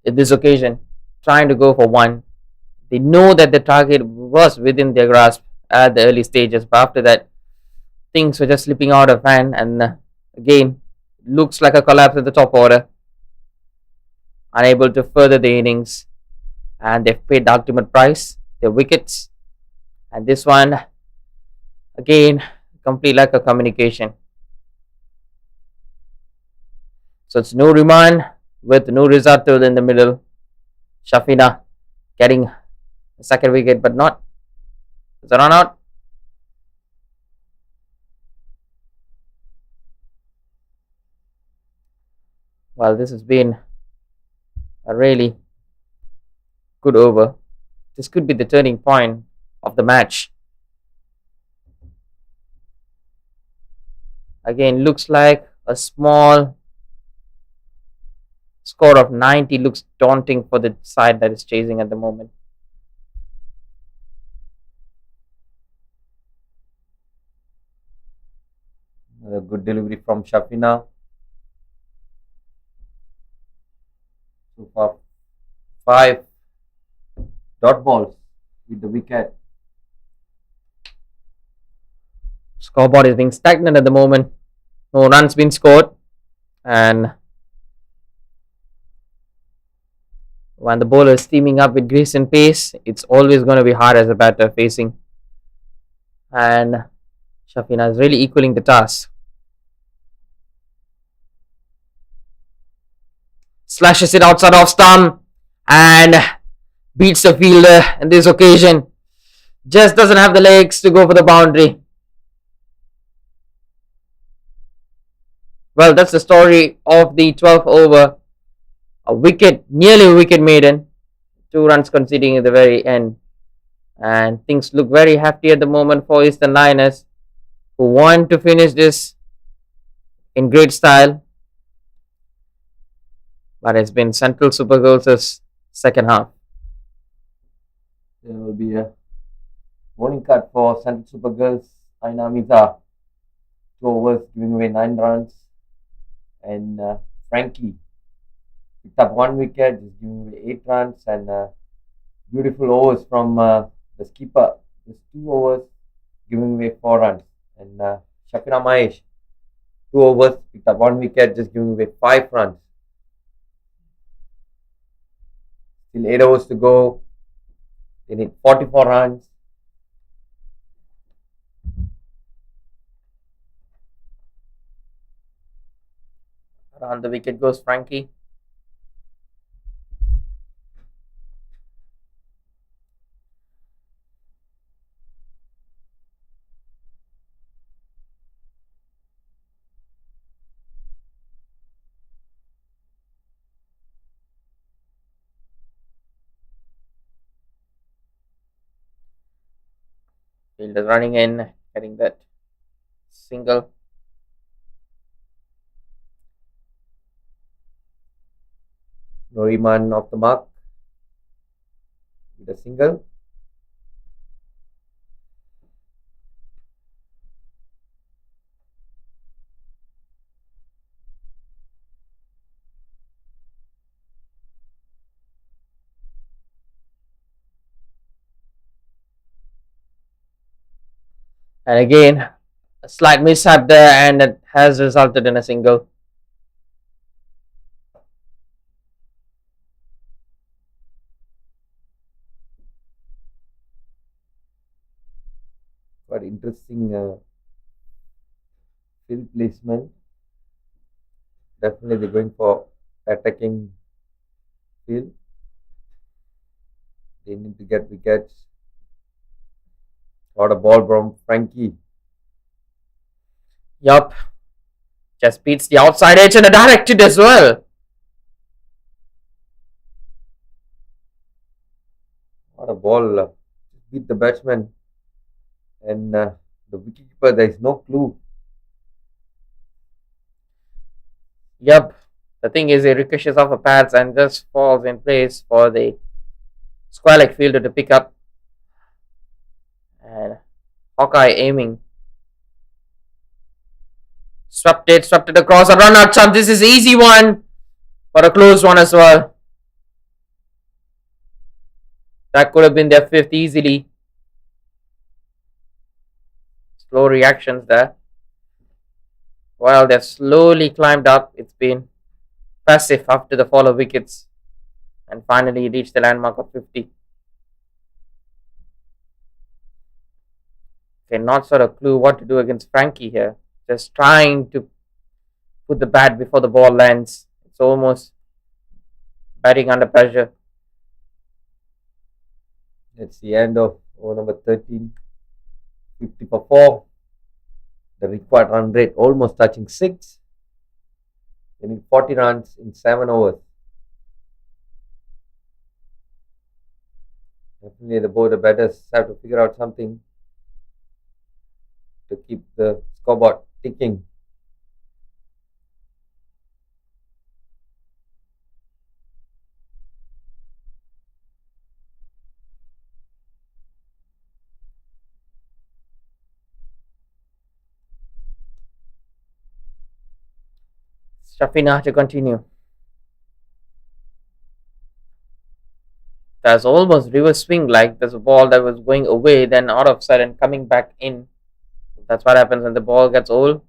in this occasion, trying to go for one. They know that the target was within their grasp at the early stages, but after that, things were just slipping out of hand, and again, looks like a collapse at the top order. Unable to further the innings, and they've paid the ultimate price, their wickets. And this one, again, complete lack of communication. So it's no remand with no Risotto in the middle. Shafina getting the second wicket, but not. It's a run out. Well, this has been a really good over. This could be the turning point of the match. Again, looks like a small score of 90 looks daunting for the side that is chasing at the moment. A good delivery from Shafina. So far, 5 dot balls with the wicket. Scoreboard is being stagnant at the moment. No runs been scored, and when the bowler is steaming up with grace and pace, it's always going to be hard as a batter facing. And Shafina is really equaling the task. Slashes it outside off stump and beats the fielder in this occasion. Just doesn't have the legs to go for the boundary. Well, that's the story of the 12th over. A wicket, nearly a wicket maiden. 2 runs conceding at the very end. And things look very hefty at the moment for Eastern Lioness, who want to finish this in great style. But it's been Central Super Girls' second half. There will be a warning cut for Central Super Girls. Aina Miza, 2 overs, giving away 9 runs. And Frankie picked up 1 wicket, just giving away 8 runs. And beautiful overs from the skipper, just 2 overs, giving away 4 runs. And Shafina Mahesh, 2 overs, picked up 1 wicket, just giving away 5 runs. Still 8 overs to go. They need 44 runs. Around the wicket goes Frankie. Fielder running in, getting that single. Noriman off the mark with a single. And again, a slight mishap there, and it has resulted in a single. Quite interesting field placement. Definitely they're going for attacking field. They need to get wickets. Got a ball from Frankie. Yup. Just beats the outside edge and a directed as well. What a ball. Beat the batsman. And the wicketkeeper, there is no clue. Yup. The thing is, it ricochets off the pads and just falls in place for the square leg fielder to pick up. And Hawkeye aiming. Swept it across a run out chance. This is easy one, but a close one as well. That could have been their fifth easily. Slow reactions there. Well, they've slowly climbed up. It's been passive after the fall of wickets and finally reached the landmark of 50. Okay, not sort of clue what to do against Frankie here. Just trying to put the bat before the ball lands. It's almost batting under pressure. It's the end of over number 13. 50 for 4. The required run rate almost touching 6. They need 40 runs in 7 overs. Definitely both the batters have to figure out something to keep the scoreboard ticking. Shafina to continue. There's almost reverse swing, like there's a ball that was going away, then out of sight and coming back in. That's what happens when the ball gets old.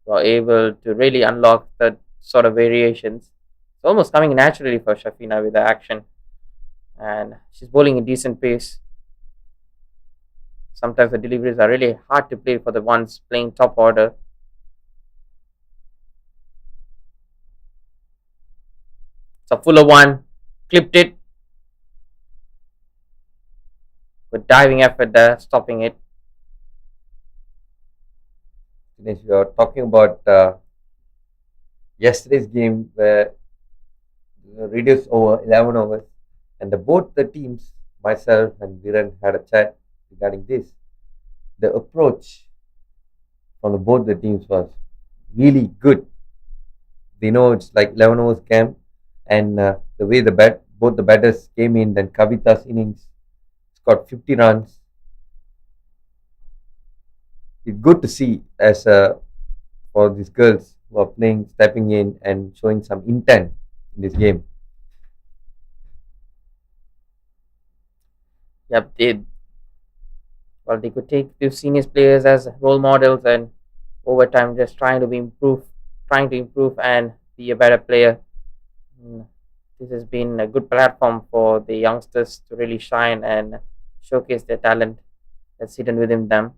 You're able to really unlock that sort of variations. It's almost coming naturally for Shafina with the action. And she's bowling a decent pace. Sometimes the deliveries are really hard to play for the ones playing top order. It's a fuller one. Clipped it. With diving effort there, stopping it. Dinesh, we are talking about yesterday's game where reduced over 11 overs, and both the teams, myself and Viren, had a chat regarding this. The approach from both the teams was really good. They know it's like 11 overs camp, and the way both the batters came in, then Kavita's innings got 50 runs. It's good to see as for these girls who are playing, stepping in and showing some intent in this game. Yep, they could take these senior players as role models and over time just trying to improve and be a better player. This has been a good platform for the youngsters to really shine and showcase their talent that's hidden within them.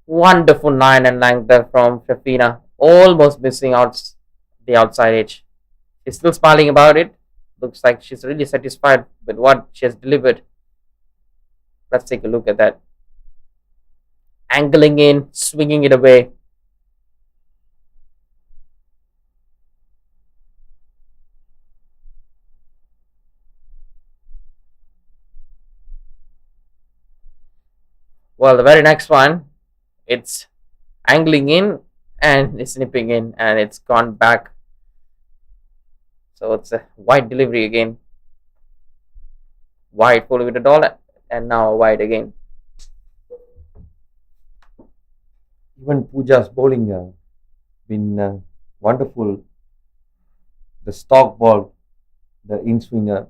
Wonderful 9 and length from Shafina, almost missing out the outside edge. She's still smiling about it. Looks like she's really satisfied with what she has delivered. Let's take a look at that. Angling in, swinging it away. Well, the very next one, it's angling in and it's nipping in and it's gone back. So it's a wide delivery again. Wide followed with a dollar and now wide again. Even Pooja's bowling been wonderful. The stock ball, the in swinger,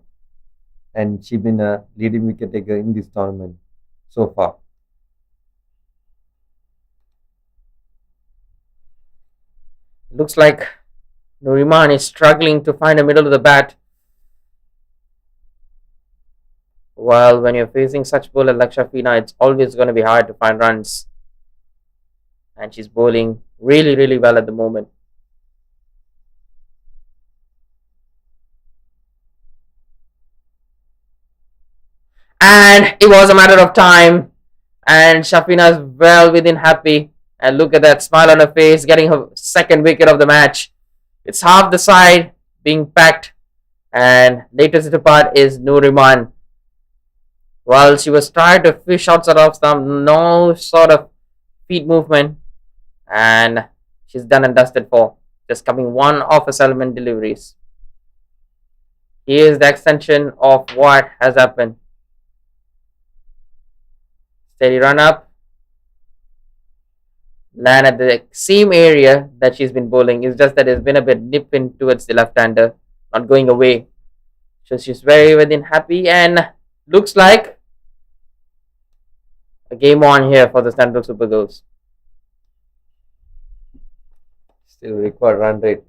and she's been a leading wicket taker in this tournament so far. Looks like Nuriman is struggling to find the middle of the bat. Well, when you're facing such bowler like Shafina, it's always going to be hard to find runs. And she's bowling really, really well at the moment. And it was a matter of time. And Shafina's well within happy. And look at that smile on her face, getting her second wicket of the match. It's half the side being packed. And latest depart is Nuriman. Well, she was trying to fish outside of some no sort of feet movement. And she's done and dusted for just coming one off her settlement deliveries. Here's the extension of what has happened. Steady run up. Land at the same area that she's been bowling. It's just that it's been a bit nipping towards the left-hander, not going away. So she's very within happy and looks like a game on here for the Central Super Girls. Still required run rate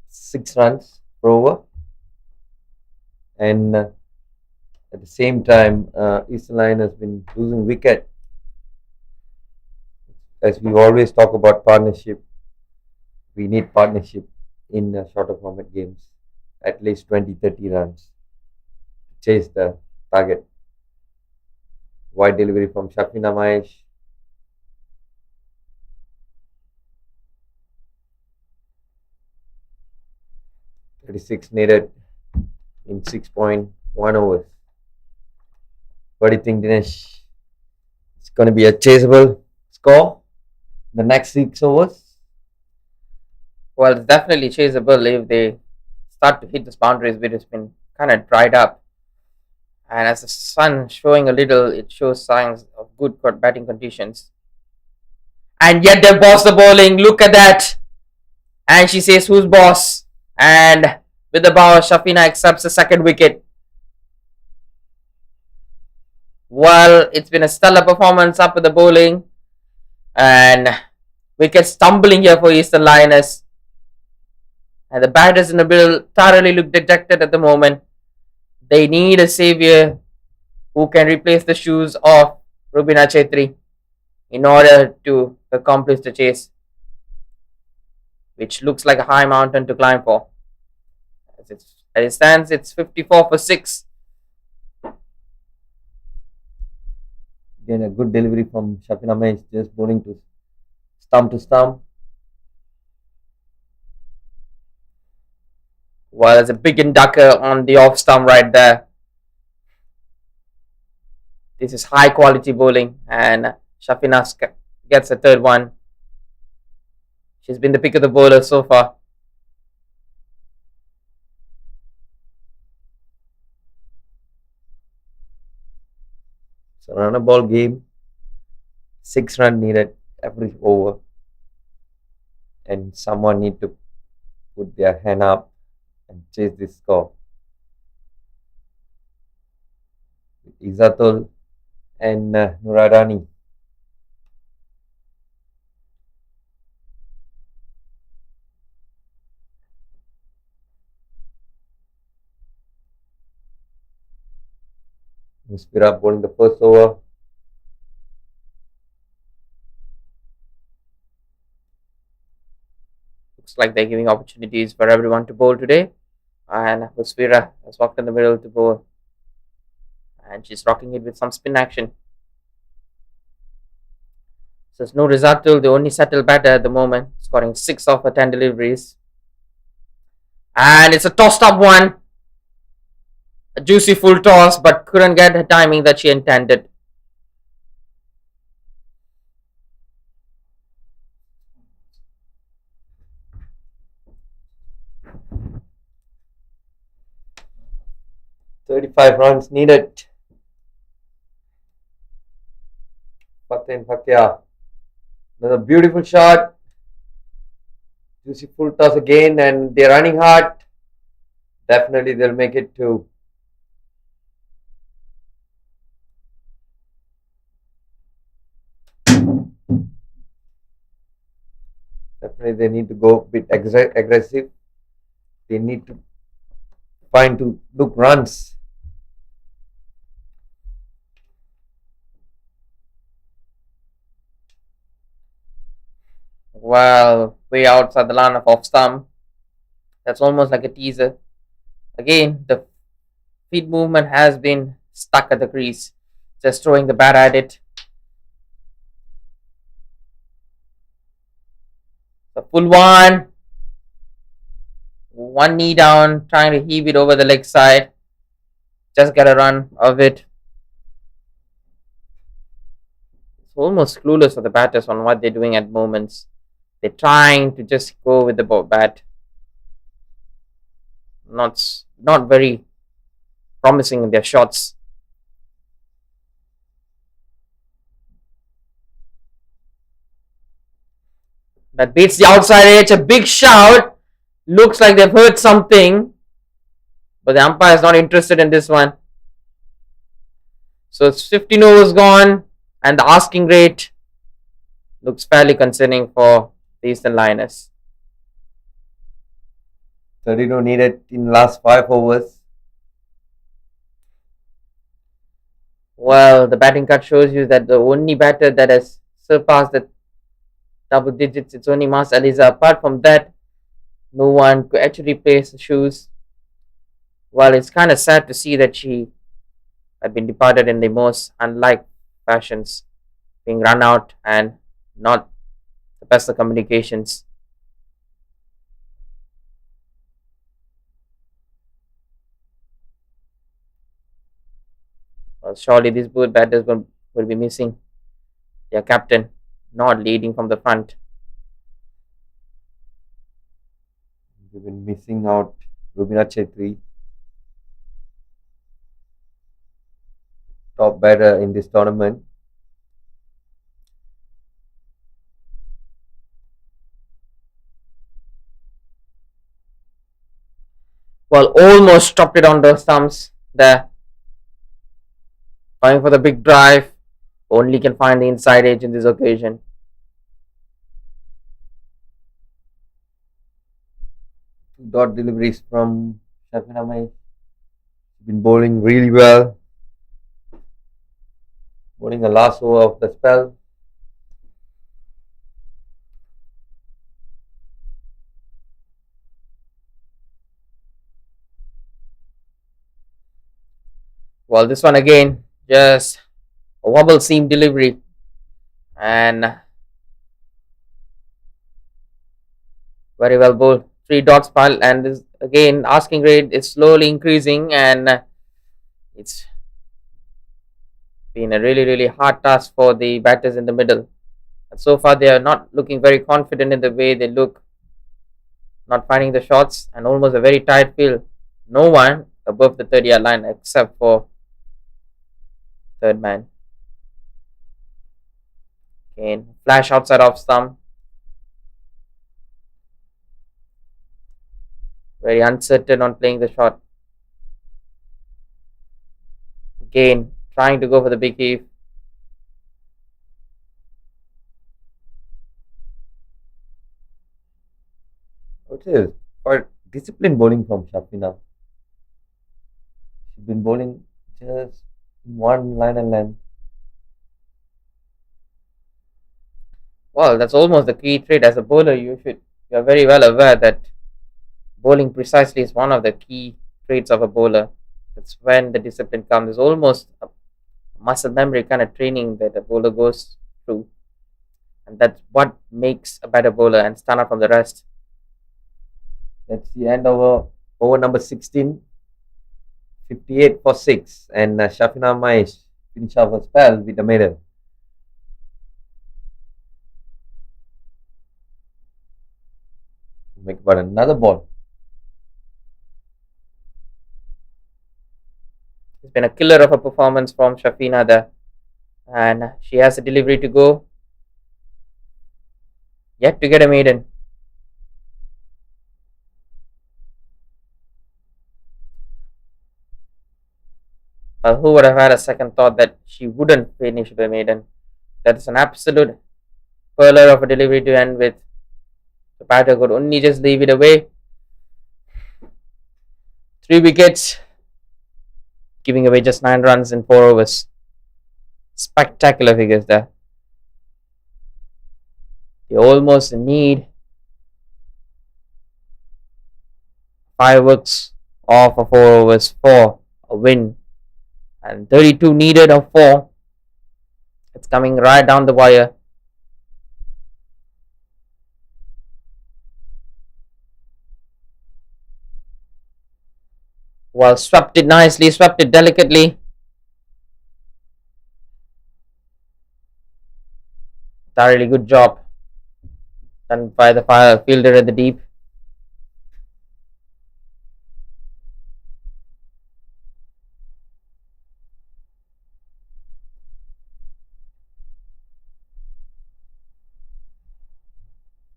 6 runs per over. And at the same time, Eastern Lioness has been losing wicket. As we always talk about partnership, we need partnership in shorter format games. At least 20-30 runs to chase the target. Wide delivery from Shafina Mahesh. .36 needed in 6.1 overs. What do you think, Dinesh? It's going to be a chaseable score the next 6 overs? Well, it's definitely chaseable if they start to hit these boundaries, which has been kind of dried up. And as the sun showing a little, it shows signs of good batting conditions. And yet they boss the bowling. Look at that. And she says, who's boss? And with the bow, Shafina accepts the second wicket. Well, it's been a stellar performance up with the bowling. And wicket stumbling here for Eastern Lioness. And the batters in the middle thoroughly look dejected at the moment. They need a savior who can replace the shoes of Rubina Chetri in order to accomplish the chase, which looks like a high mountain to climb for. As it stands, it's 54 for 6. Again, a good delivery from Shafina Mahesh, just bowling to stump. Well, there's a big inducker on the off stump right there. This is high quality bowling, and Shafina gets a third one. She's been the pick of the bowler so far. It's a run ball game. 6 runs needed every over. And someone need to put their hand up and chase this score. Izzatul and Nuradani. Muspira bowling the first over. Looks like they're giving opportunities for everyone to bowl today. And Muspira has walked in the middle to bowl. And she's rocking it with some spin action. So it's no Rizatul, the only settled batter at the moment, scoring 6 off her 10 deliveries. And it's a tossed up one. A juicy full toss, but couldn't get the timing that she intended. .35 runs needed. Fatin Fakia. Another beautiful shot. Juicy full toss again, and they're running hard. Definitely they'll make it to definitely they need to go a bit aggressive. They need to find to look runs. Well, way outside the line of off stump. That's almost like a teaser. Again, the feet movement has been stuck at the crease. Just throwing the bat at it. The full one. One knee down, trying to heave it over the leg side. Just get a run of it. It's almost clueless for the batters on what they're doing at moments. They're trying to just go with the bat. Not very promising in their shots. That beats the outside edge. A big shout. Looks like they've heard something. But the umpire is not interested in this one. So it's 15 overs gone. And the asking rate looks fairly concerning for the Eastern Lioness. 32 needed in last 5 overs. Well, the batting cut shows you that the only batter that has surpassed the double digits, it's only Mas Aliza. Apart from that, no one could actually replace the shoes. Well, it's kind of sad to see that she had been departed in the most unlike fashions, being run out and not the best of communications. Well, surely these both batters will be missing their captain, not leading from the front. We've been missing out Rubina Chetri, top batter in this tournament. Well, almost stopped it on the stumps there. Going for the big drive. Only can find the inside edge in this occasion. Dot deliveries from Shafina Mai. Been bowling really well. Bowling the last over of the spell. Well, this one again, just a wobble seam delivery. And very well bowled. 3 dots pile, and this again asking rate is slowly increasing, and it's been a really hard task for the batters in the middle. And so far they are not looking very confident in the way they look, not finding the shots, and almost a very tight field. No one above the 30-yard line except for third man. Again, flash outside off stump. Very uncertain on playing the shot. Again, trying to go for the big heave. It is quite disciplined bowling from Shafina. She's been bowling just in one line and length. Well, that's almost the key trait as a bowler. You are very well aware that bowling precisely is one of the key traits of a bowler. That's when the discipline comes. It's almost a muscle memory kind of training that a bowler goes through, and that's what makes a better bowler and stand out from the rest. That's the end of over number 16. 58 for 6. And Shafina Mai finish off her spell with a medal. Make about another ball. It's been a killer of a performance from Shafina there, and she has a delivery to go. Yet to get a maiden. Well, who would have had a second thought that she wouldn't finish the maiden? That's an absolute pearler of a delivery to end with. The batter could only just leave it away. 3 wickets, giving away just 9 runs in 4 overs. Spectacular figures there. They almost need fireworks of a 4 overs for a win, and 32 needed of 4. It's coming right down the wire. Well, swept it nicely, swept it delicately. Thoroughly good job done by the fielder at the deep.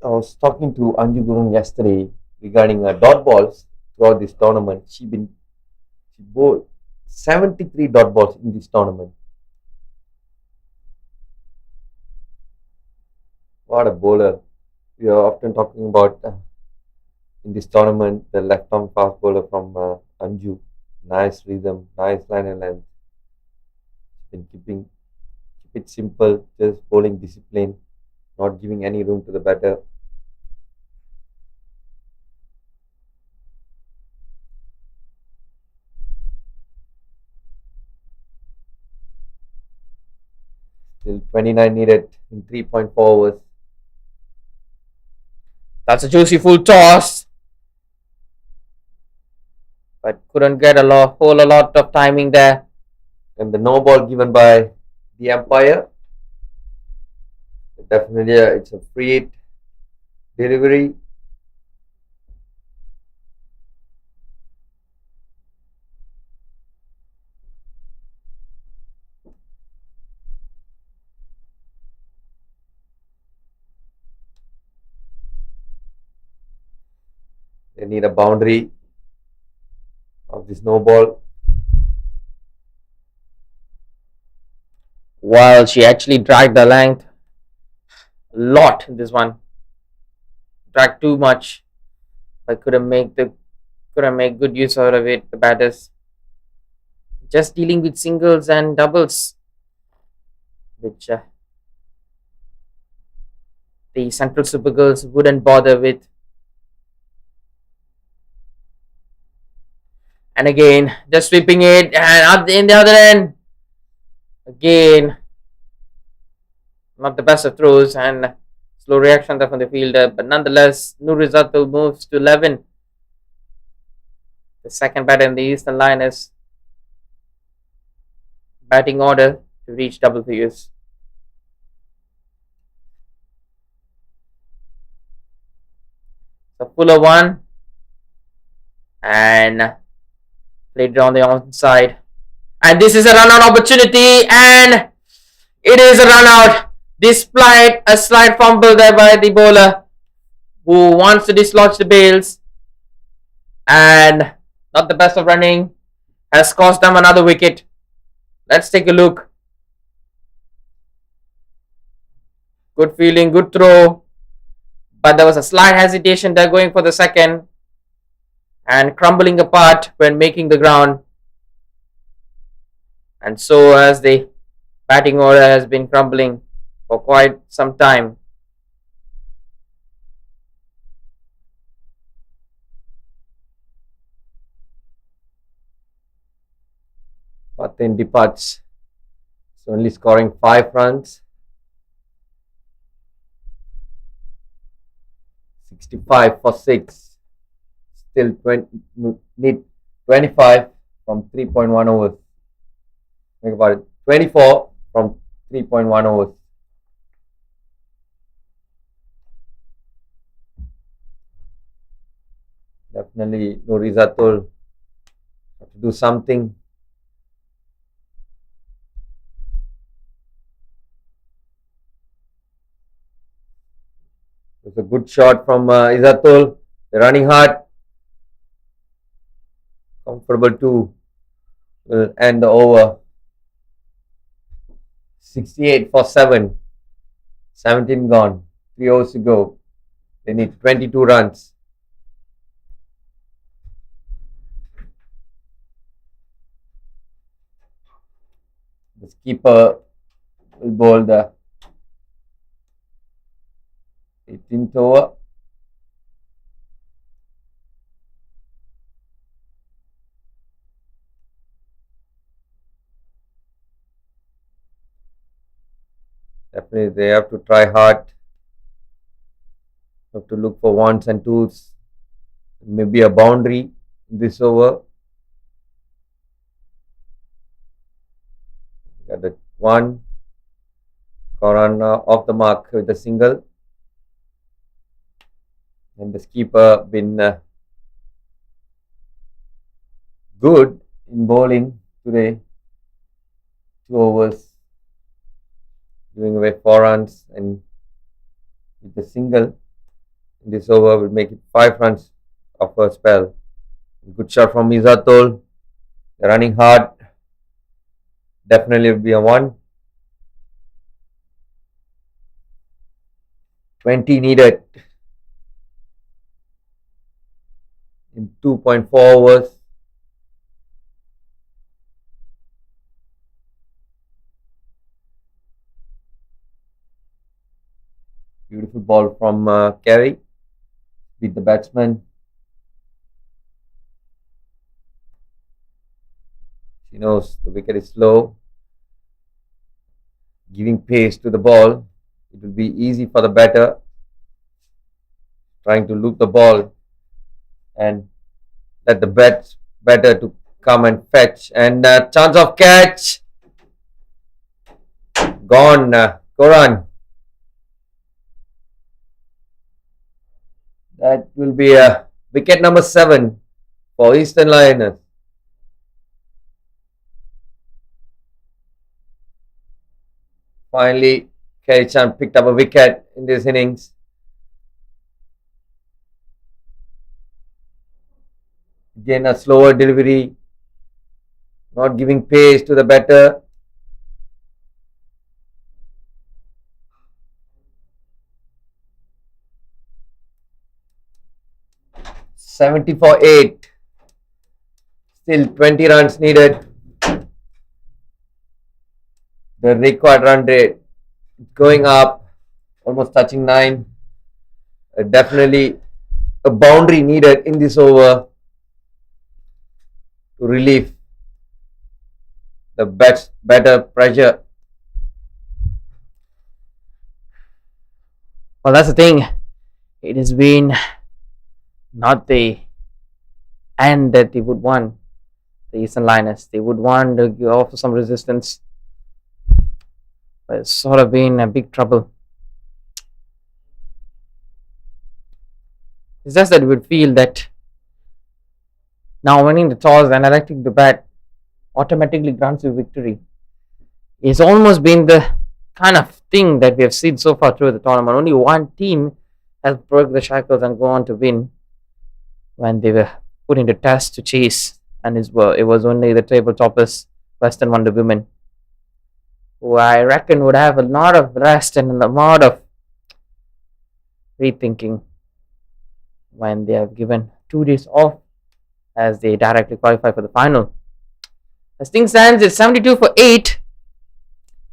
I was talking to Anju Gurung yesterday regarding dot balls throughout this tournament. She bowled 73 dot balls in this tournament. What a bowler! We are often talking about in this tournament the left-arm fast bowler from Anju. Nice rhythm, nice line and length. Been keep it simple, just bowling discipline, not giving any room to the batter. Still 29 needed in 3.4 overs. That's a juicy full toss, but couldn't get a whole lot of timing there. And the no ball given by the umpire. Definitely, it's a free hit delivery. They need a boundary of this no ball. Well, she actually dragged the length a lot in this one. Dragged too much, but couldn't make good use out of it. The batters just dealing with singles and doubles, which the Central Super Girls wouldn't bother with. And again, just sweeping it, and up in the other end. Again, not the best of throws, and slow reaction there from the fielder, but nonetheless, Nurizatul moves to 11. The second batter in the Eastern Lioness batting order to reach double figures. So Fuller one, and played it on the onside. And this is a run out opportunity, and it is a run out despite a slight fumble there by the bowler who wants to dislodge the bails, and not the best of running has cost them another wicket. Let's take a look. Good feeling, good throw, but there was a slight hesitation there going for the second, and crumbling apart when making the ground. And so as the batting order has been crumbling for quite some time. Pathin departs. It's only scoring 5 runs. 65 for 6. Still need 25 from 3.1 overs. Think about it. 24 from 3.1 overs. Definitely Nurizatul have to do something. It's a good shot from Izatul. They're running hard. Comfortable to will end the over. 68 for 7. 17 gone. 3 overs to go. They need 22 runs. The keeper will bowl the 18th over. Definitely they have to try hard. Have to look for ones and twos. Maybe a boundary this over. Got the one. Koran off the mark with a single. And the skipper been good in bowling today. 2 overs, giving away 4 runs, and with the single in this over will make it 5 runs of a spell. Good shot from Izzatul. They're running hard. Definitely will be a 1. 20 needed in 2.4 overs. Beautiful ball from Carey. Beat the batsman. She knows the wicket is slow. Giving pace to the ball. It will be easy for the batter. Trying to loop the ball and let the batter to come and fetch. And chance of catch. Gone. Koran. That will be a wicket number 7 for Eastern Lioness. Finally, Kerry Chan picked up a wicket in this innings. Again, a slower delivery, not giving pace to the batter. $70 for 8. Still 20 runs needed. The required run rate going up, almost touching 9. Definitely a boundary needed in this over to relieve the batter pressure. Well, that's the thing. It has been not the end that they would want, the Eastern Lioness. They would want to offer some resistance, but it's sort of been a big trouble. It's just that you would feel that now winning the toss and electing to bat automatically grants you victory. It's almost been the kind of thing that we have seen so far through the tournament. Only one team has broke the shackles and go on to win when they were put into test to chase, and it was only the table toppers, Western Wonder Women, who I reckon would have a lot of rest and a lot of rethinking when they have given 2 days off as they directly qualify for the final. As things stands, it's 72 for 8,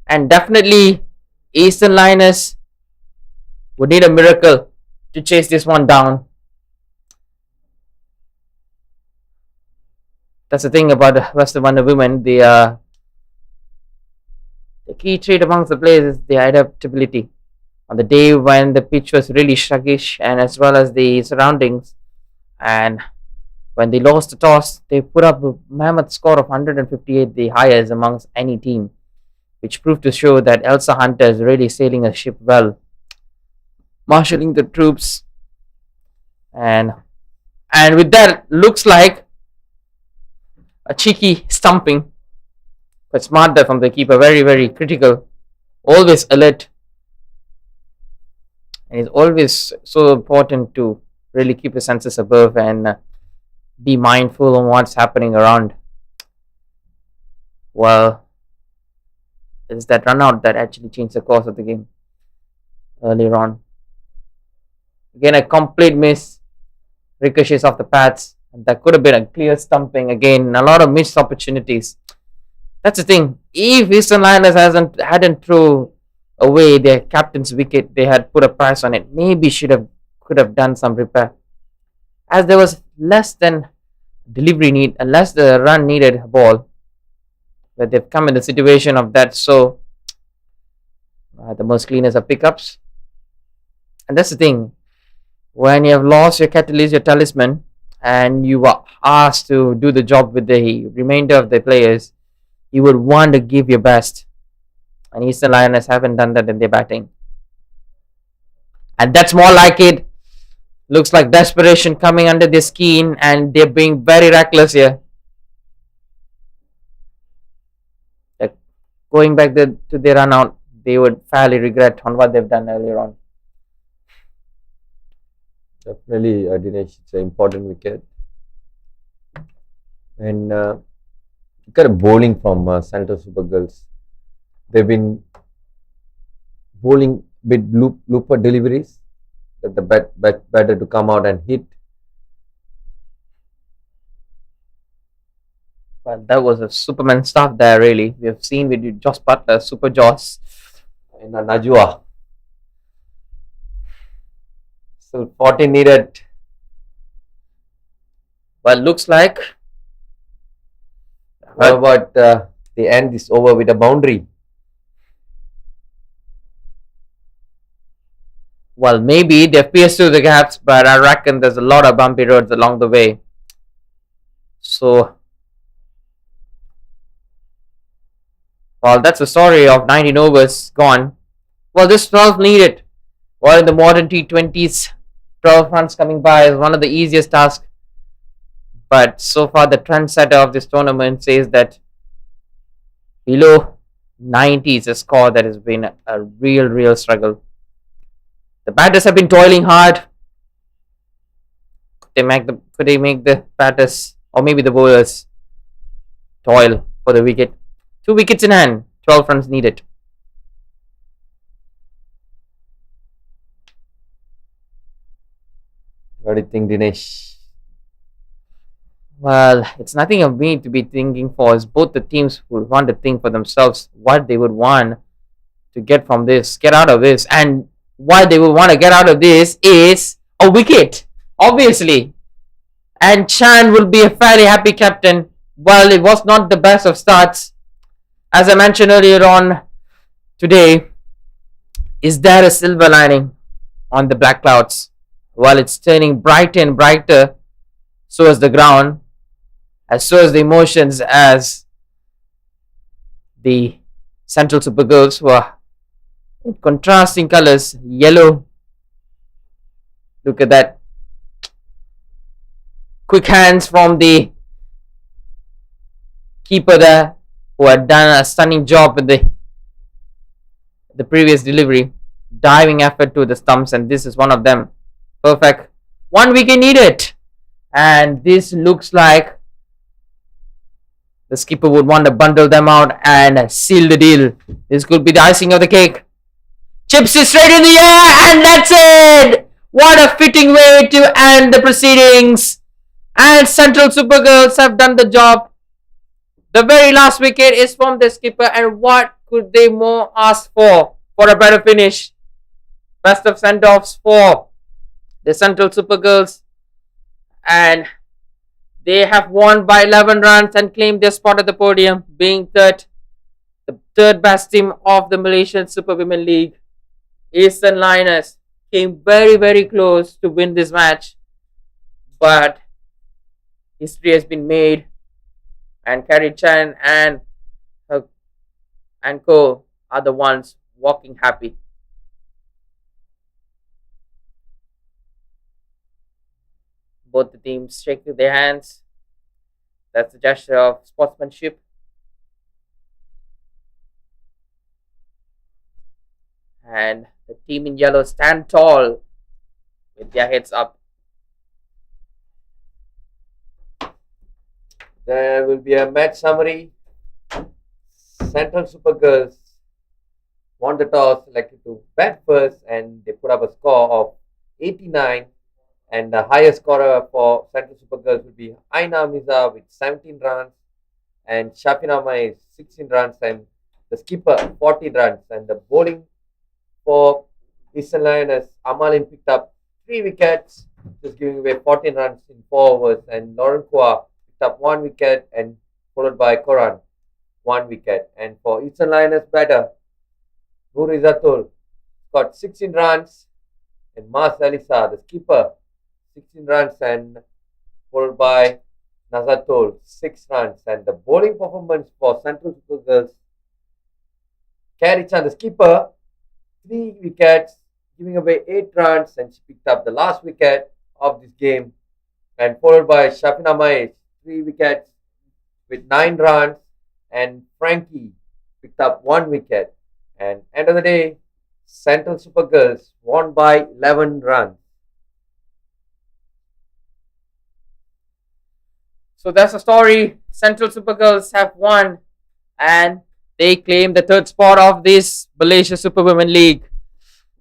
and definitely Eastern Lioness would need a miracle to chase this one down. That's the thing about the Western Wonder Women. The key trait amongst the players is the adaptability. On the day when the pitch was really sluggish, and as well as the surroundings, and when they lost the toss, they put up a mammoth score of 158, the highest amongst any team, which proved to show that Elsa Hunter is really sailing a ship well, marshalling the troops, and with that, looks like a cheeky stumping, but smart there from the keeper. Very, very critical, always alert, and it's always so important to really keep your senses above and be mindful of what's happening around. Well, it's that run out that actually changed the course of the game earlier on. Again, a complete miss, ricochets off the pads. That could have been a clear stumping. Again, a lot of missed opportunities. That's the thing. If Eastern Lioness hadn't thrown away their captain's wicket. They had put a price on it. Maybe could have done some repair, as there was less than delivery need, less the run needed ball. But they've come in the situation of that. So the most cleaners are pickups, and that's the thing. When you have lost your catalyst, your talisman, and you are asked to do the job with the remainder of the players, you would want to give your best. And Eastern Lioness haven't done that in their batting. And that's more like it. Looks like desperation coming under their skin, and they're being very reckless here. Like going back to their run out, they would fairly regret on what they've done earlier on. Definitely, Dinesh, it's an important wicket. And look at bowling from Central Super Girls. They've been bowling with looper deliveries, that the batter to come out and hit. But that was a Superman stuff there, really. We have seen with Joss Butler, Super Joss. And Najwa. So 40 needed. Well, looks like. How about they end this over with a boundary? Well, maybe they've pierced through the gaps, but I reckon there's a lot of bumpy roads along the way. So, well, that's the story of 19 overs gone. Well, this 12 needed. Well, in the modern T20s, 12 runs coming by is one of the easiest tasks. But so far, the trendsetter of this tournament says that below 90 is a score that has been a real struggle. The batters have been toiling hard. Could they make the batters, or maybe the bowlers, toil for the wicket? 2 wickets in hand, 12 runs needed. What do you think, Dinesh? Well, it's nothing of me to be thinking for. It's both the teams would want to think for themselves what they would want to get from this, get out of this. And what they would want to get out of this is a wicket, obviously. And Chan will be a fairly happy captain. Well, it was not the best of starts. As I mentioned earlier on today, is there a silver lining on the black clouds? Well, it's turning brighter and brighter. So is the ground, as so is the emotions, as the Central Super Girls were in contrasting colors, yellow. Look at that. Quick hands from the keeper there, who had done a stunning job with the previous delivery. Diving effort to the stumps, and this is one of them. Perfect. 1 wicket needed. And this looks like the skipper would want to bundle them out and seal the deal. This could be the icing of the cake. Chips it straight in the air, and that's it! What a fitting way to end the proceedings. And Central Super Girls have done the job. The very last wicket is from the skipper, and what could they more ask for a better finish? Best of send-offs for the Central Super Girls. And they have won by 11 runs and claimed their spot at the podium, being the third best team of the Malaysian Super Women League. Eastern Lioness came very close to win this match, but history has been made, and Carrie Chan and co are the ones walking happy. Both the teams shake their hands. That's a gesture of sportsmanship. And the team in yellow stand tall with their heads up. There will be a match summary. Central Super Girls won the toss, selected to bat first, and they put up a score of 89. And the highest scorer for Central Super Girls would be Aina Miza with 17 runs, and Shafina Mai 16 runs, and the skipper 14 runs. And the bowling For Eastern Lioness, Amalin picked up 3 wickets, just giving away 14 runs in 4 overs, and Lauren Kua picked up 1 wicket and followed by Koran, 1 wicket. And for Eastern Lioness batter, Nurizatul got 16 runs, and Mas Alisa, the skipper, 16 runs and followed by Nazatul, 6 runs. And the bowling performance for Central Super Girls, Karichan, the skipper, 3 wickets, giving away 8 runs, and she picked up the last wicket of this game. And followed by Shafina Mahesh, 3 wickets with 9 runs, and Frankie picked up 1 wicket. And end of the day, Central Super Girls won by 11 runs. So that's the story. Central Super Girls have won and they claim the 3rd spot of this Malaysia Super Women League.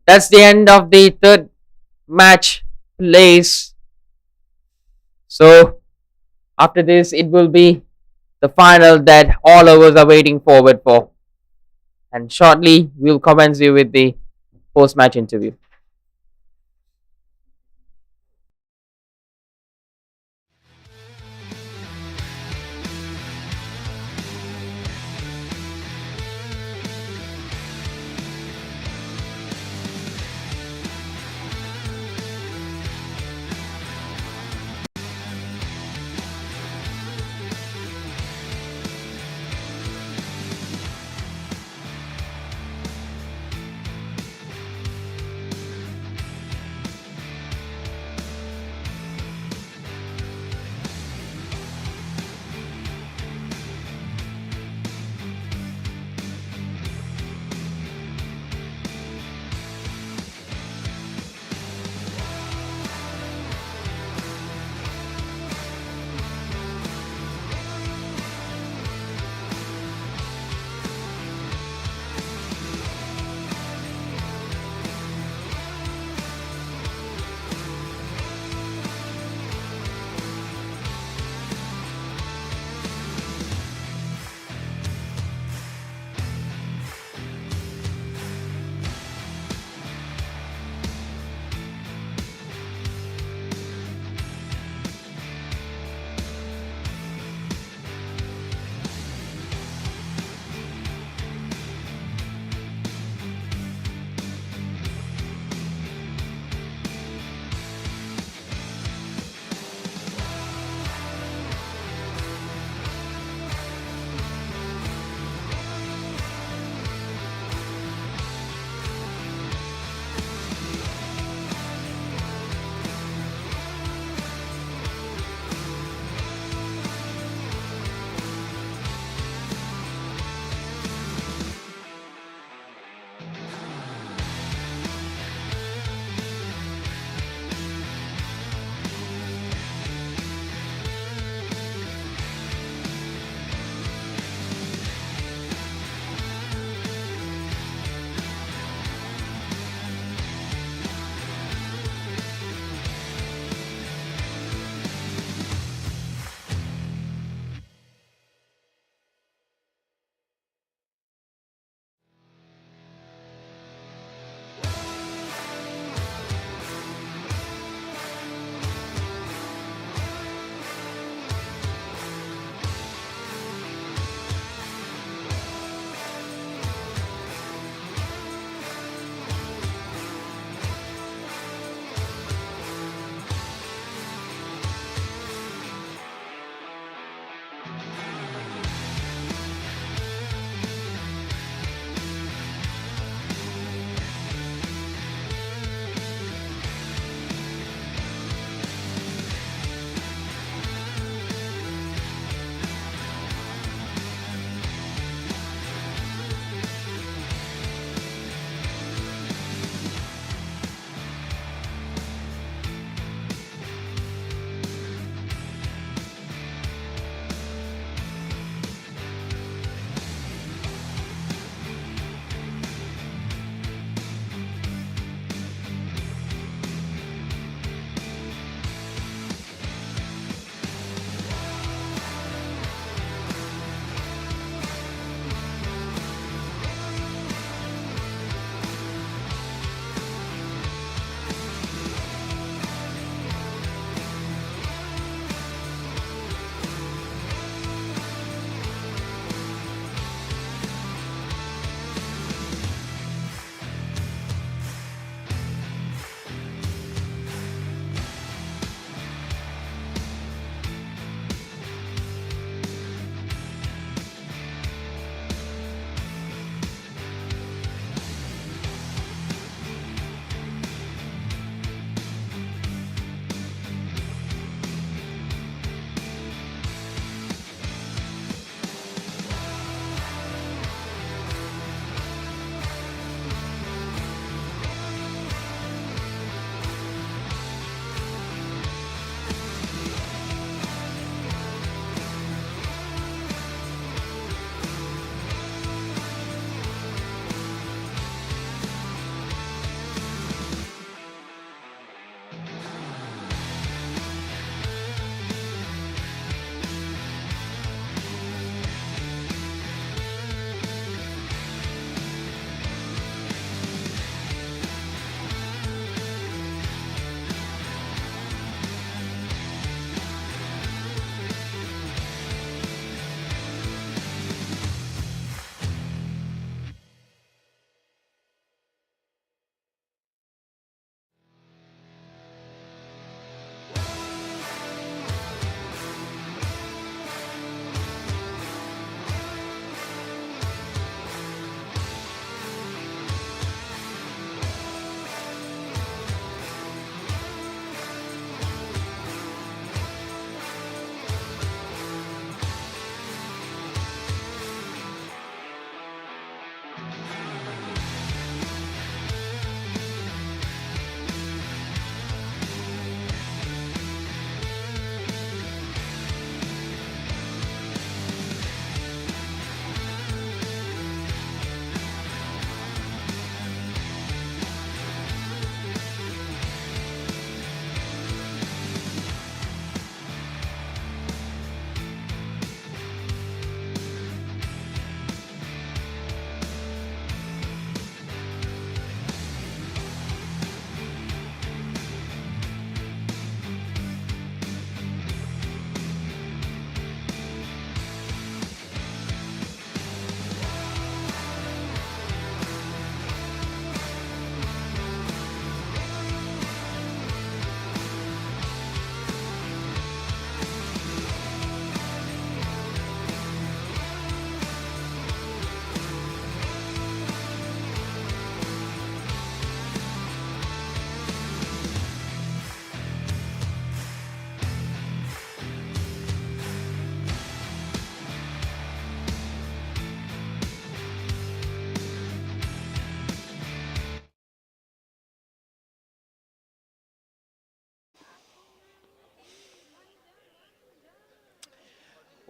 That's the end of the 3rd match plays. So after this, it will be the final that all of us are waiting forward for. And shortly, we'll commence you with the post-match interview.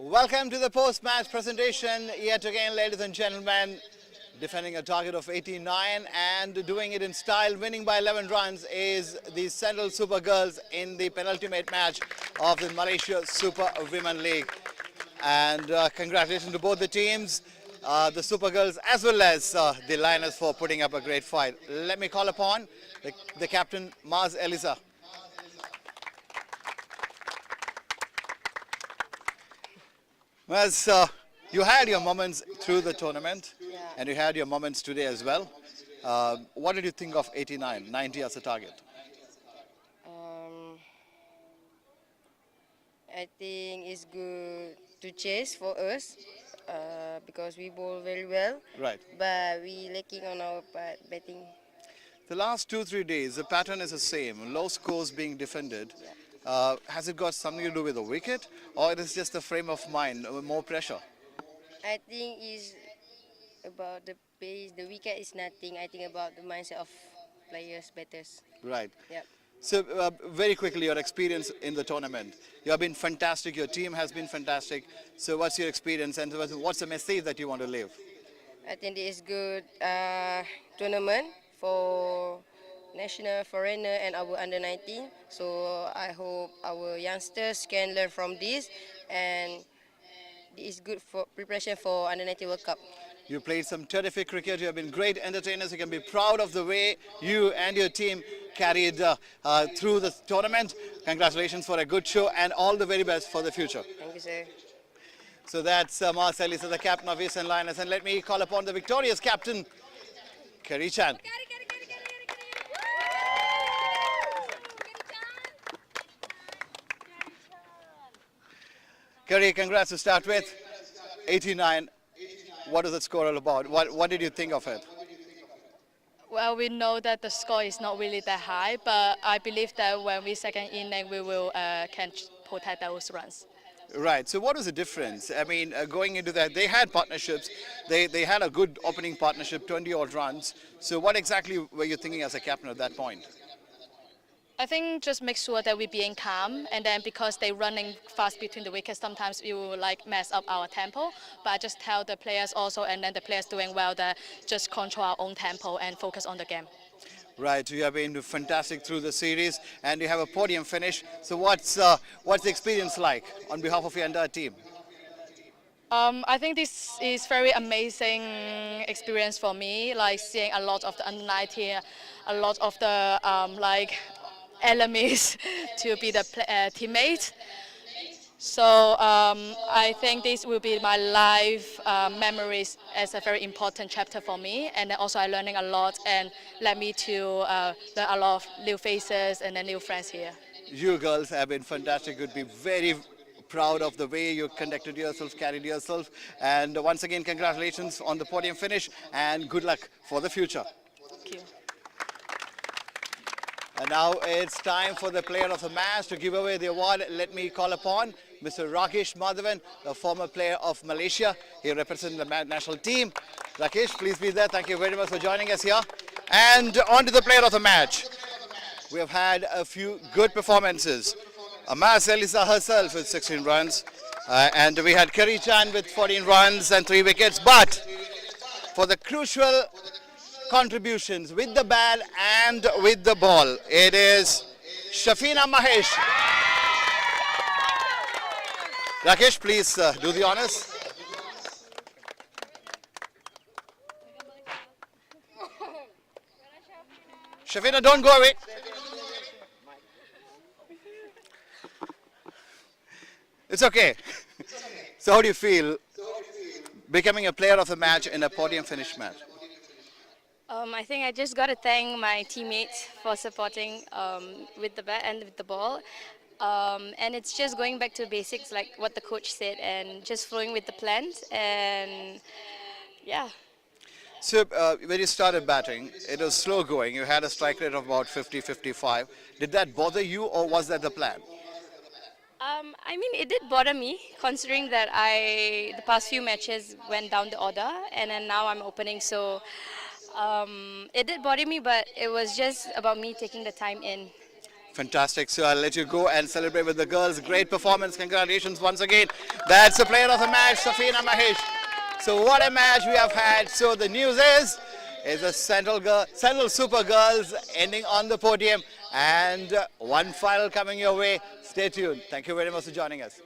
Welcome to the post-match presentation. Yet again, ladies and gentlemen, defending a target of 89 and doing it in style, winning by 11 runs is the Central Super Girls in the penultimate match of the Malaysia Super Women League. And congratulations to both the teams, the Super Girls as well as the Lioness for putting up a great fight. Let me call upon the captain, Maz Elisa. Maz, you had your moments through the tournament, and you had your moments today as well. What did you think of 89, 90 as a target? I think it's good to chase for us because we bowl very well. Right. But we lacking on our part batting. The last 2-3 days, the pattern is the same. Low scores being defended. Has it got something to do with the wicket, or it is just the frame of mind, more pressure? I think it's about the pace. The wicket is nothing. I think about the mindset of players, batters. Right. Yep. So very quickly, your experience in the tournament. You have been fantastic. Your team has been fantastic. So what's your experience and what's the message that you want to leave? I think it is good tournament for national, foreigner and our under 19. So I hope our youngsters can learn from this, and it is good for preparation for under 19 World Cup. You played some terrific cricket. You have been great entertainers. You can be proud of the way you and your team carried through the tournament. Congratulations for a good show and all the very best for the future. Thank you, sir. So that's Maz Elisa, the captain of Eastern Lioness. And let me call upon the victorious captain, Kerry Chan. Kerry, congrats to start with. 89. What is the score all about? What did you think of it? Well, we know that the score is not really that high, but I believe that when we second inning, we will can protect those runs. Right. So what was the difference? I mean, going into that, they had partnerships. They had a good opening partnership, 20-odd runs. So what exactly were you thinking as a captain at that point? I think just make sure that we're being calm, and then because they're running fast between the wickets, sometimes it will like mess up our tempo. But I just tell the players also, and then the players doing well, that just control our own tempo and focus on the game. Right, you have been fantastic through the series, and you have a podium finish. So what's the experience like on behalf of your entire team? I think this is very amazing experience for me, like seeing a lot of the under 19, a lot of the like enemies to be the teammates. So I think this will be my life memories as a very important chapter for me, and then also I'm learning a lot and led me to learn a lot of new faces and then new friends here. You girls have been fantastic. You'd be very proud of the way you conducted yourself, carried yourself, and once again congratulations on the podium finish and good luck for the future. Thank you. And now it's time for the player of the match to give away the award. Let me call upon Mr. Rakesh Madhavan, a former player of Malaysia. He represents the national team. Rakesh, please be there. Thank you very much for joining us here. And on to the player of the match. We have had a few good performances. Maz Elisa herself with 16 runs. And we had Kerry Chan with 14 runs and 3 wickets. But for the crucial contributions with the bat and with the ball, it is Shafina Mahesh. Rakesh, please do the honors. Shafina, don't go away. It's okay. So how do you feel becoming a player of the match in a podium finish match? I think I just got to thank my teammates for supporting with the bat and with the ball. And it's just going back to basics like what the coach said and just flowing with the plans and yeah. So when you started batting, it was slow going. You had a strike rate of about 50-55. Did that bother you or was that the plan? I mean, it did bother me considering that the past few matches went down the order and then now I'm opening, so it did bother me, but it was just about me taking the time in. Fantastic. So I'll let you go and celebrate with the girls. Great performance. Congratulations once again. That's the player of the match, Safina Mahesh. So what a match we have had. So the news is the Central Super Girls ending on the podium, and one final coming your way. Stay tuned. Thank you very much for joining us.